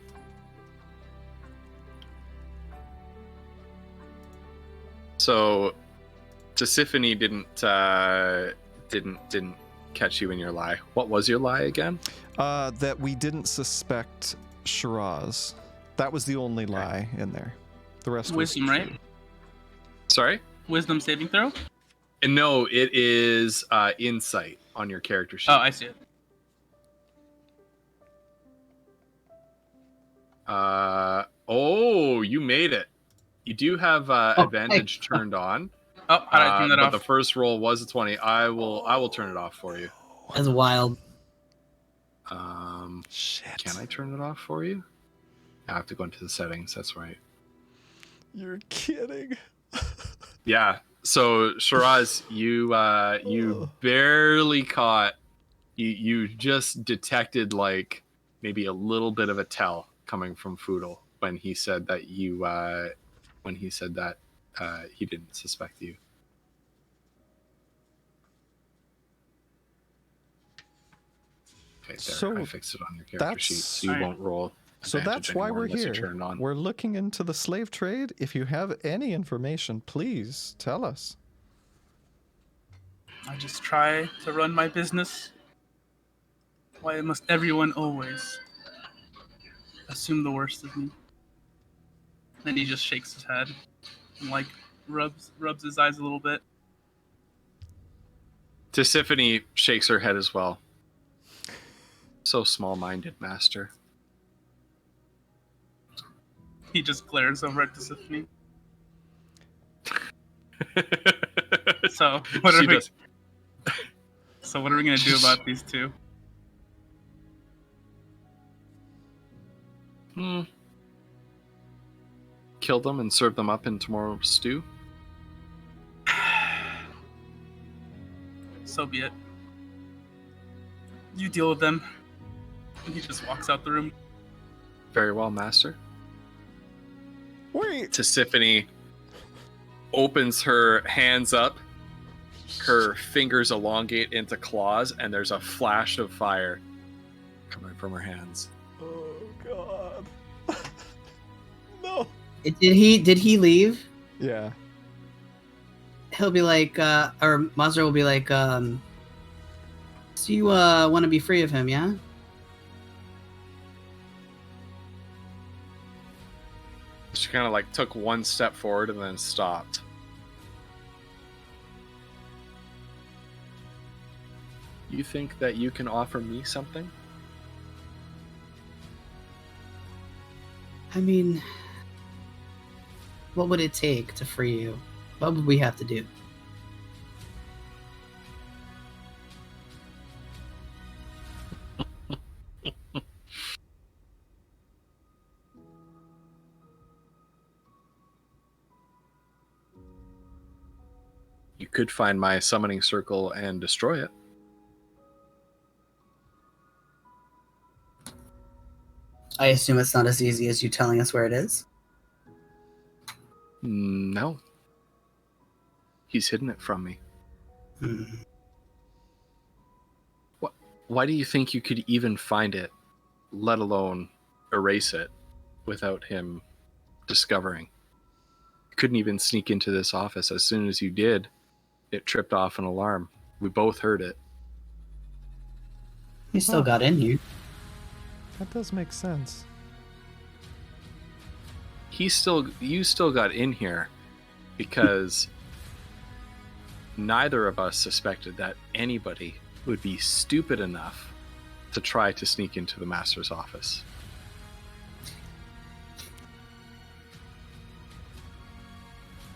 So, Tisiphone didn't catch you in your lie. What was your lie again? That we didn't suspect Shiraz. That was the only lie in there. The rest Wisdom, was right? Sorry? Wisdom saving throw? And no, it is insight on your character sheet. Oh, I see it. You made it. You do have advantage turned on. Oh, how did I turn that but off? the first roll was a 20. I will turn it off for you. That's wild. Shit. Can I turn it off for you? I have to go into the settings. That's right. You're kidding. Yeah. So Shiraz, you barely caught. You just detected like maybe a little bit of a tell coming from Foodle when he said that he didn't suspect you. Okay, there. So I fixed it on your character sheet, so you won't roll. So that's advantage why anymore we're unless you here. turn it on. We're looking into the slave trade. If you have any information, please tell us. I just try to run my business. Why must everyone always assume the worst of me? Then he just shakes his head and like rubs his eyes a little bit. Tisiphone shakes her head as well. So small-minded, master. He just glares over at Tisiphone. So what are we gonna do about these two? Kill them and serve them up in tomorrow's stew. So be it. You deal with them. And he just walks out the room. Very well, master. Wait. Tisiphone opens her hands up. Her fingers elongate into claws, and there's a flash of fire coming from her hands. Oh God. No. Did he leave? Yeah. He'll be like, or Mazra will be like, so you want to be free of him, yeah? She kind of like took one step forward and then stopped. You think that you can offer me something? I mean, what would it take to free you? What would we have to do? You could find my summoning circle and destroy it. I assume it's not as easy as you telling us where it is? No. He's hidden it from me. Why do you think you could even find it let alone erase it without him discovering. You couldn't even sneak into this office. As soon as you did, it tripped off an alarm. We both heard it. You still got in here. That does make sense. You still got in here because neither of us suspected that anybody would be stupid enough to try to sneak into the master's office.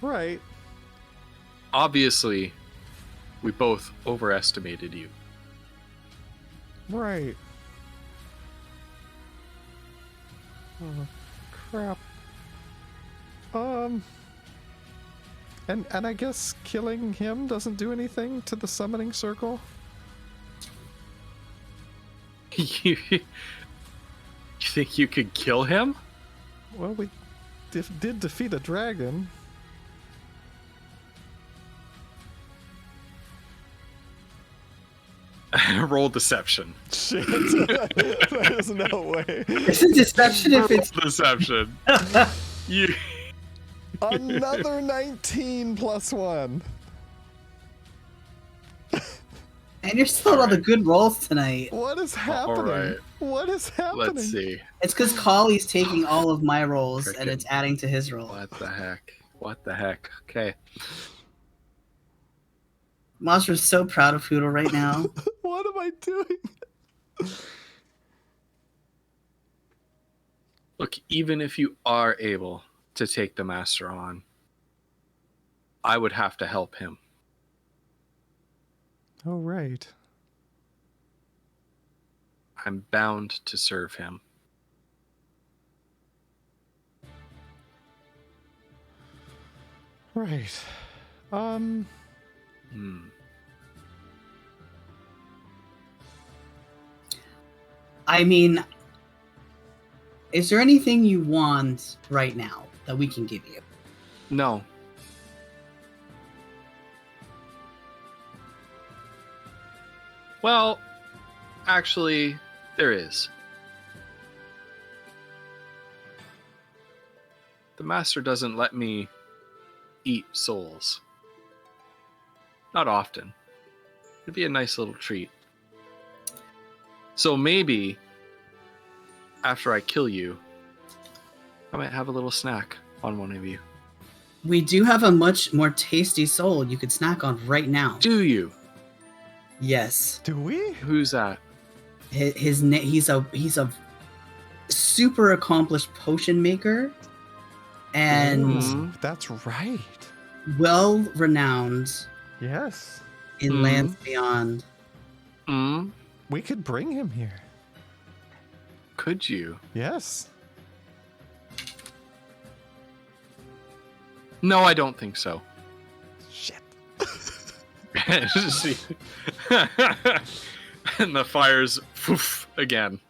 Right. Obviously, we both overestimated you. Right. Oh, crap. And I guess killing him doesn't do anything to the summoning circle? You think you could kill him? Well, we did defeat a dragon. Roll deception. Shit. There's no way. It's a deception if it's Deception. You... Another 19 plus 1. and you're still on the good rolls tonight. What is happening? right. What is happening? Let's see. It's because Collie's taking all of my rolls and Cricket. it's adding to his roll. What the heck? What the heck? Okay. Monster's so proud of Poodle right now. What am I doing? Look, even if you are able to take the master on, I would have to help him. Oh, right. I'm bound to serve him. Right. I mean, is there anything you want right now that we can give you? No. Well, actually, there is. The master doesn't let me eat souls. Not often. It'd be a nice little treat. So maybe, after I kill you, I might have a little snack on one of you. We do have a much more tasty soul you could snack on right now. Do you? Yes. Do we? Who's that? He's a super accomplished potion maker and Ooh, that's right. well renowned Yes. in lands beyond. We could bring him here. Could you? Yes. No, I don't think so. Shit. See? And the fires poof again.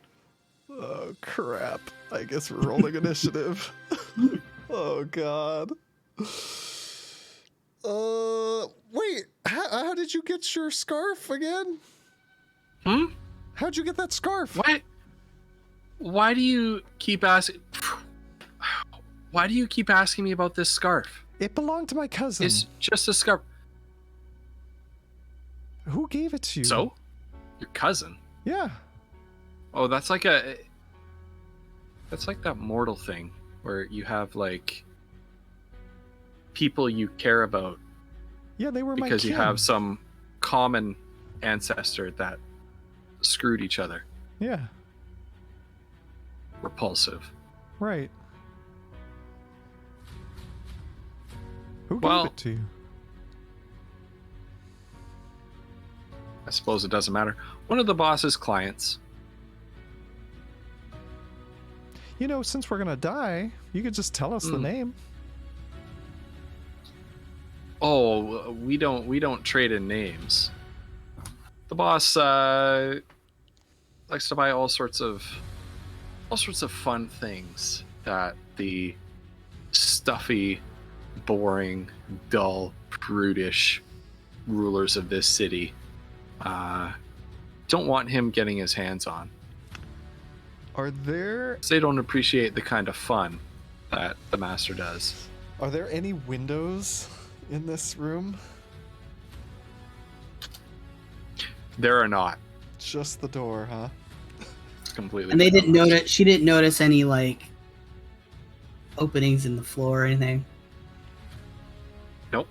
Oh, crap. I guess we're rolling initiative. Oh, God. Wait. How did you get your scarf again? How'd you get that scarf? What? Why do you keep asking? Why do you keep asking me about this scarf? It belonged to my cousin. It's just a scarf. Who gave it to you? So? Your cousin? Yeah. Oh, that's like that mortal thing where you have like people you care about Yeah, they were my because you kin. have some common ancestor that screwed each other. Yeah, Repulsive. right. Who Well- gave it to you? I suppose it doesn't matter. One of the boss's clients. You know, since we're gonna die, you could just tell us the name. Oh, we don't trade in names. The boss likes to buy all sorts of fun things that the stuffy, boring, dull, prudish rulers of this city don't want him getting his hands on. Are there They don't appreciate the kind of fun that the master does. any windows in this room? There are not. Just the door, huh? It's completely. And they didn't windowless. notice. She didn't notice any like openings in the floor or anything. Nope.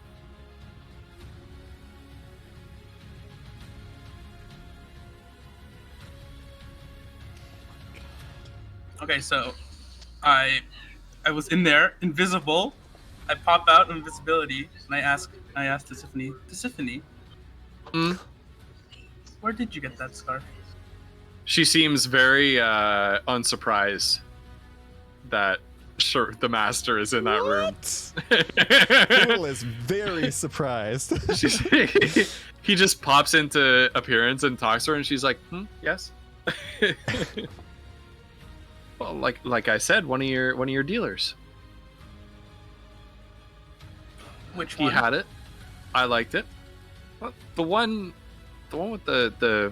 Okay, so I was in there, invisible. I pop out invisibility, and I asked Tisiphone, Hmm? where did you get that scarf? She seems very unsurprised that the master is in that room. Poodle is very surprised. He just pops into appearance and talks to her, and she's like, yes. Well, like I said, one of your dealers. Which He one? had it. I liked it. Well, the one with the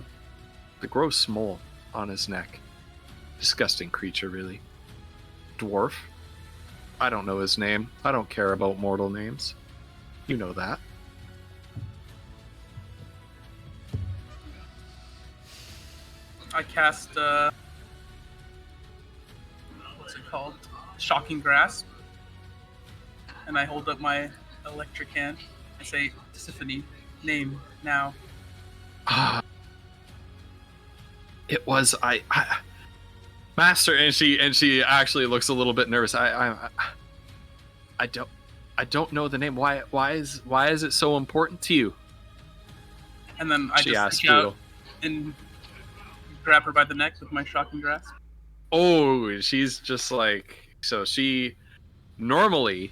gross mole on his neck. Disgusting creature, really. Dwarf. I don't know his name. I don't care about mortal names. You know that. I cast what's it called? Shocking Grasp. And I hold up my electric hand. I say, Tisiphone, name now. It was I master, and she actually looks a little bit nervous. I don't know the name. Why is it so important to you? And then I She just asked reach out Poodle. and grab her by the neck with my shocking grasp. Oh, she's just like, so she normally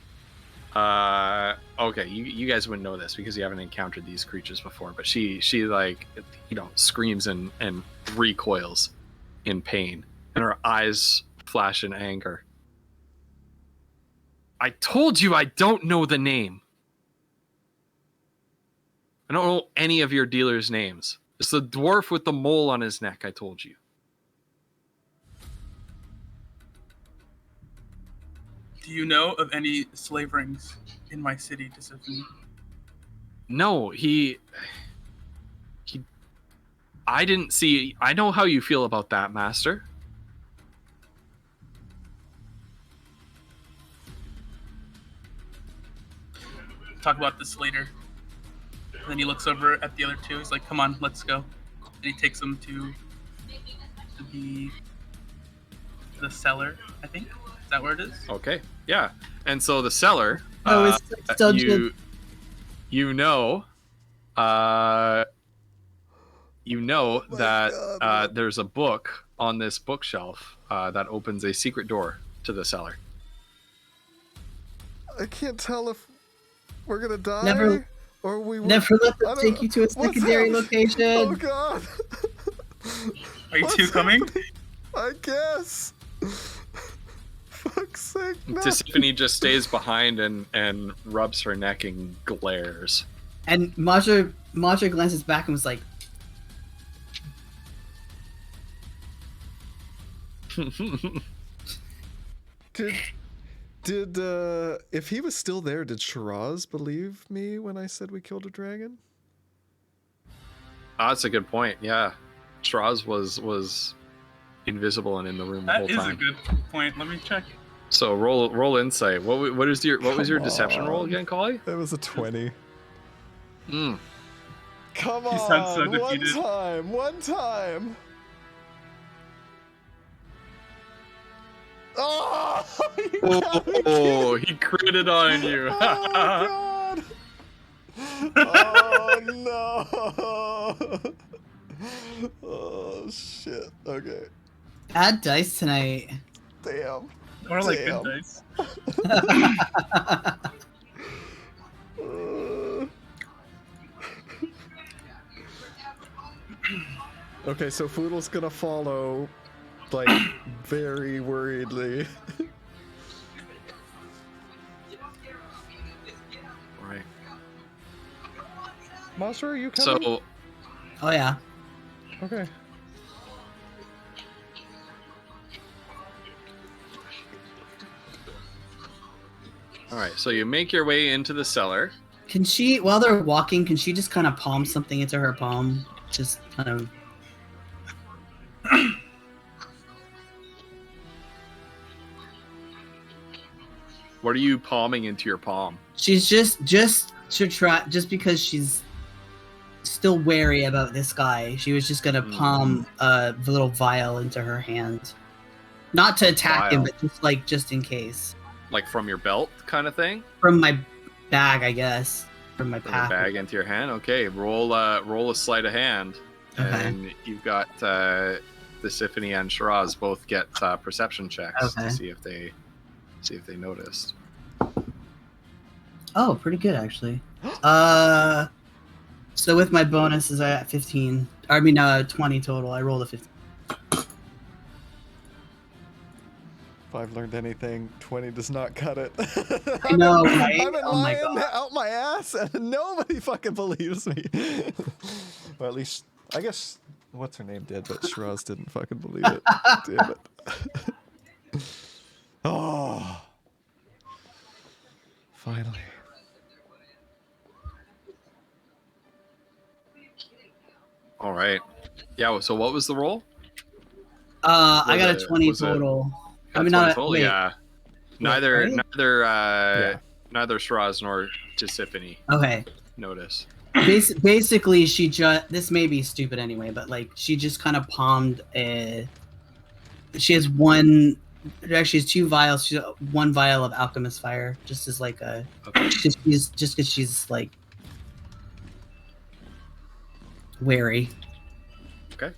okay, you guys wouldn't know this because you haven't encountered these creatures before, but she like, screams and recoils in pain, and her eyes flash in anger. I told you I don't know the name. I don't know any of your dealers' names. It's the dwarf with the mole on his neck, I told you. Do you know of any slave rings in my city, Tisiphone? No, I didn't see. I know how you feel about that, master. Talk about this later. And then he looks over at the other two. He's like, come on, let's go. And he takes them to the cellar, I think. Is that where it is? Okay, yeah. And so the cellar, Oh, it's still you know that God. there's a book on this bookshelf that opens a secret door to the cellar. I can't tell if we're gonna die Never- or we will. Never let I them don't- take you to a what's secondary happening? location. Oh God! Are you What's two coming? happening? I guess. Fuck's sake! No. Tisiphone just stays behind and rubs her neck and glares. And Maja glances back and was like, Did if he was still there, did Shiraz believe me when I said we killed a dragon? That's a good point. Yeah, Shiraz was invisible and in the room the That whole is time. a good point. Let me check. So roll insight. What was your Come deception roll on. again, Collie? It was a 20. Mm. Come You sound so on, defeated. one time. Oh, you got me Oh, kidding. he critted on you. Oh God! Oh no! Oh shit! Okay, add dice tonight. damn. Or like Damn. good dice. Okay, so Foodle's gonna follow, like, very worriedly. Right. Monster, are you coming? So Oh yeah. Okay. All right, so you make your way into the cellar. Can she, while they're walking, can she just kind of palm something into her palm? Just kind of. What are you palming into your palm? She's just to try, just because she's still wary about this guy. She was just gonna palm the little vial into her hand, not to attack him, but just in case. Like from your belt, kind of thing. From my bag, I guess. From my From pack. your bag into your hand. Okay, roll a sleight of hand, and you've got Thisiphonie and Shiraz both get perception checks to see if they noticed. Oh, pretty good actually. So with my bonuses, I got 15. I mean, 20 total. I rolled a 15. If I've learned anything, 20 does not cut it. I know, right? I've been Oh my lying God. out my ass, and nobody fucking believes me. Well, at least, I guess, what's her name did, but Shiraz didn't fucking believe it. Damn it. Oh. Finally. All right. Yeah. So what was the roll? I got a 20 total. I mean, not total? wait. Yeah. Neither Yeah. neither Shiraz nor Tisiphone Okay. notice. Basically, she just. This may be stupid anyway, but like she just kind of palmed a. She has one. Actually, has two vials. She has one vial of alchemist fire, just as like a. Okay. Just because she's like. Wary. Okay.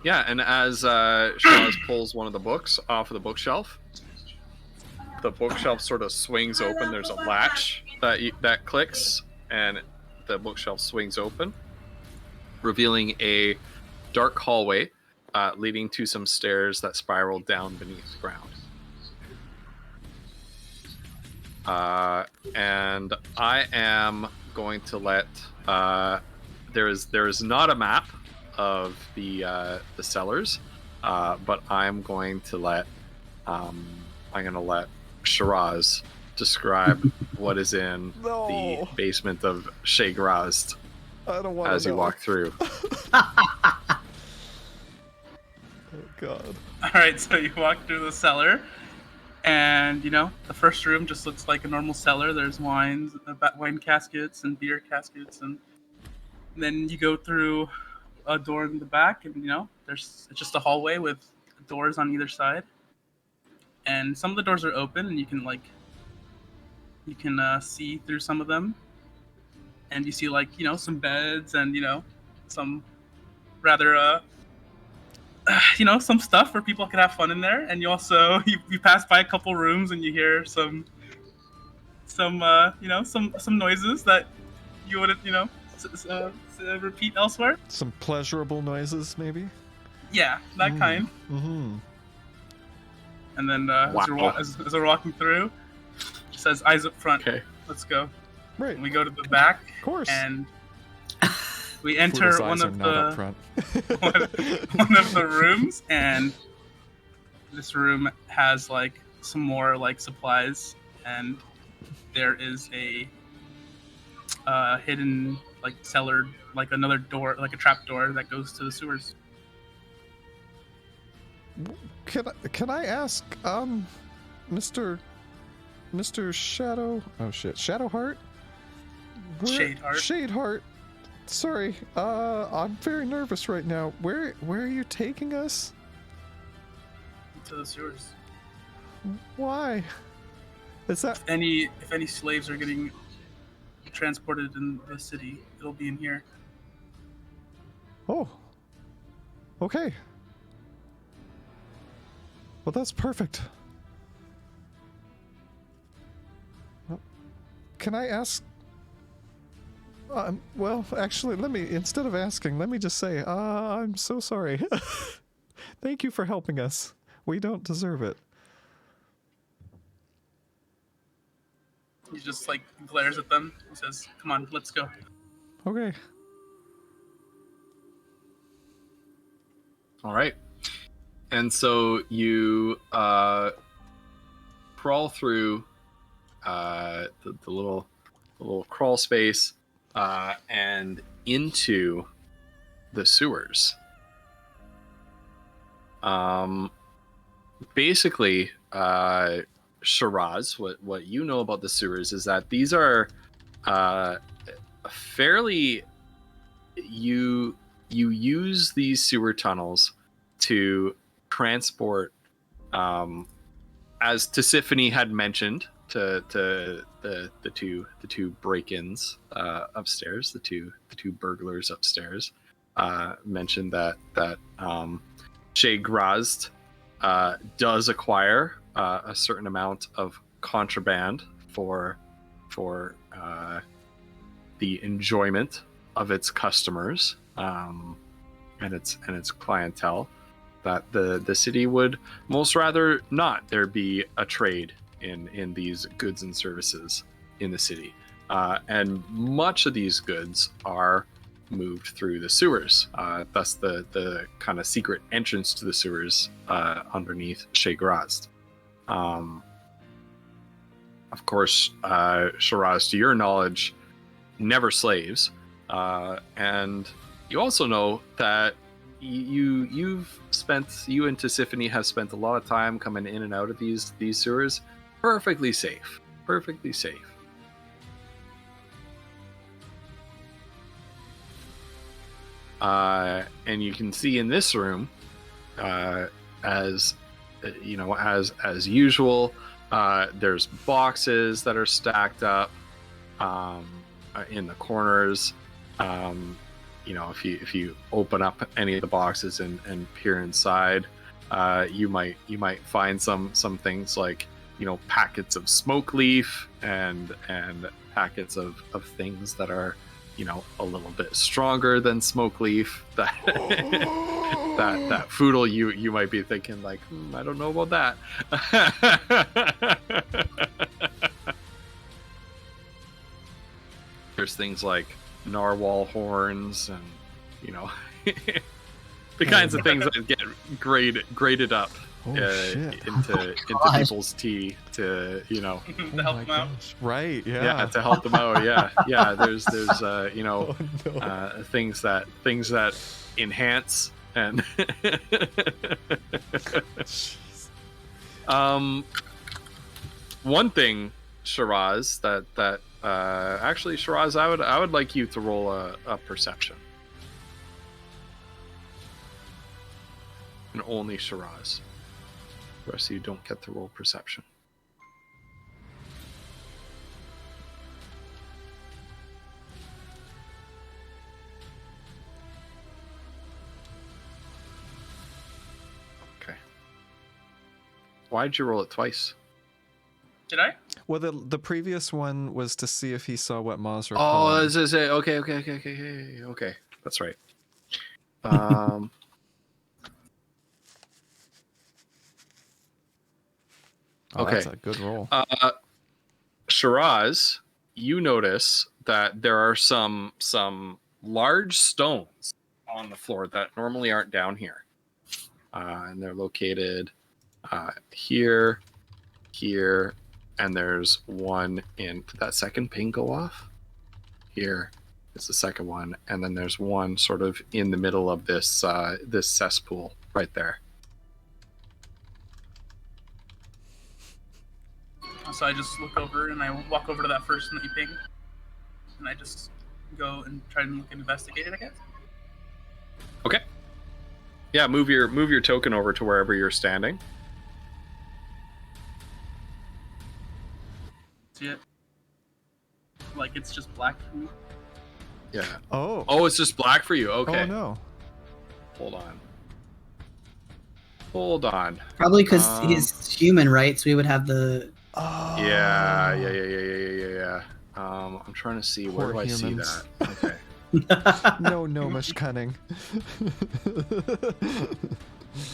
Yeah, and as Shiraz pulls one of the books off of the bookshelf, the bookshelf sort of swings open. There's a latch that clicks, and the bookshelf swings open, revealing a dark hallway leading to some stairs that spiral down beneath the ground. And I am going to let there is not a map of the cellars, but I'm going to let Shiraz describe what is in the basement of Shagrazd I don't want to as you walk through. Oh God. All right, so you walk through the cellar, and the first room just looks like a normal cellar. There's wine caskets and beer caskets, and then you go through a door in the back, and it's just a hallway with doors on either side, and some of the doors are open, and you can see through some of them, and you see some beds and some rather some stuff where people can have fun in there, and you also you pass by a couple rooms and you hear some noises that you wouldn't repeat elsewhere. Some pleasurable noises, maybe? Yeah, that kind. Mm-hmm. And then as we're walking through, it says eyes up front. Okay. Let's go. Right. And we go to the back. Of course. And we enter Foodle's one eyes are of not up the front. one of the rooms, and this room has some more supplies, and there is a hidden cellar, another door, a trap door that goes to the sewers. Can I ask, Mr. Shadow? Oh shit, Shadowheart? Shadeheart. Shadeheart. Sorry, I'm very nervous right now. Where are you taking us? To the sewers. Why? Is that If any slaves are getting transported in the city, it'll be in here. Oh. Okay. Well, that's perfect. Can I ask? Well, actually, instead of asking, let me just say, I'm so sorry. Thank you for helping us. We don't deserve it. He just glares at them. He says, "Come on, let's go." Okay. All right. And so you crawl through the little crawl space and into the sewers. Basically, Shiraz, what you know about the sewers is that these are fairly you use these sewer tunnels to transport, as Tisiphone had mentioned to the two break-ins upstairs, the two burglars upstairs mentioned that Shay Grazd does acquire a certain amount of contraband for the enjoyment of its customers and its clientele. That the city would most rather not there be a trade in these goods and services in the city, and much of these goods are moved through the sewers. Thus the kind of secret entrance to the sewers underneath Shay Grazd. Of course, Shiraz, to your knowledge, never slaves, and you also know that you and Tisiphone have spent a lot of time coming in and out of these sewers. Perfectly safe. And you can see in this room, as you know, as usual, there's boxes that are stacked up in the corners. You know, if you open up any of the boxes and peer inside, you might find some things like, you know, packets of smoke leaf and packets of things that are, you know, a little bit stronger than smoke leaf. That that foodle you might be thinking like, I don't know about that. There's things like narwhal horns and, you know, the kinds of things that get grated up into people's tea to, you know, to help them out. Right, yeah. To help them out. Yeah. There's you know, things that enhance and one thing, Shiraz, that actually, Shiraz, I would like you to roll a perception. And only Shiraz. The rest of you don't get to roll perception. Okay. Why'd you roll it twice? Did I? Well, the previous one was to see if he saw what Mazra. Oh, this is it. Okay. That's right. Okay. That's a good roll. Shiraz, you notice that there are some large stones on the floor that normally aren't down here, and they're located here, and there's one in. Did that second ping go off? Here is the second one, and then there's one sort of in the middle of this this cesspool right there. So I just look over and I walk over to that first one that you pinged, and I just go and try and look and investigate it, I guess. Okay. Yeah, move your token over to wherever you're standing. See it? Like it's just black for me. Yeah. Oh, it's just black for you. Okay. Oh no. Hold on. Probably because he's human, right? So we would have the. Oh. Yeah. I'm trying to see where do I see that. Okay. No gnomish cunning.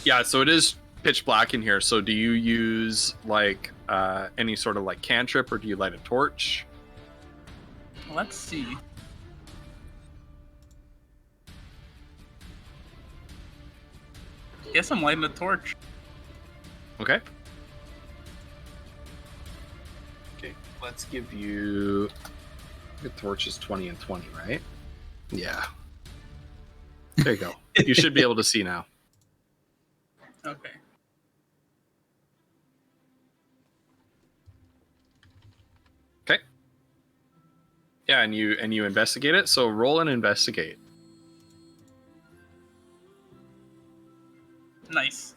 Yeah, so it is pitch black in here. So do you use like any sort of like cantrip, or do you light a torch? Let's see. Guess I'm lighting a torch. Okay. let's give you. Your torch is 20 and 20, right? Yeah. There you go. You should be able to see now. Okay. Okay. Yeah, and you investigate it. So roll and investigate. Nice.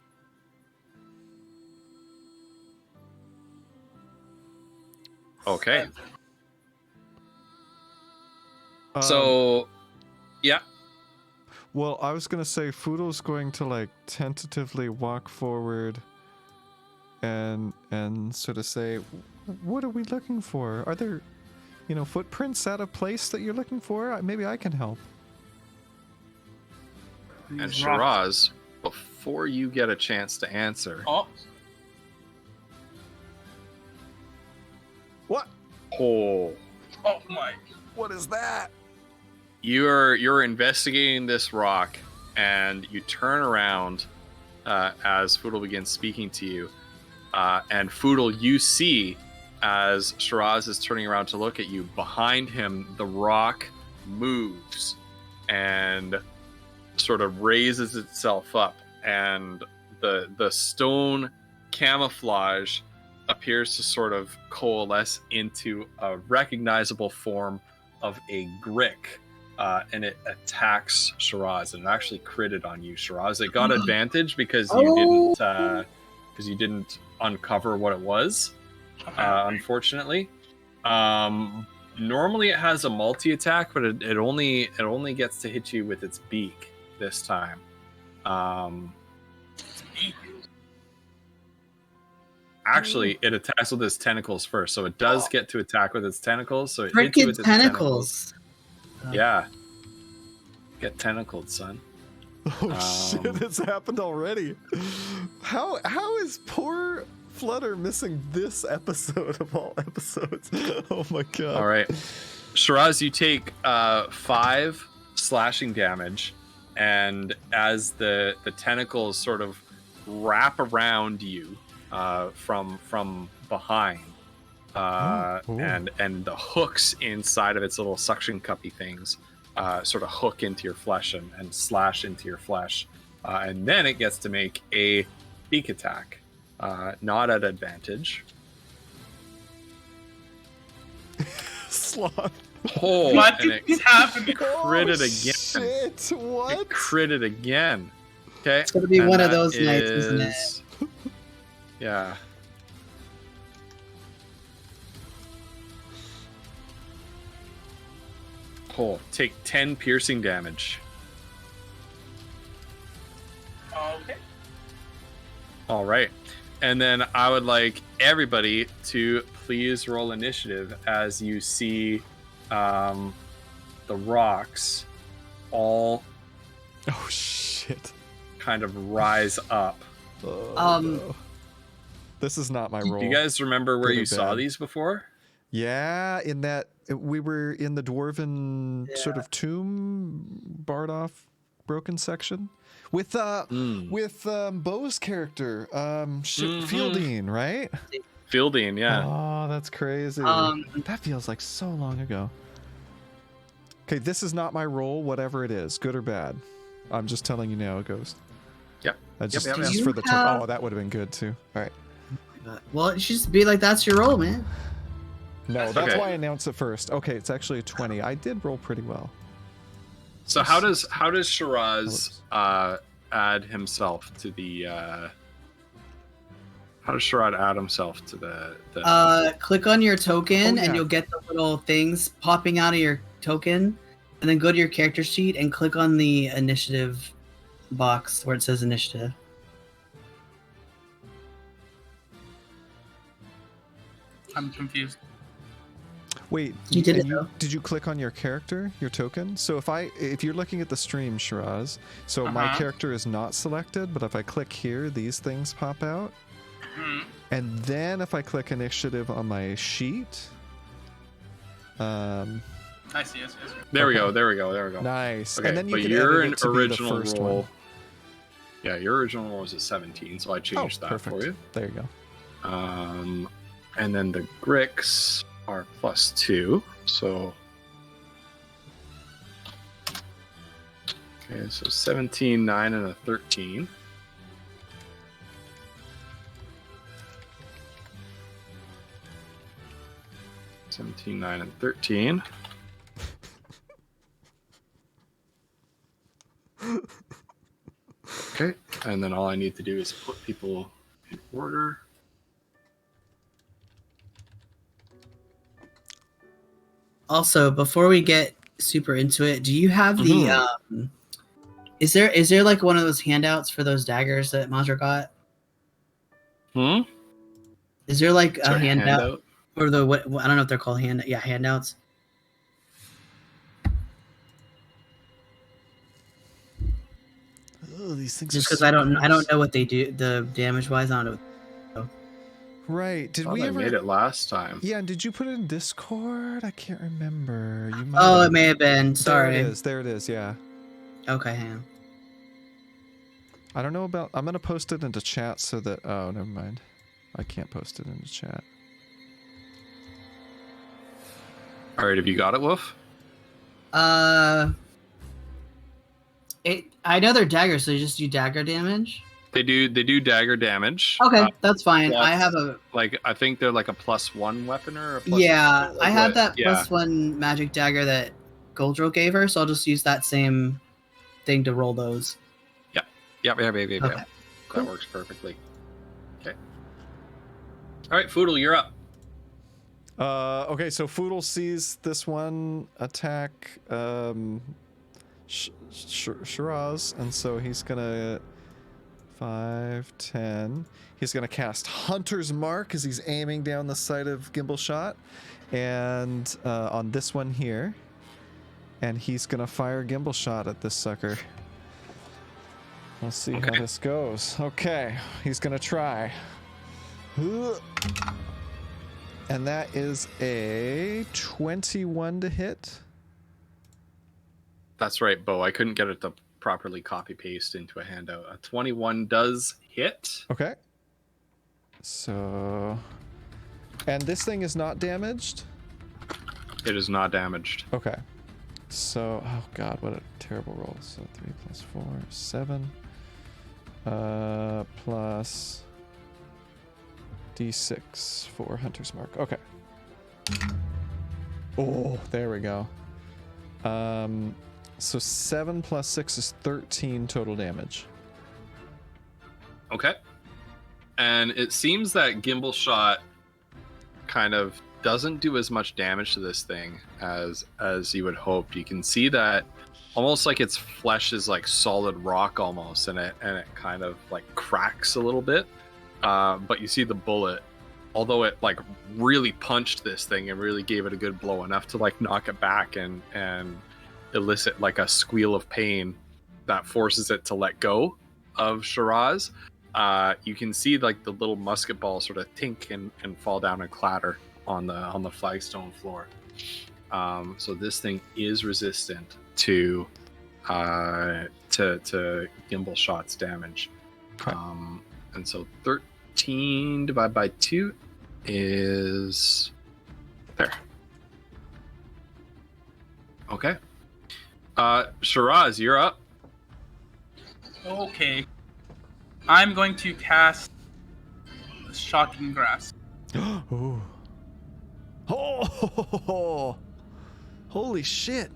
Okay. Um, So, yeah. Well, I was gonna say Fudo's going to like tentatively walk forward and sort of say, "What are we looking for? Are there, footprints at a place that you're looking for? Maybe I can help." And These rocks- Shiraz, before you get a chance to answer, Oh, What? oh, oh my. What is that? you're investigating this rock, and you turn around as Foodle begins speaking to you, and Foodle, you see as Shiraz is turning around to look at you, behind him the rock moves and sort of raises itself up, and the stone camouflage appears to sort of coalesce into a recognizable form of a Grick, and it attacks Shiraz, and it actually critted on you, Shiraz. It got advantage because you didn't uncover what it was, unfortunately. Normally it has a multi-attack, but it only gets to hit you with its beak this time. Actually, it attacks with its tentacles first, so it does get to attack with its tentacles. So it hits you with Frickin' its tentacles. Yeah. Get tentacled, son. Oh shit! It's happened already. How is poor Flutter missing this episode of all episodes? Oh my god! All right, Shiraz, you take 5 slashing damage, and as the tentacles sort of wrap around you from behind, Ooh. and the hooks inside of its little suction cuppy things sort of hook into your flesh and slash into your flesh, and then it gets to make a beak attack, not at advantage. Sloth. Oh, What and it is happening? critted Oh, again. shit! What? It critted again. Okay. It's gonna be And one of that those nights, isn't it? is- Yeah. Oh, take 10 piercing damage. Okay. All right. And then I would like everybody to please roll initiative as you see the rocks all Oh shit! kind of rise up. Oh, no. This is not my role. Do you guys remember where Good or you saw bad? these before? Yeah, in that we were in the dwarven sort of tomb, barred off, broken section with Bo's character, Fielding, right? Fielding, yeah. Oh, that's crazy. That feels like so long ago. Okay, this is not my role, whatever it is, good or bad. I'm just telling you now, Ghost. Yep. Just, Yep. just You for the have- oh, that would have been good too. All right. Well, it should just be like that's your role, man. No, that's Okay. why I announced it first. Okay, it's actually a 20. I did roll pretty well. So how does Shiraz add himself to the how does Shiraz add himself to the Click on your token, Oh, yeah. and you'll get the little things popping out of your token, and then go to your character sheet and click on the initiative box where it says initiative. I'm confused. Wait, You did and it, though. did you click on your character, your token? So if you're looking at the stream, Shiraz, so my character is not selected, but if I click here, these things pop out. Hmm. And then if I click initiative on my sheet, I see. Yes. There we go. nice. Okay, And then you but can your edit it to be the original first roll. one. Yeah, your original roll was a 17, so I changed that perfect. for you. There you go. And then the Gricks are +2. So okay, so 17, 9, and a 13. Seventeen, 9, and 13. Okay, and then all I need to do is put people in order. Also, before we get super into it, do you have the is there like one of those handouts for those daggers that Mazra got? Is there like a handout or the what I don't know if they're called handouts. Oh, these things. Just because I don't know what they do the damage wise. I don't know. Right. Did we I ever made it last time? Yeah, and did you put it in Discord? I can't remember. You might Oh, it may have been. Sorry. There it is, yeah. Okay, hang on. I don't know about I'm gonna post it into chat so that oh never mind. I can't post it into chat. Alright, have you got it, Wolf? I know they're daggers, so you just do dagger damage. They do dagger damage. Okay, that's fine. Plus, I have a I think they're like a +1 weapon or a I have that +1 magic dagger that Goldro gave her, so I'll just use that same thing to roll those. Yep. Okay. That works perfectly. Okay. All right, Foodle, you're up. Okay, so Foodle sees this one attack Shiraz, and so he's gonna 5, 10. He's gonna cast Hunter's Mark as he's aiming down the sight of Gimbal Shot, and on this one here, and he's gonna fire Gimbal Shot at this sucker. Let's see how this goes. Okay, he's gonna try. And that is a 21 to hit. That's right, Bo. I couldn't get it to properly copy paste into a handout. A 21 does hit. Okay. So, and this thing is not damaged? It is not damaged. Okay. So, oh god, what a terrible roll. So 3 plus 4, 7. Plus D6 for Hunter's Mark. Okay. Oh, there we go. So 7 plus 6 is 13 total damage. Okay. And it seems that Gimbal Shot kind of doesn't do as much damage to this thing as you would hope. You can see that almost like its flesh is like solid rock almost, and it kind of like cracks a little bit. But you see the bullet, although it like really punched this thing and really gave it a good blow, enough to like knock it back and elicit like a squeal of pain that forces it to let go of Shiraz. You can see like the little musket ball sort of tink and fall down and clatter on the flagstone floor. So this thing is resistant to Gimbal Shot's damage. Okay. And so 13 divided by 2 is there. Okay. Shiraz, you're up. Okay. I'm going to cast Shocking Grasp. Ooh. Oh, holy shit.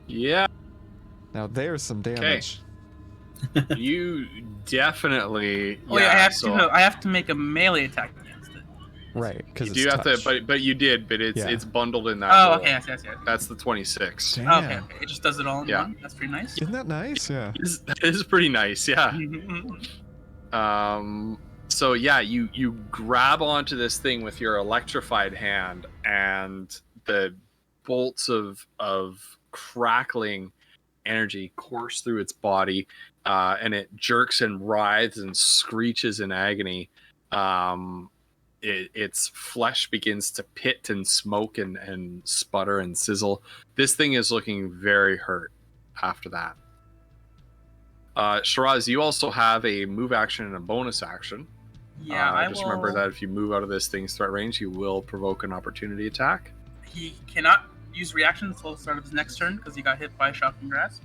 Yeah. Now there's some damage. You definitely. Oh yeah, I have to make a melee attack against it. Right, because you do have to, but you did, but it's bundled in that. Oh, roll. okay, yes. That's the 26. Damn. Oh, okay, it just does it all in one. That's pretty nice. Isn't that nice? Yeah. That is pretty nice, yeah. So yeah, you grab onto this thing with your electrified hand, and the bolts of crackling energy course through its body, and it jerks and writhes and screeches in agony. Its flesh begins to pit and smoke and sputter and sizzle. This thing is looking very hurt after that. Shiraz, you also have a move action and a bonus action. Yeah, just remember that if you move out of this thing's threat range, you will provoke an opportunity attack. He cannot use reaction until the start of his next turn because he got hit by shocking grasp.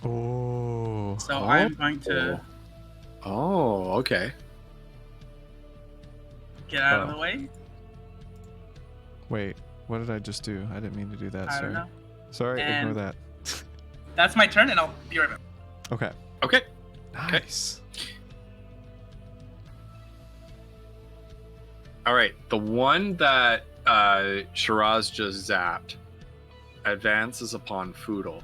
Oh. So I'm going to Oh, okay. get out of the way. Wait, what did I just do? I didn't mean to do that. I Sorry. don't know. Sorry, And- ignore that. That's my turn, and I'll be right back. Okay. Okay. Nice. All right. The one that Shiraz just zapped advances upon Foodle.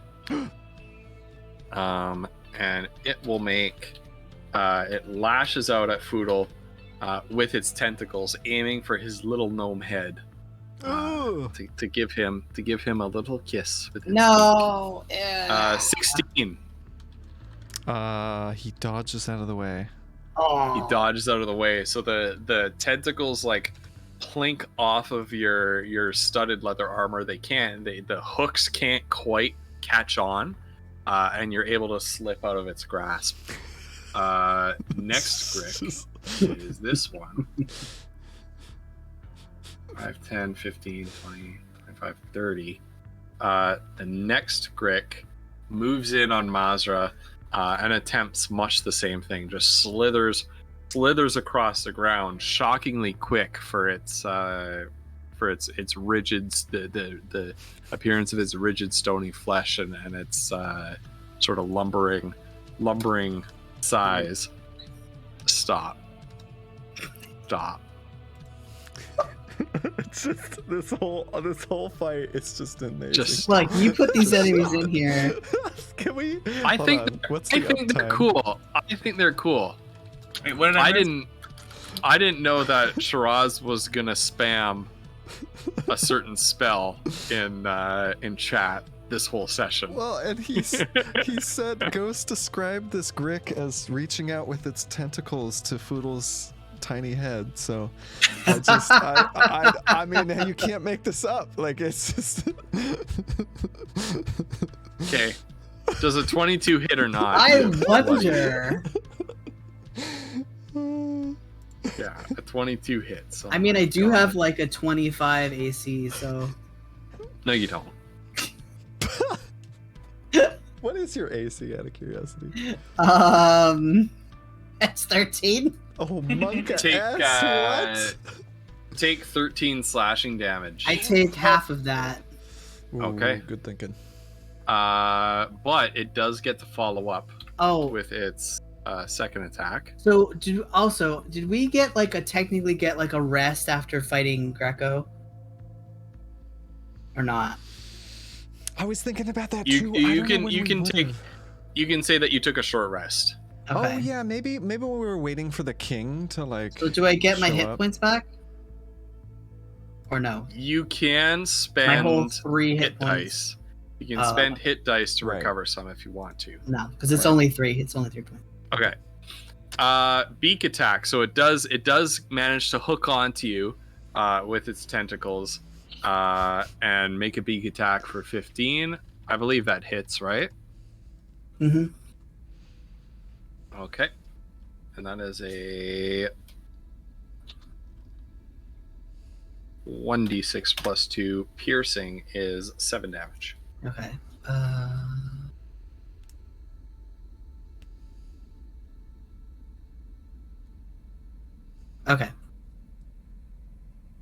And it will make it lashes out at Foodle with its tentacles, aiming for his little gnome head. Oh. To give him a little kiss with its No. beak. Yeah. 16. He dodges out of the way. Oh. He dodges out of the way, so the tentacles like plink off of your studded leather armor. The hooks can't quite catch on, and you're able to slip out of its grasp. Next Grick is this one. 5, 10, 15, 20, 25, 30. The next Grick moves in on Mazra and attempts much the same thing. Just slithers across the ground, shockingly quick for its rigid, the appearance of its rigid stony flesh and its sort of lumbering size. Stop. It's just this whole fight. It's just amazing. Look, you put these enemies in here. Can we? I Hold think on. What's the they're uptime? cool. I think they're cool. Wait, what did I miss? didn't know that Shiraz was gonna spam a certain spell in chat this whole session. Well, and he said Ghost described this Grick as reaching out with its tentacles to Foodle's tiny head. So I mean, you can't make this up. Like, it's just Okay. Does a 22 hit or not? I wonder. Yeah, a 22 hits. I mean, I do have like a 25 AC, so. No, you don't. What is your AC, out of curiosity? It's 13. Oh, monk Take ass, take 13 slashing damage. I take half of that. what? Okay. Ooh, good thinking. But it does get to follow up Oh, with its second attack. so did we get technically get a rest after fighting Greco? Or not? I was thinking about that You too. you can say that you took a short rest. Okay. Oh yeah, maybe when we were waiting for the king to So do I get my show hit up. points back? Or no? You can My whole spend 3 hit hit points. dice. You can spend hit dice to Right. recover some if you want to. No, because it's Right. only 3. It's only 3 points. Okay. Beak attack. So it does manage to hook onto you with its tentacles and make a beak attack for 15. I believe that hits, right? Mm-hmm. Okay. And that is a 1d6 plus 2. Piercing is 7 damage. Okay. Okay.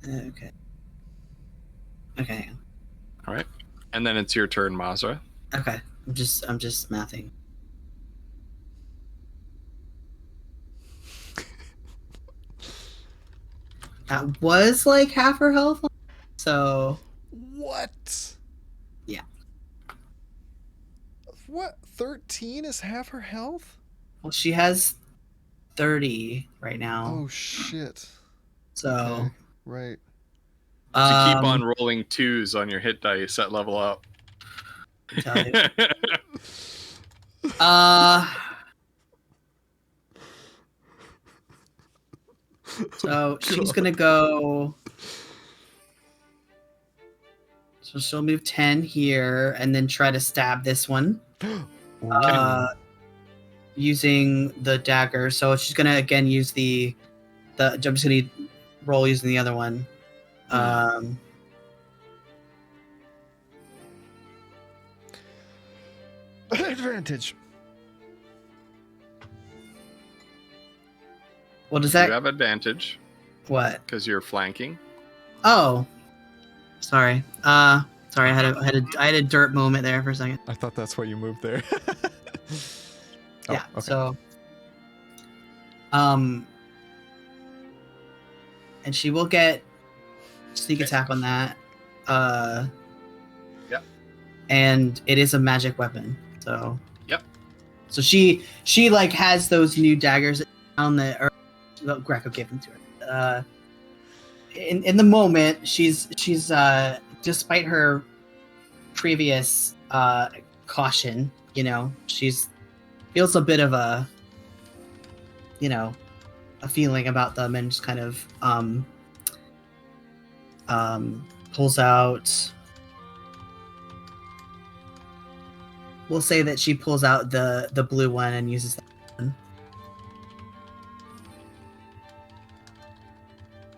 Okay. Okay. All right. And then it's your turn, Mazra. Okay. I'm just mathing. That was half her health. So What? Yeah. What? 13 is half her health? well, she has 30 right now. Oh shit. So Okay, right. To keep on rolling 2s on your hit dice at level up. tell you. So she's gonna go. So she'll move 10 here and then try to stab this one. Using the dagger. So she's gonna again use the I'm just gonna roll using the other one. Advantage. Well, does You that have advantage what? because you're flanking. Oh, sorry. Sorry, I had a dirt moment there for a second. I thought that's why you moved there. Yeah. Okay. So, and she will get sneak attack on that. Yep. And it is a magic weapon. So. Yep. So she like has those new daggers down the. Well, Greco gave them to her. In the moment, she's despite her previous caution, she's feels a bit of a feeling about them, and just kind of pulls out. We'll say that she pulls out the blue one and uses that one.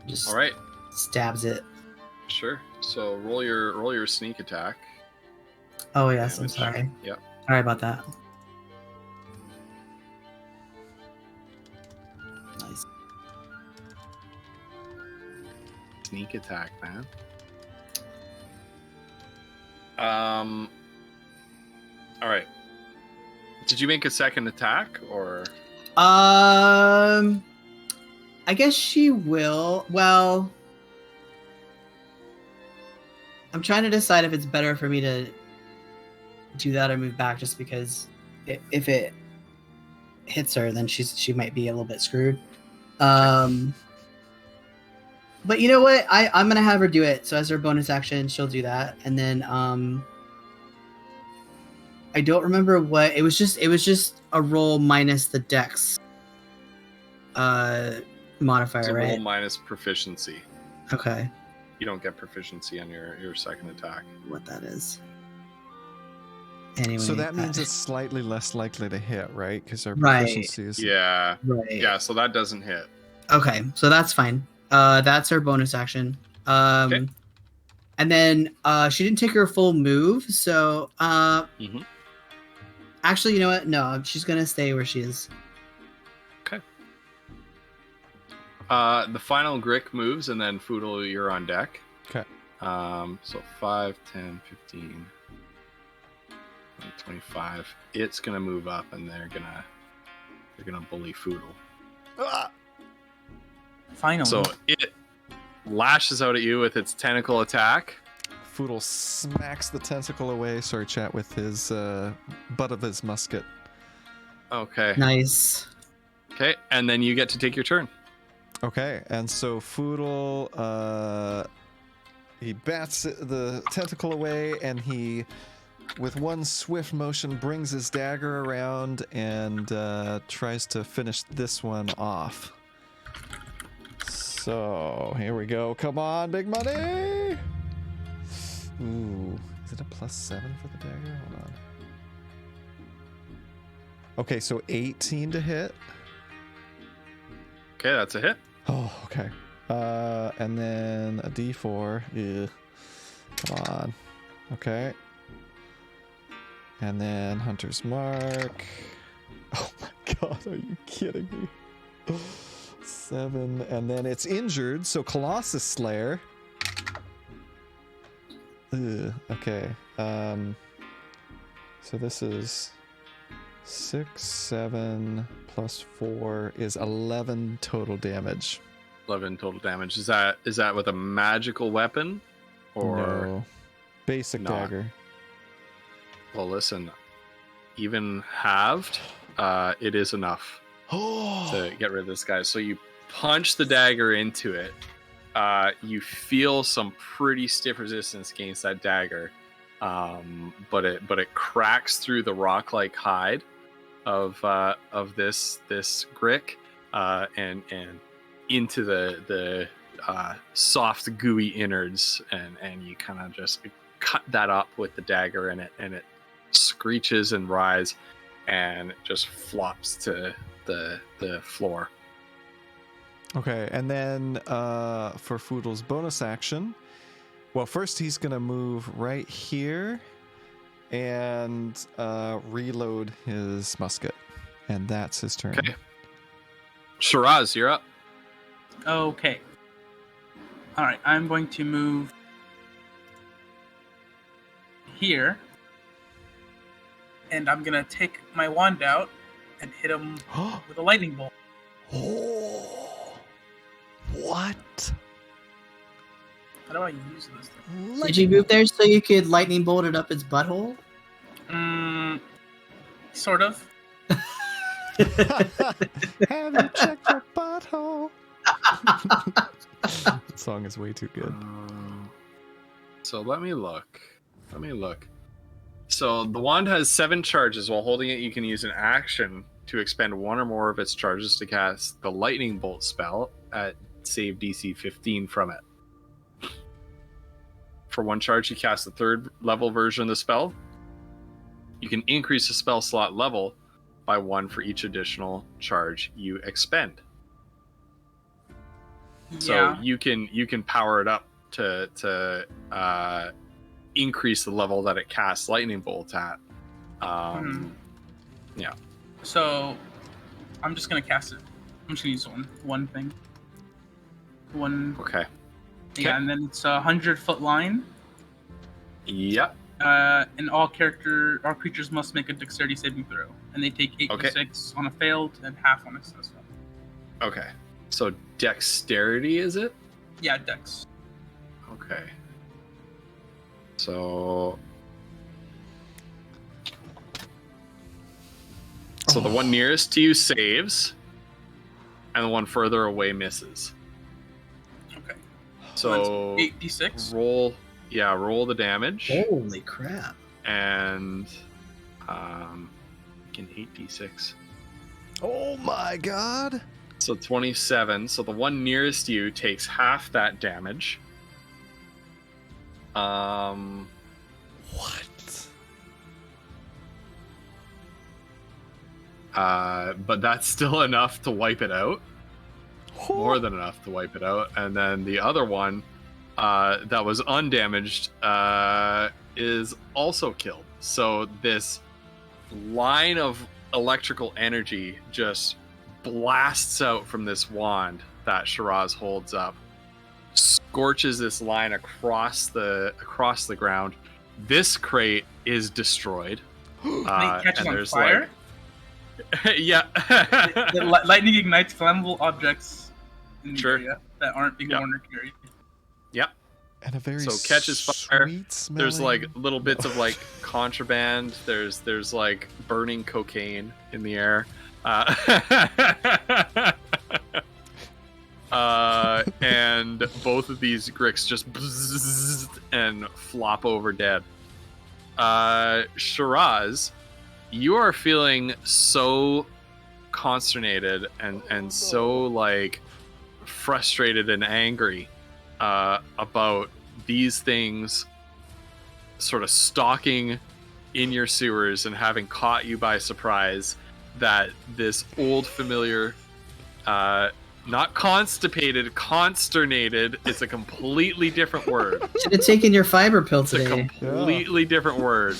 Just All right. stabs it. Sure. So roll your sneak attack. Oh yes, Damage. I'm sorry. Yep. Sorry about that. Nice. Sneak attack, man. All right. Did you make a second attack or? I guess she will. Well, I'm trying to decide if it's better for me to do that or move back, just because if it hits her, then she might be a little bit screwed. But you know what? I'm gonna have her do it. So as her bonus action, she'll do that, and then I don't remember what it was. Just a roll minus the dex modifier, It's a right? roll minus proficiency. Okay. You don't get proficiency on your second attack. What that is. Anyway. So that means it's slightly less likely to hit, right? Because our Right. proficiency is. Yeah. right. Yeah. So that doesn't hit. Okay, so that's fine. That's her bonus action. Okay. And then she didn't take her full move, so Mhm. actually, you know what? No, she's gonna stay where she is. The final Grick moves, and then Foodle, you're on deck. Okay. So 5, 10, 15, 20, 25. It's gonna move up, and they're gonna bully Foodle. Ah! Finally. So it lashes out at you with its tentacle attack. Foodle smacks the tentacle away. Sorry, chat, with his butt of his musket. Okay. Nice. Okay, and then you get to take your turn. Okay, and so Foodle, he bats the tentacle away, and he, with one swift motion, brings his dagger around and tries to finish this one off. So, here we go. Come on, big money! Ooh, is it a +7 for the dagger? Hold on. Okay, so 18 to hit. Okay, that's a hit. Oh, okay. And then a D4. Ugh. Come on. Okay. And then Hunter's Mark. Oh my god, are you kidding me? 7. And then it's injured, so Colossus Slayer. Ugh. Okay. So this is 6, 7 plus 4 is 11 total damage. 11 total damage. Is that with a magical weapon, or No. Basic not? dagger. Well, listen, even halved, it is enough to get rid of this guy. So you punch the dagger into it. You feel some pretty stiff resistance against that dagger, but it cracks through the rock-like hide of this Grick, and into the soft gooey innards, and you kind of just cut that up with the dagger, and it screeches and writhes and just flops to the floor. Okay, and then for Foodle's bonus action, well, first he's gonna move right here and reload his musket, and that's his turn. Okay. Shiraz, you're up. Okay. All right, I'm going to move here, and I'm gonna take my wand out and hit him with a lightning bolt. Oh, what? How do I use this thing? Did you move there so you could lightning bolt it up its butthole? Sort of. Have you checked your butthole? That song is way too good. So let me look. So the wand has 7 charges. While holding it, you can use an action to expend 1 or more of its charges to cast the lightning bolt spell at save DC 15 from it. For 1 charge, you cast the 3rd level version of the spell. You can increase the spell slot level by 1 for each additional charge you expend. So Yeah. you can power it up to increase the level that it casts lightning bolt at. Yeah. So I'm just gonna cast it. I'm just gonna use one thing. One. Okay. Yeah, and then it's a 100-foot line. Yep. And all creatures must make a dexterity saving throw, and they take 8d6 on a failed and half on a successful. Okay. So dexterity, is it? Yeah, dex. Okay. So the one nearest to you saves, and the one further away misses. Okay. So 8d6. roll the damage. Holy crap. And can 8d6. Oh my god. So 27. So the one nearest you takes half that damage. What? But that's still enough to wipe it out. More than enough to wipe it out. And then the other one that was undamaged is also killed. So this line of electrical energy just blasts out from this wand that Shiraz holds up, scorches this line across the ground. This crate is destroyed. It catches and on there's fire. Yeah. The lightning ignites flammable objects in the Sure. area that aren't being worn or carried. Yep. And a very So catches fire. sweet There's like smelling- little bits of like contraband. There's like burning cocaine in the air. And both of these Gricks just bzzzt and flop over dead. Shiraz, you are feeling so consternated and so like frustrated and angry about these things sort of stalking in your sewers and having caught you by surprise that this old familiar, not constipated, consternated, it's a completely different word. Should have taken your fiber pill It's a today. completely different word.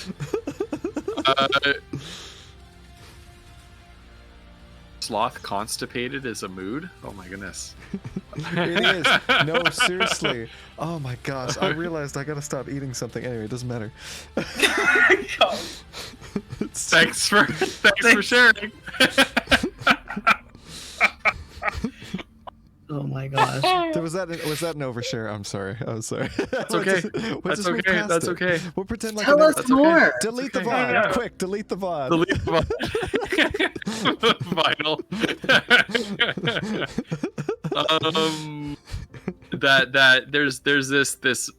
Sloth constipated is a mood? Oh my goodness. It is. No, seriously. Oh my gosh. I realized I gotta stop eating something. Anyway, it doesn't matter. Thanks for sharing. Oh my gosh. Was that an overshare? I'm sorry. I'm sorry. That's okay. That's okay. That's okay. We'll pretend like Tell I us never- That's okay. more. Delete the okay. VOD. Yeah. Quick, delete the VOD. Delete the vinyl. That there's this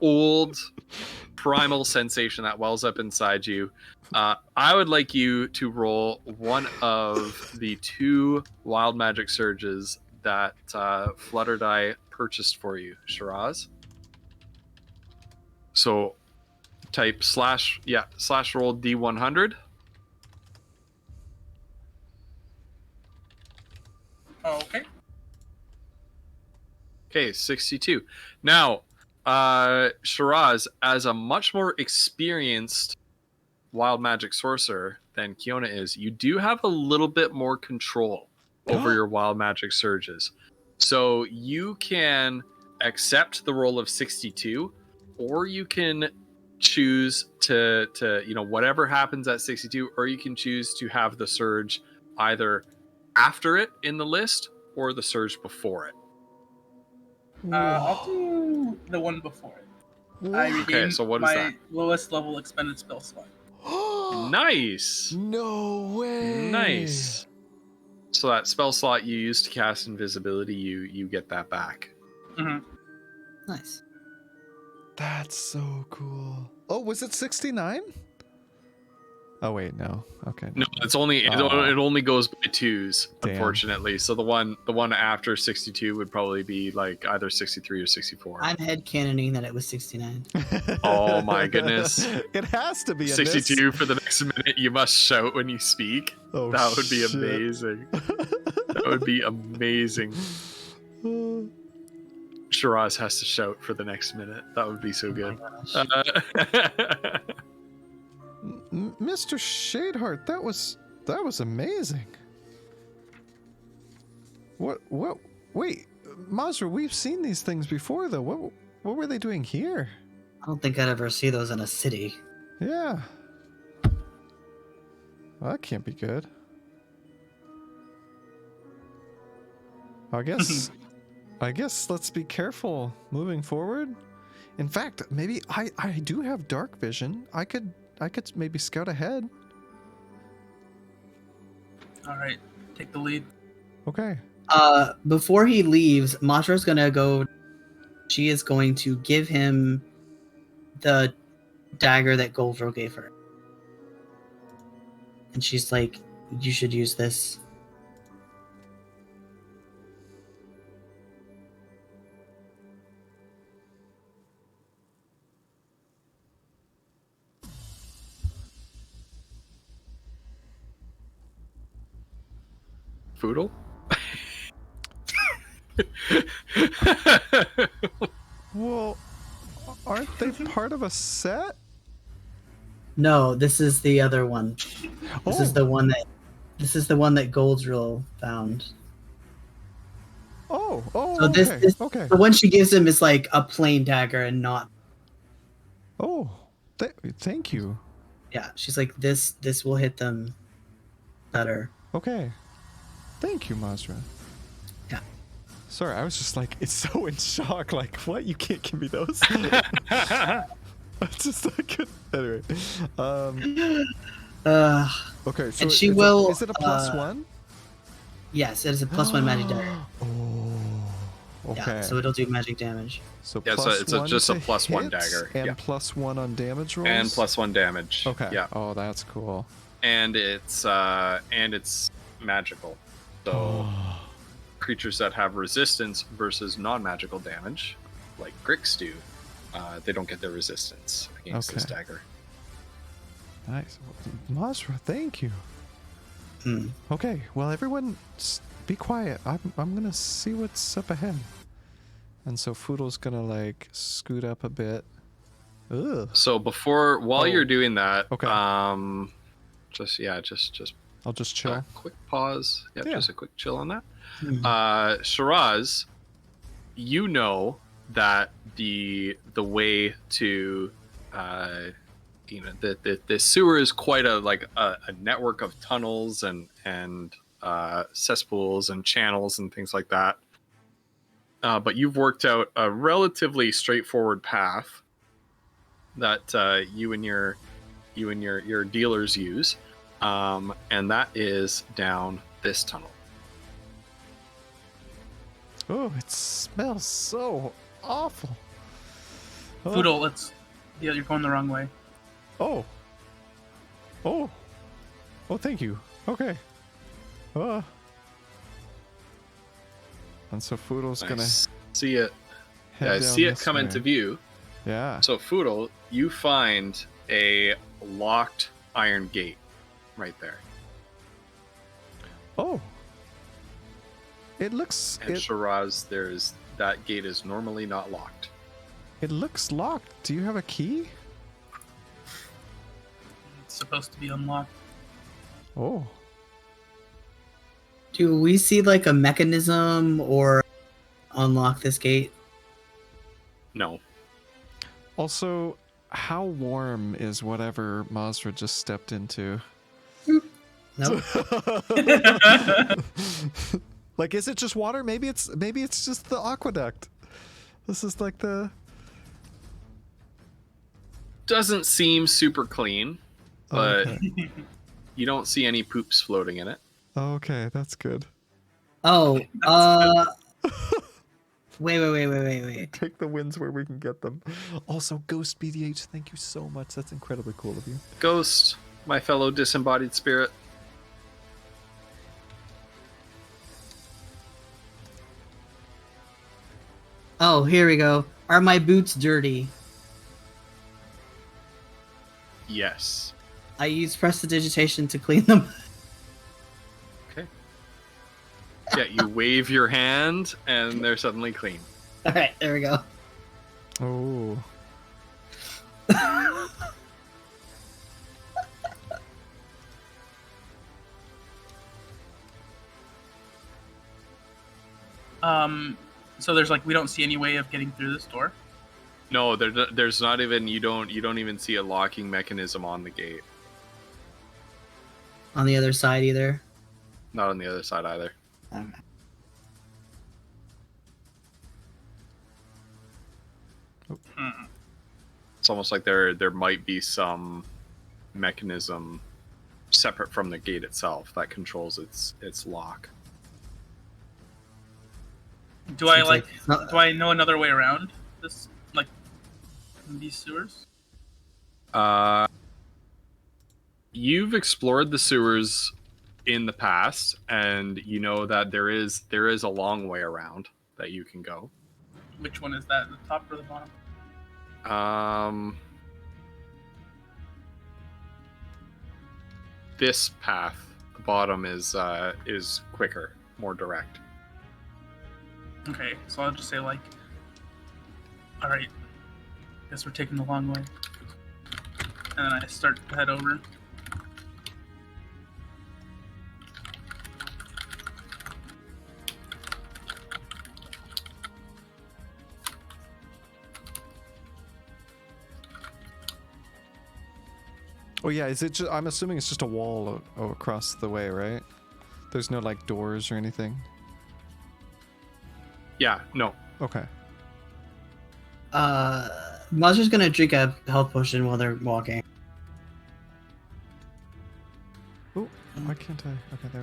old primal sensation that wells up inside you. I would like you to roll one of the 2 wild magic surges that Flutterdye purchased for you, Shiraz. So type / roll D100. Oh, okay. Okay, 62. Now, Shiraz, as a much more experienced wild magic sorcerer than Kiona is, you do have a little bit more control over your wild magic surges. So you can accept the roll of 62, or you can choose to whatever happens at 62, or you can choose to have the surge either after it in the list or the surge before it. I'll do the one before it. I Whoa. regain so what is my that? lowest level expended spell slot. Nice. No way. Nice. So that spell slot you used to cast invisibility, you get that back. Mm-hmm. Nice. That's so cool. Oh, was it 69? Oh wait, no. Okay. No, it's only it only goes by twos, Damn. unfortunately. So the one after 62 would probably be like either 63 or 64. I'm headcanoning that it was 69. Oh my goodness. It has to be in 62 for the next minute. You must shout when you speak. Oh, that would be shit. amazing. That would be amazing. Shiraz has to shout for the next minute. That would be so good. Mr. Shadeheart, that was amazing. What wait, Mazra, we've seen these things before though. What were they doing here? I don't think I'd ever see those in a city. Yeah. Well, that can't be good. I guess let's be careful moving forward. In fact, maybe I do have dark vision. I could maybe scout ahead. All right, take the lead. Okay. Before he leaves, Matra's gonna go. She is going to give him the dagger that Goldro gave her, and she's like, "You should use this." Foodle? Well, aren't they part of a set? No, this is the other one. This is the one that. This is the one that Goldro found. Oh, So this okay. the one she gives him is like a plain dagger and not. Oh, thank you. Yeah, she's like this. This will hit them better. Okay. Thank you, Mazra. Yeah. Sorry, I was just like, it's so in shock. Like, what? You can't give me those? It's just like, anyway. Okay, so And she will. Is it a plus one? Yes, it is a +1 magic dagger. Oh, okay. Yeah, so it'll do magic damage. So Yeah, so plus it's one just a to +1 hit dagger. and Yeah. +1 on damage rolls. And +1 damage. Okay. Yeah. Oh, that's cool. And it's magical. So creatures that have resistance versus non-magical damage, like Gricks do, they don't get their resistance against this dagger. Nice. Mazra, thank you. Okay, well, everyone, be quiet. I'm gonna see what's up ahead. And so Foodle's gonna like scoot up a bit. Ugh. So while you're doing that, Okay. just I'll just chill. quick pause. Yeah, Yeah. just a quick chill on that. Shiraz, you know that the way to the sewer is quite a network of tunnels and cesspools and channels and things like that. But you've worked out a relatively straightforward path that you and your dealers use, and that is down this tunnel. Oh, it smells so awful. Oh. Foodle, you're going the wrong way. Oh. Thank you. Okay. And so Foodle's gonna see it. head down See it this come way. into view. Yeah. So Foodle, you find a locked iron gate right there. Oh. It looks. And Shiraz, there's that gate is normally not locked. It looks locked. Do you have a key? It's supposed to be unlocked. Oh. Do we see like a mechanism or unlock this gate? No. Also, how warm is whatever Mazra just stepped into? Nope. Like, is it just water? Maybe it's just the aqueduct. This is like the. Doesn't seem super clean, but Okay. you don't see any poops floating in it. Okay, that's good. Oh, wait. Take the wins where we can get them. Also, Ghost BDH, thank you so much. That's incredibly cool of you. Ghost, my fellow disembodied spirit. Oh, here we go. Are my boots dirty? Yes. I use prestidigitation to clean them. Okay. Yeah, you wave your hand and they're suddenly clean. All right, there we go. Oh. So there's like we don't see any way of getting through this door. No, there's not even you don't even see a locking mechanism on the gate. On the other side either. Not on the other side either. Okay. It's almost like there might be some mechanism separate from the gate itself that controls its lock. Do I Seems like? like it's not- Do I know another way around this? Like these sewers? You've explored the sewers in the past, and you know that there is a long way around that you can go. Which one is that? The top or the bottom? This path, the bottom is quicker, more direct. Okay, so I'll just say like, all right, guess we're taking the long way, and then I start to head over. Oh yeah, is it just, I'm assuming it's just a wall across the way, right? There's no like doors or anything. Yeah, no. Okay. Mazer's gonna drink a health potion while they're walking. Oh, why can't I? Okay, there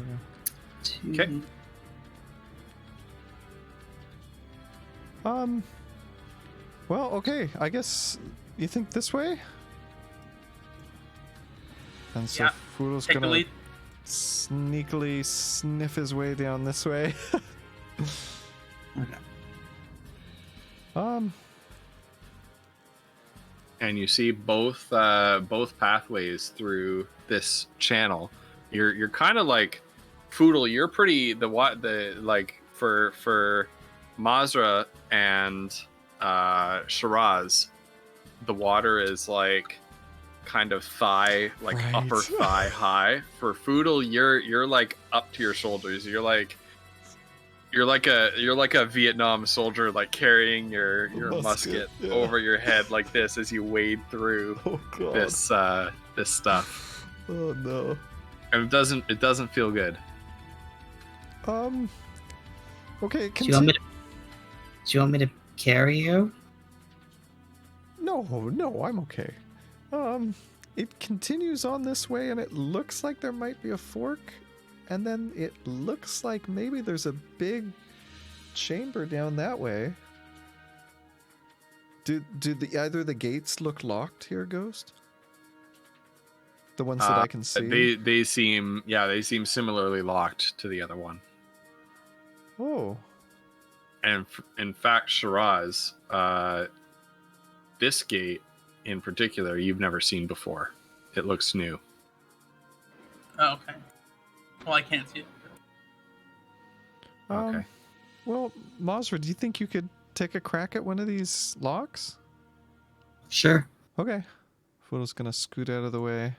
we go. Okay. Well, okay. I guess you think this way. And so Yeah, Fudo's Take the gonna lead. sneakily sniff his way down this way. Okay. And you see both pathways through this channel. You're kind of like Foodle. You're pretty the like for Mazra and Shiraz. The water is like kind of thigh, like Right. upper thigh high. For Foodle, you're like up to your shoulders. You're like a Vietnam soldier, like carrying your musket yeah. over your head like this as you wade through Oh god. this stuff, Oh no. and it doesn't feel good. Okay. Do you want me to carry you? No, I'm okay. It continues on this way, and it looks like there might be a fork, and then it looks like maybe there's a big chamber down that way. Do either the gates look locked here, Ghost? The ones that I can see. They seem similarly locked to the other one. Oh. And in fact, Shiraz, this gate in particular, you've never seen before. It looks new. Oh, okay. Well, I can't see it. Okay. Well, Mazra, do you think you could take a crack at one of these locks? Sure. Okay. Foodle's gonna scoot out of the way.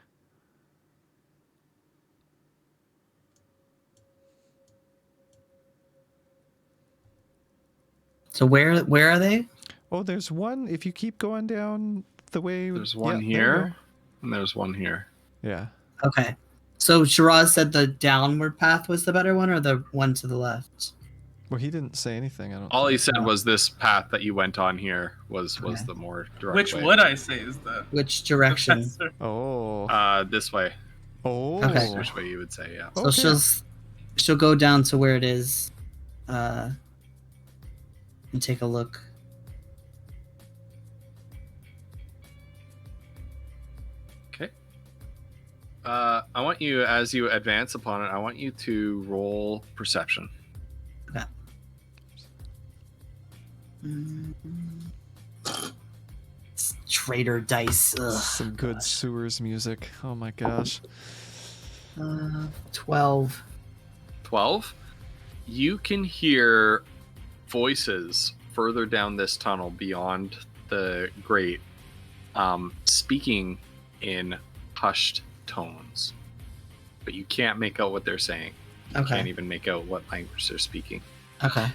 So where are they? Oh, there's one. If you keep going down the way, There's one yeah, there you here, and there's one here. go. Yeah. Okay. So Shiraz said the downward path was the better one, or the one to the left? Well, he didn't say anything. I don't. All think. he said was this path that you went on here was Okay. the more direct Which way. would I say is the Which direction? professor? Oh. This way. Oh. Okay. Which way you would say, yeah. So Okay. she'll go down to where it is, and take a look. Okay. I want you, as you advance upon it, I want you to roll perception. Okay. It's traitor dice. Ugh, Some good sewers music. Oh my gosh. 12. 12. You can hear voices further down this tunnel beyond the grate, speaking in hushed tones, but you can't make out what they're saying. You Okay. can't even make out what language they're speaking. Okay.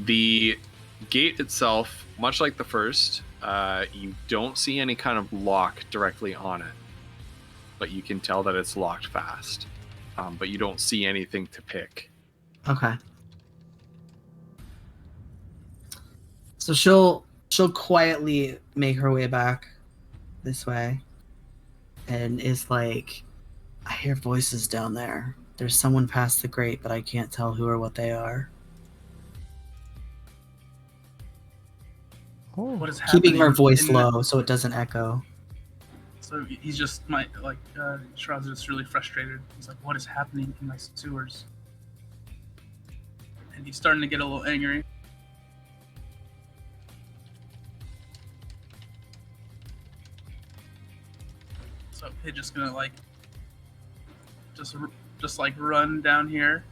The gate itself, much like the first, you don't see any kind of lock directly on it, but you can tell that it's locked fast. But you don't see anything to pick. Okay. So she'll quietly make her way back this way, and is like, I hear voices down there. There's someone past the grate, but I can't tell who or what they are. Oh. What is happening? Keeping her voice in the- low so it doesn't echo. So he's just Shiraz is just really frustrated. He's like, "What is happening in my sewers?" And he's starting to get a little angry. So he's just gonna just run down here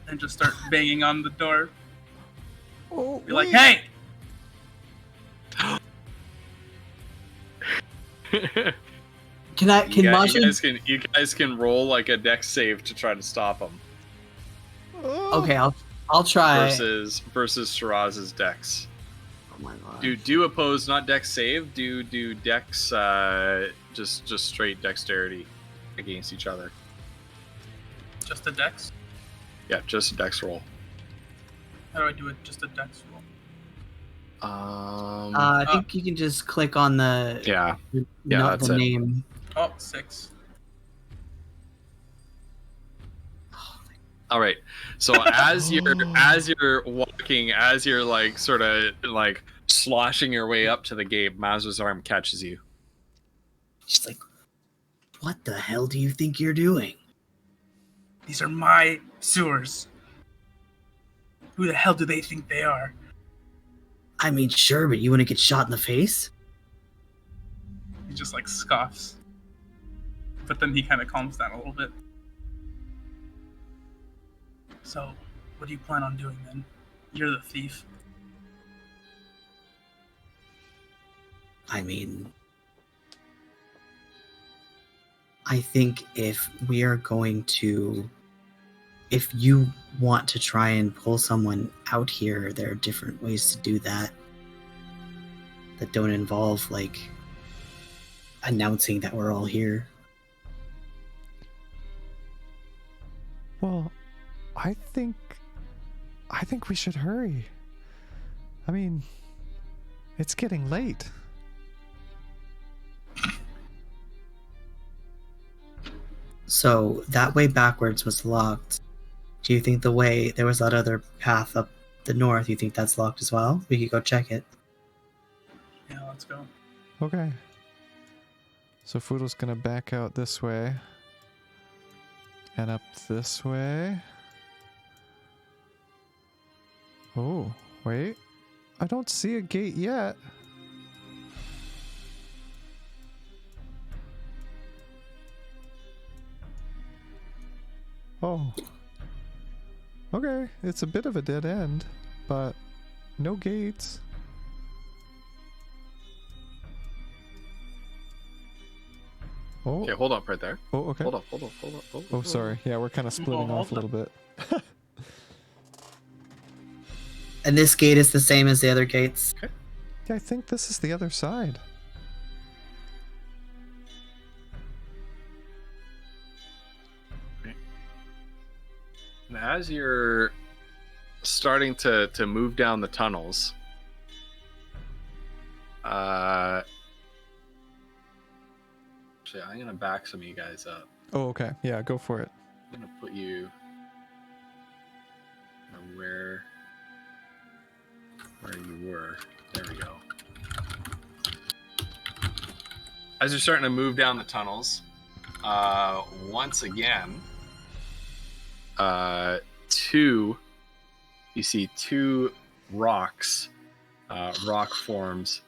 and just start banging on the door. Oh, Be like, wait. "Hey, Can you guys can roll like a dex save to try to stop them Oh. Okay, I'll try. versus Shiraz's dex. Oh my god. Do oppose, not dex save. Do dex just straight dexterity against each other. just a dex? Yeah, just a dex roll. How do I do it? Just a dex roll." I think you can just click on the Yeah. not that's the it. name. Oh, 6. All right. So as you're walking, as you're like sort of like sloshing your way up to the gate, Mazra's arm catches you. She's like, what the hell do you think you're doing? These are my sewers. Who the hell do they think they are? I mean, sure, but you want to get shot in the face? He just like scoffs. But then he kind of calms down a little bit. So, what do you plan on doing then? You're the thief. I mean, I think if you want to try and pull someone out here, there are different ways to do that don't involve, like, announcing that we're all here. Well, I think we should hurry. I mean, it's getting late. So that way backwards was locked. Do you think there was that other path up the north, you think that's locked as well? We could go check it. Yeah, let's go. Okay. So Foodle's gonna back out this way. And up this way. Oh, wait. I don't see a gate yet. Oh. Okay, it's a bit of a dead end, but no gates. Oh, Okay, hold up right there. oh, okay. Hold up. Oh, sorry. Yeah, we're kind of splitting off a little bit. And this gate is the same as the other gates. Yeah, I think this is the other side. And as you're starting to move down the tunnels, actually, I'm gonna back some of you guys up. Oh, okay. Yeah, go for it. I'm gonna put you where you were. There we go. As you're starting to move down the tunnels, once again, you see two rocks, rock forms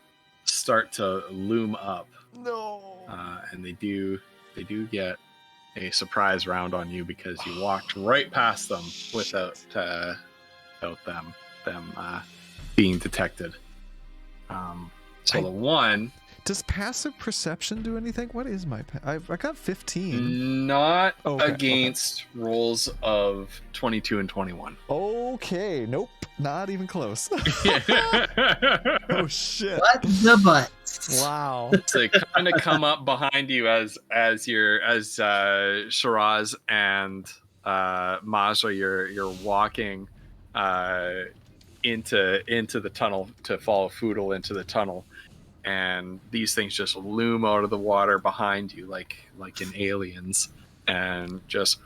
start to loom up. No. And they do get a surprise round on you because you walked right past them without them being detected. So the one. Does passive perception do anything? What is my I got 15. Not Okay, against rolls of 22 and 21. Okay, nope. Not even close. Oh shit. What the butt? Wow. So they kind of come up behind you as Shiraz and Mazra, you're walking into the tunnel to follow Foodle into the tunnel. And these things just loom out of the water behind you like in Aliens, and just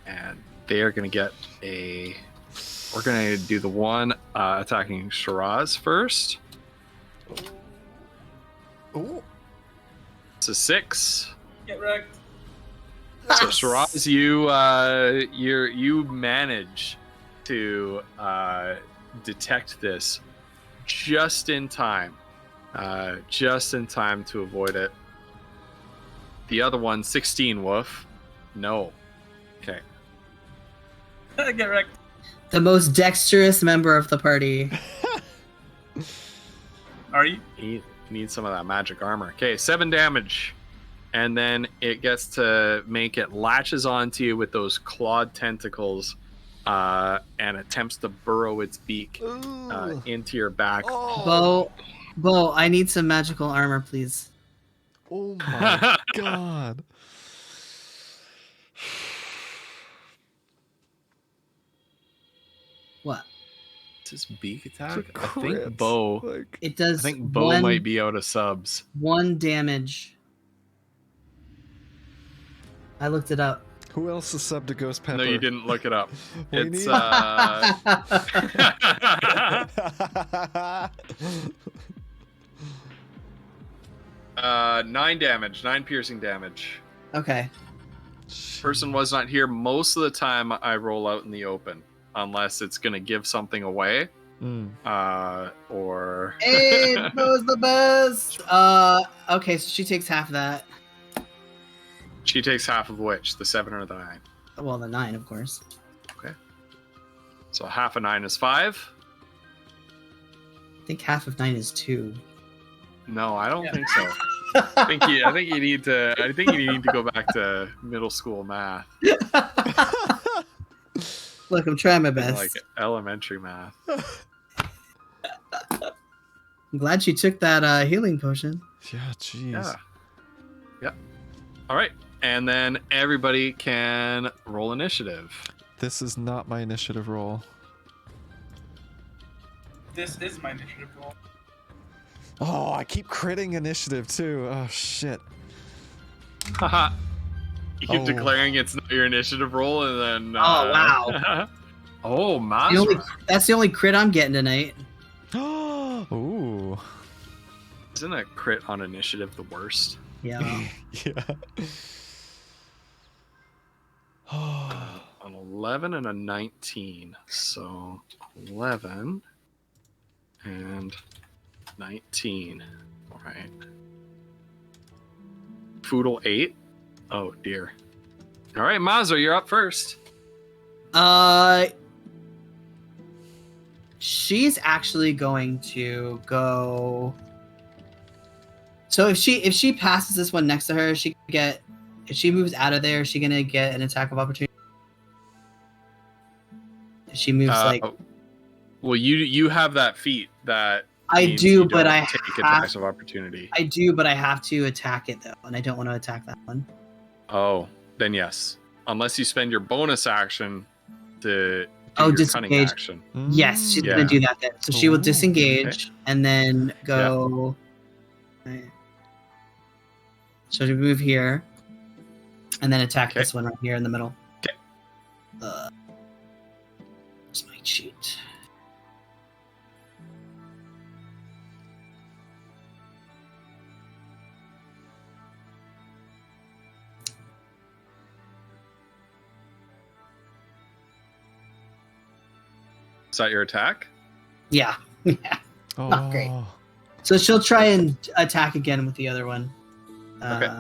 and they are going to get a. We're going to do the one attacking Shiraz first. Oh. It's a 6. Get wrecked. So Shiraz, you manage to detect this just in time to avoid it. The other one, 16, Woof. No. Okay. Get wrecked. The most dexterous member of the party. Are you? You need some of that magic armor. Okay, 7 damage. And then it gets to make it latches onto you with those clawed tentacles and attempts to burrow its beak into your back. Oh. Bo, I need some magical armor, please. Oh my god. What? It's his beak attack? It's a I think crit. Bo. Like, It does. I think Bo might be out of subs. 1 damage. I looked it up. who else is sub to Ghost Pepper? No, you didn't look it up. We It's need- 9 damage, 9 piercing damage. Okay. Person was not here. Most of the time I roll out in the open, unless it's gonna give something away. Or Hey, Bo's the best. Okay, so she takes half of that. she takes half of which? The 7 or the 9? Well, the 9, of course. So half of 9 is 5? I think half of 9 is 2. No, I don't think so. I think you need to go back to middle school math. Look, I'm trying my best. Like elementary math. I'm glad she took that healing potion. Yeah, jeez. Yeah. All right. And then everybody can roll initiative. This is not my initiative roll. This is my initiative roll. Oh, I keep critting initiative too. Oh shit. Haha. You keep Oh. declaring it's not your initiative roll, and then. Oh, wow. Oh, That's the only crit I'm getting tonight. Ooh. Isn't a crit on initiative the worst? Yeah. Yeah. An 11 and a 19. So 11 and 19. All right. Foodle 8. Oh dear. All right, Mazza, you're up first. She's actually going to go. So if she passes this one next to her, she can get. If she moves out of there, is she gonna get an attack of opportunity? If she moves Well, you have that feat that. I means do, you but don't I take have. attacks of opportunity. I do, but I have to attack it though, and I don't want to attack that one. Oh, then yes. Unless you spend your bonus action to do your cunning disengage. action. Yes, she's Yeah. gonna do that then. So she will Ooh, disengage and then go. Right. So to move here, and then attack this one right here in the middle. Okay. Where's my cheat? Is that your attack? Yeah. Yeah. Oh, Not great. So she'll try and attack again with the other one. Okay.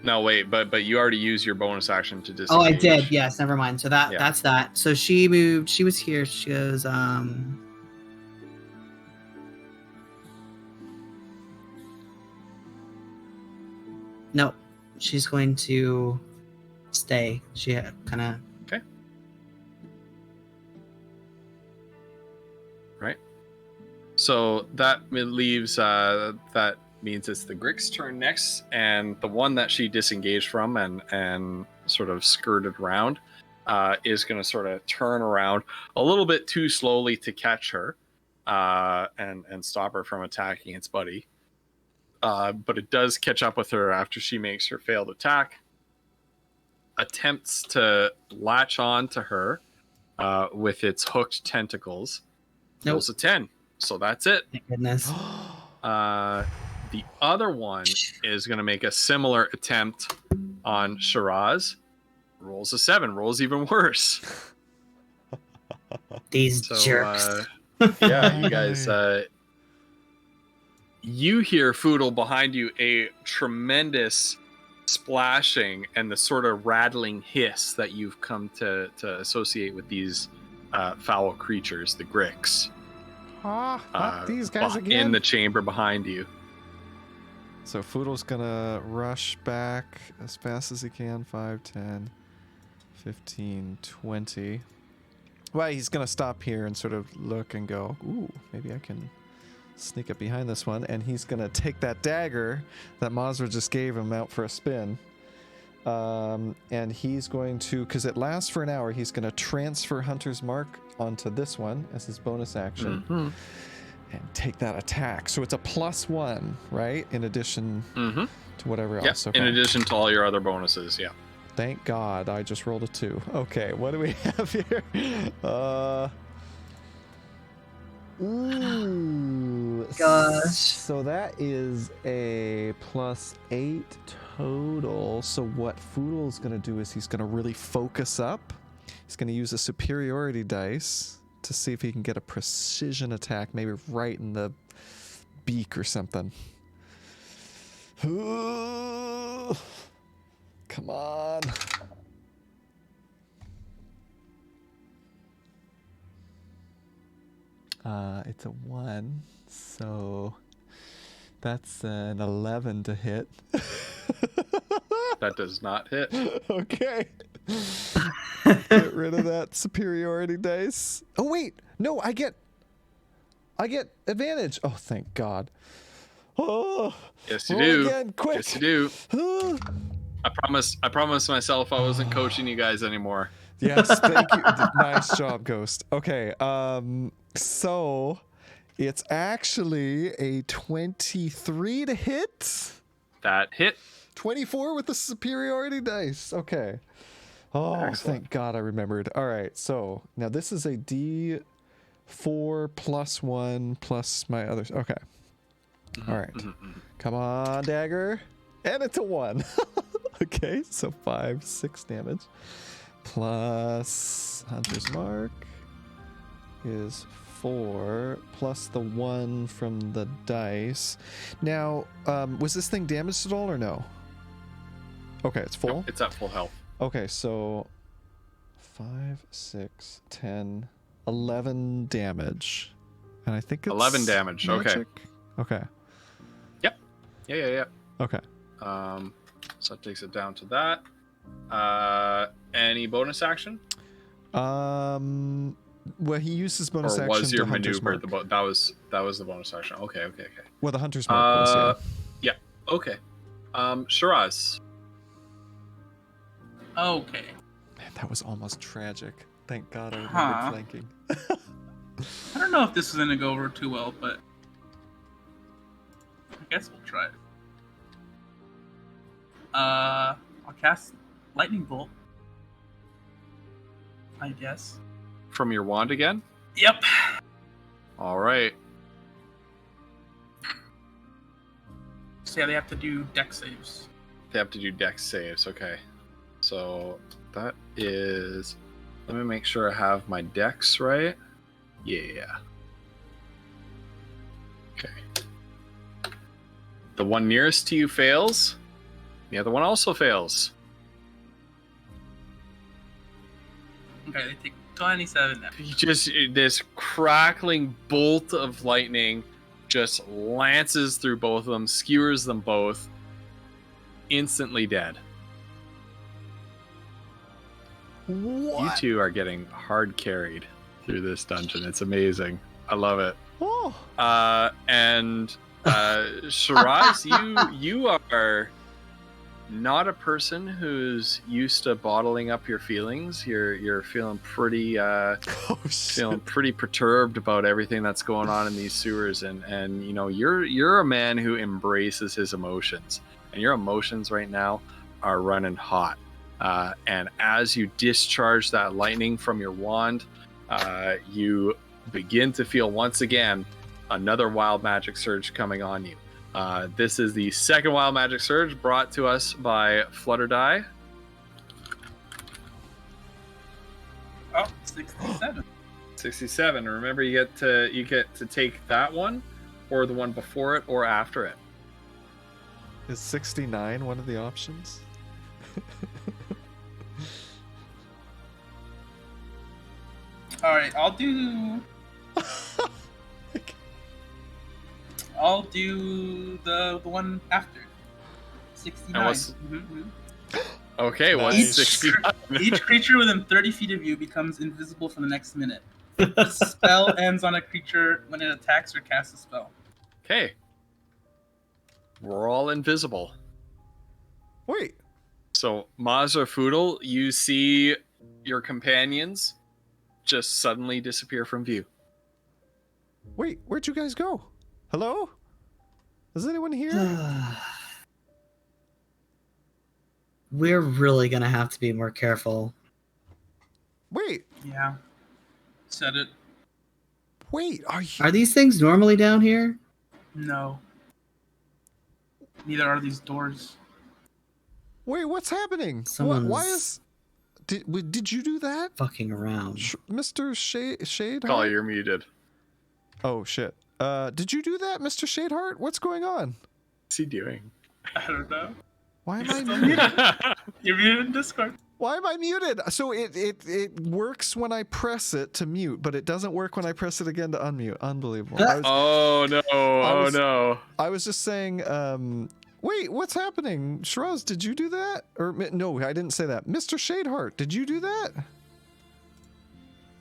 No, wait, but you already used your bonus action to disengage. Oh, I did. Yes, never mind. So Yeah. that's that. So she moved. She was here. She goes. No, she's going to stay. She kind of. Okay. Right. So that leaves. That means it's the Gricks' turn next, and the one that she disengaged from and sort of skirted around is going to sort of turn around a little bit too slowly to catch her and stop her from attacking its buddy. But it does catch up with her after she makes her failed attack. Attempts to latch on to her with its hooked tentacles. Nope. Rolls a 10. So that's it. Thank goodness. The other one is going to make a similar attempt on Shiraz. Rolls a 7. Rolls even worse. These So, jerks. yeah, you guys... you hear, Foodle, behind you, a tremendous splashing and the sort of rattling hiss that you've come to associate with these foul creatures, the Gricks. These guys again. In the chamber behind you. So Foodle's gonna rush back as fast as he can. 5, 10, 15, 20. Well, he's gonna stop here and sort of look and go, ooh, maybe I can sneak up behind this one. And he's gonna take that dagger that Mazra just gave him out for a spin. And he's going to, because it lasts for an hour, he's gonna transfer Hunter's Mark onto this one as his bonus action. Mm-hmm. And take that attack. So it's a +1, right? In addition to whatever else. Yep. Okay. In addition to all your other bonuses, yeah. Thank God I just rolled a 2. Okay, what do we have here? Ooh. Gosh. So that is a +8 total. So what Foodle's going to do is he's going to really focus up. He's going to use a superiority dice to see if he can get a precision attack, maybe right in the beak or something. Ooh. Come on. It's a 1, so that's an 11 to hit. That does not hit. Okay. Get rid of that superiority dice. Oh wait, no, I get advantage. Oh, thank God. Oh, Yes, you roll do. again, quick. Yes, you do. I promised myself I wasn't coaching you guys anymore. Yes, thank you. Nice job, Ghost. Okay, so it's actually a 23 to hit. That hit. 24 with the superiority dice. Okay. Oh, Excellent. thank God I remembered. All right, so now this is a D4 +1 plus my others. Okay. All right. Come on, dagger. And it's a 1. Okay, so 5, 6 damage. Plus Hunter's Mark is 4, plus the 1 from the dice. Now, was this thing damaged at all or no? Okay, it's full? Nope, it's at full health. Okay, so 5, 6, 10, 11 damage. And I think it's 11 damage, okay. magic? Okay. Yeah. Okay. So that takes it down to that. Any bonus action? Well, he used his bonus Or action was your to Hunter's maneuver Mark. that was the bonus action? Okay. Well, the Hunter's Mark was, Yeah. Okay. Shiraz. Okay. Man, that was almost tragic. Thank God I Huh. remembered flanking. I don't know if this is gonna go over too well, but I guess we'll try it. I'll cast lightning bolt. I guess. From your wand again? Yep. All right. So yeah, they have to do deck saves. They have to do dex saves. Okay. So that is. Let me make sure I have my dex right. Yeah. Okay. The one nearest to you fails. The other one also fails. Okay, they take 27 damage. You just this crackling bolt of lightning just lances through both of them, skewers them both, instantly dead. What? You two are getting hard carried through this dungeon. It's amazing. I love it. Oh. And Shiraz, you are not a person who's used to bottling up your feelings. You're feeling pretty Oh, shit. feeling pretty perturbed about everything that's going on in these sewers, and you know you're a man who embraces his emotions, and your emotions right now are running hot. And as you discharge that lightning from your wand, you begin to feel once again another wild magic surge coming on you. This is the second wild magic surge brought to us by Flutter Die. Oh, 67. 67. Remember, you get to take that one, or the one before it, or after it. Is 69 one of the options? Alright, I'll do the one after. 69. And what's- Mhm. Okay, Nice. what's 69? Each creature within 30 feet of you becomes invisible for the next minute. The spell ends on a creature when it attacks or casts a spell. Okay. We're all invisible. Wait. So, Maz or Foodle, you see your companions just suddenly disappear from view. Wait, where'd you guys go? Hello? Is anyone here? We're really gonna have to be more careful. Wait, Yeah. Said it. wait, are you... Are these things normally down here? No. Neither are these doors. Wait, what's happening? Someone's- Why is... Did you do that? Fucking around. Mr. Shadeheart? Call, you're muted. Oh, shit. Did you do that, Mr. Shadeheart? What's going on? What's he doing? I don't know. Why am I Still muted? You're muted in Discord. Why am I muted? So it works when I press it to mute, but it doesn't work when I press it again to unmute. Unbelievable. Oh no! Oh no! I was just saying, wait, what's happening? Shiraz, did you do that? Or no, I didn't say that. Mr. Shadeheart, did you do that?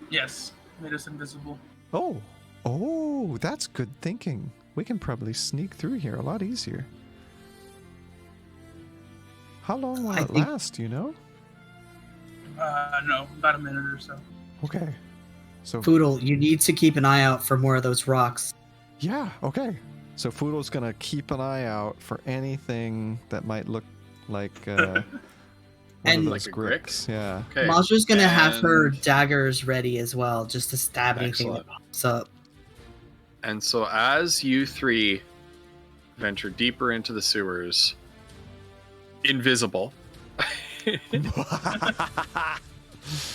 Yes. Made us invisible. Oh, that's good thinking. We can probably sneak through here a lot easier. How long will I it think- last, do you know? No. About a minute or so. Okay. So, Poodle, you need to keep an eye out for more of those rocks. yeah, okay. So Foodle's gonna keep an eye out for anything that might look like one And- of Like those a Gricks. Yeah. Okay. Maja's gonna have her and- daggers ready as well, just to stab anything that Excellent. pops up. And so, as you three venture deeper into the sewers, invisible,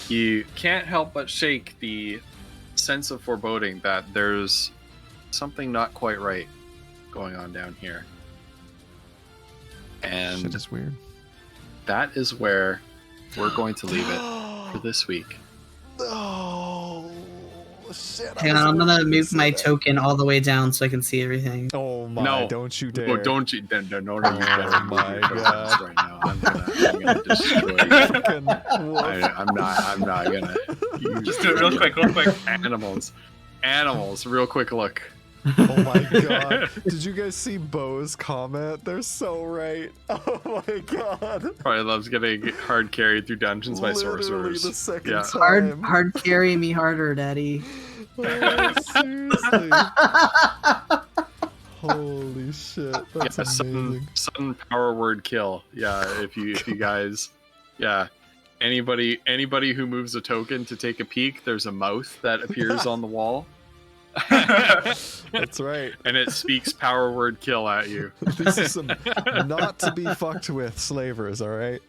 you can't help but shake the sense of foreboding that there's something not quite right going on down here. Shit And is weird. that is where we're going to leave it for this week. Oh shit! Hang on, I'm gonna move my token all the way down so I can see everything. Oh my! No. Don't you dare! Oh, don't you? No, you Oh better move my your tokens God. right now. I'm gonna destroy you. Fucking wolf. I'm not gonna. You Just do it real quick, real quick. Animals. Real quick look. Oh my god. Did you guys see Bo's comment? They're so right. Oh my god. Probably loves getting hard carried through dungeons by Literally sorcerers. the second Yeah. time. Hard carry me harder, daddy. Oh, seriously. Holy shit. That's Yeah, amazing. sudden power word kill. Yeah, if you guys, yeah, anybody who moves a token to take a peek, there's a mouth that appears on the wall. That's right. And it speaks power word kill at you. This is some not to be fucked with slavers, alright?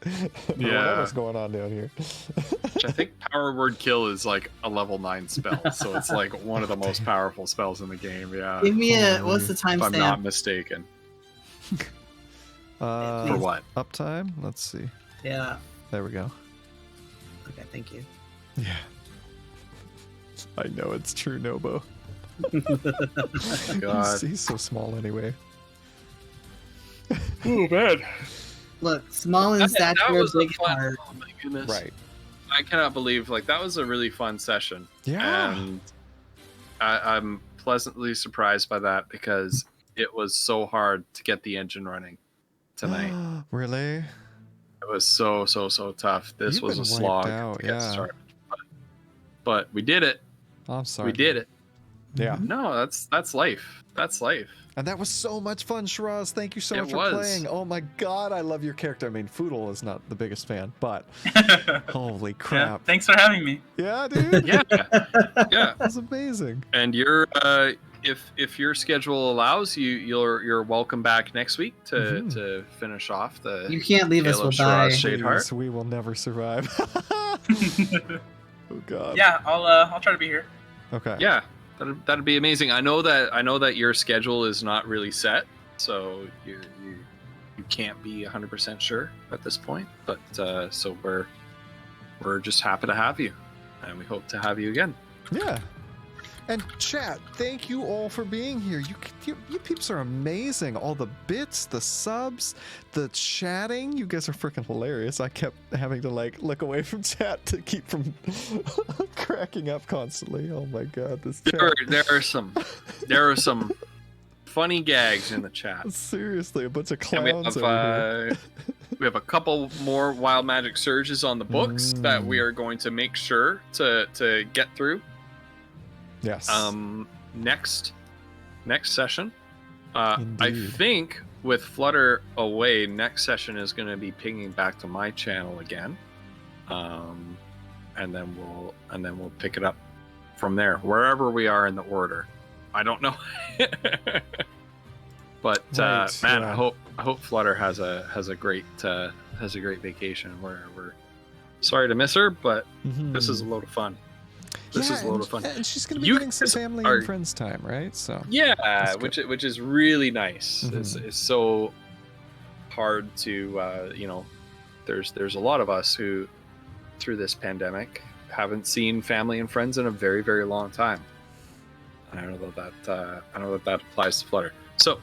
Yeah. Whatever's going on down here. Which I think power word kill is like a level 9 spell, so it's like one of the most powerful spells in the game. Yeah, Give me what's the if I'm not timestamp? mistaken. Uh, For what? Uptime? Let's see. Yeah. There we go. Okay, thank you. Yeah. I know it's true, Nobo. God. He's so small anyway. Oh man. Look, small in That stature, was a big fun. heart. Oh my goodness. Right. I cannot believe that was a really fun session. Yeah. And I'm pleasantly surprised by that because it was so hard to get the engine running tonight. Really? It was so tough. This You've was been a slog wiped out, to get yeah. started. But we did it. I'm sorry. We did it. Yeah. No, that's life. That's life. And that was so much fun, Shiraz. Thank you so It much for was. playing. Oh my god, I love your character. I mean, Foodle is not the biggest fan, but holy Yeah, crap. thanks for having me. Yeah, dude. Yeah. Yeah. That's amazing. And you're if your schedule allows you're welcome back next week to finish off the You can't leave us, Tale we'll of Shiraz die. Shadeheart. Please, we will never survive. Oh god. Yeah, I'll try to be here. Okay. Yeah, that'd be amazing. I know that your schedule is not really set, so you can't be 100% sure at this point. But so we're just happy to have you, and we hope to have you again. Yeah. And chat, thank you all for being here. You peeps are amazing. All the bits, the subs, the chatting. You guys are freaking hilarious. I kept having to look away from chat to keep from cracking up constantly. Oh my god, this chat. There are some funny gags in the chat. Seriously, a bunch of And clowns over here. we have a couple more Wild Magic Surges on the books that we are going to make sure to get through. Yes. Next session. I Indeed. think with Flutter away, next session is going to be pinging back to my channel again, and then we'll pick it up from there, wherever we are in the order. I don't know, but Right, man, yeah. I hope Flutter has a great vacation. We're sorry to miss her, but this is a load of fun. This is a load of fun. And she's going to be You getting some guys family are- and friends time, right? So Yeah, That's good. which is really nice. Mhm. It's so hard to there's a lot of us who through this pandemic haven't seen family and friends in a very, very long time. And I know that applies to Flutter. So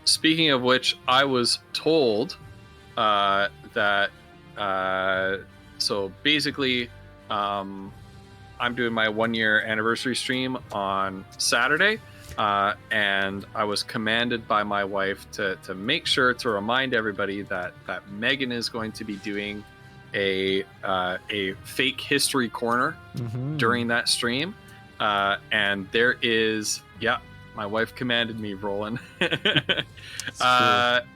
speaking of which, I was told that so basically, I'm doing my 1-year anniversary stream on Saturday, and I was commanded by my wife to make sure to remind everybody that Megan is going to be doing a fake history corner during that stream, and there is my wife commanded me, Roland.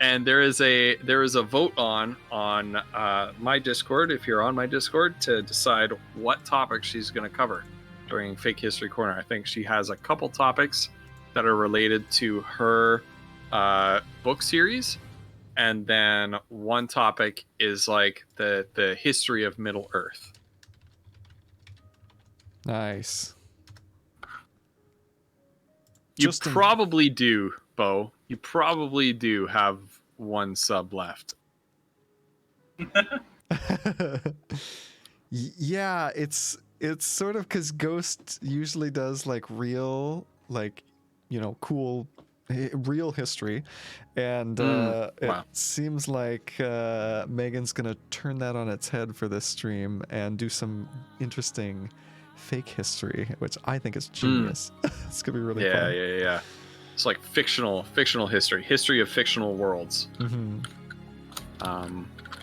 And there is a vote on my Discord, if you're on my Discord, to decide what topic she's going to cover during Fake History Corner. I think she has a couple topics that are related to her book series, and then one topic is like the history of Middle Earth. nice. You Just in- probably do, Bo. You probably do have one sub left. Yeah, it's sort of because Ghost usually does like real, like, cool real history, and Wow. it seems like Megan's gonna turn that on its head for this stream and do some interesting fake history, which I think is genius. It's gonna be really fun. Yeah. It's like fictional history of fictional worlds.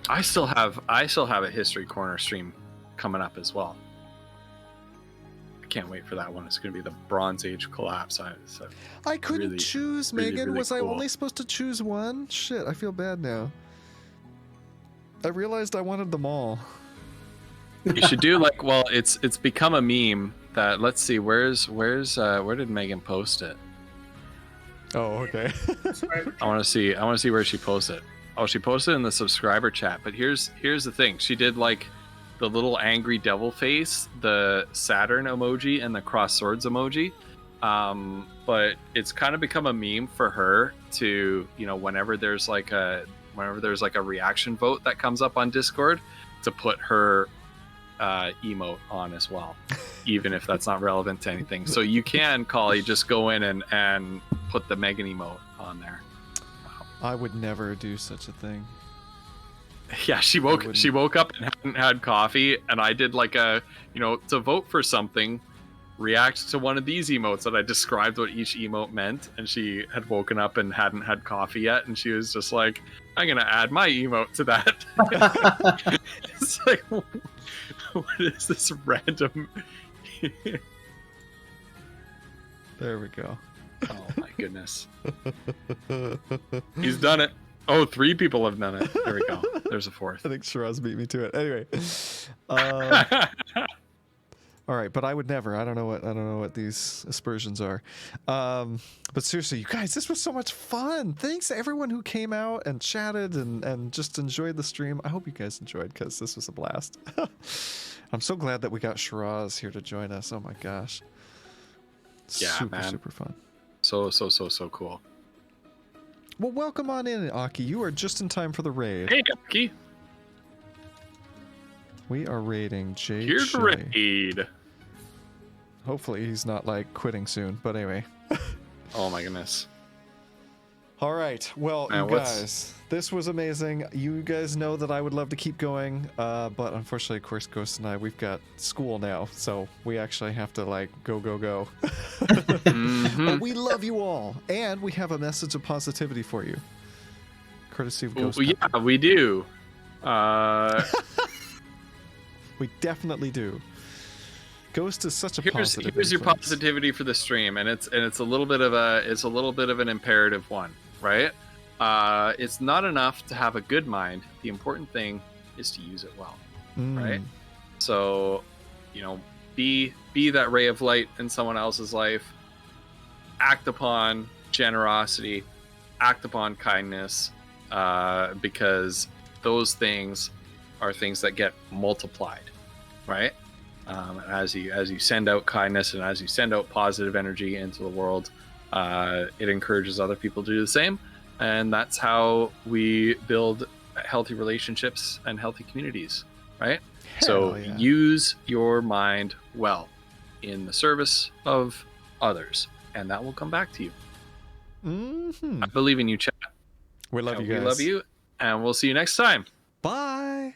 I still have a history corner stream coming up as well. I can't wait for that one. It's going to be the Bronze Age collapse. I couldn't choose, Megan. really Was I cool. only supposed to choose one? Shit, I feel bad now. I realized I wanted them all. You should do like, well, it's become a meme that, let's see, where did Megan post it? Oh, okay. I want to see where she posted it. Oh, she posted it in the subscriber chat. But here's the thing. She did like the little angry devil face, the Saturn emoji, and the cross swords emoji. But it's kind of become a meme for her to, whenever there's like a reaction vote that comes up on Discord, to put her emote on as well, even if that's not relevant to anything. So you can, Collie, just go in and put the Megan emote on there. I would never do such a thing. Yeah, she woke up and hadn't had coffee, and I did like a, to vote for something, react to one of these emotes that I described what each emote meant, and she had woken up and hadn't had coffee yet, and she was just like, I'm gonna add my emote to that. It's like, what is this random? There we go. Oh my goodness. He's done it. Oh, 3 people have done it. There we go. There's a 4th. I think Shiraz beat me to it. Anyway. All right, but I would never. I don't know what these aspersions are. But seriously, you guys, this was so much fun. Thanks to everyone who came out and chatted and just enjoyed the stream. I hope you guys enjoyed, because this was a blast. I'm so glad that we got Shiraz here to join us. Oh my gosh. Yeah, man. Super fun. So cool. Well, welcome on in, Aki. You are just in time for the raid. Hey, Aki. We are raiding Jade Here's the Shelley. raid. Hopefully he's not like quitting soon, but anyway. Oh my goodness. All right. Well, Man, you guys, this was amazing. You guys know that I would love to keep going, but unfortunately, of course, Ghost and I, we've got school now, so we actually have to like go. Mm-hmm. But we love you all, and we have a message of positivity for you, courtesy of Ghost. Yeah, we do. We definitely do. Ghost is such a positive. Here's your influence. positivity for the stream, and it's a little bit of an imperative one, right? It's not enough to have a good mind. The important thing is to use it well, right? So, be that ray of light in someone else's life. Act upon generosity, act upon kindness, because those things are things that get multiplied, right? As you send out kindness and as you send out positive energy into the world, it encourages other people to do the same, and that's how we build healthy relationships and healthy communities, right? So yeah. use your mind well in the service of others, and that will come back to you. Mm-hmm. I believe in you, chat. We love you guys. We love you, and we'll see you next time. Bye.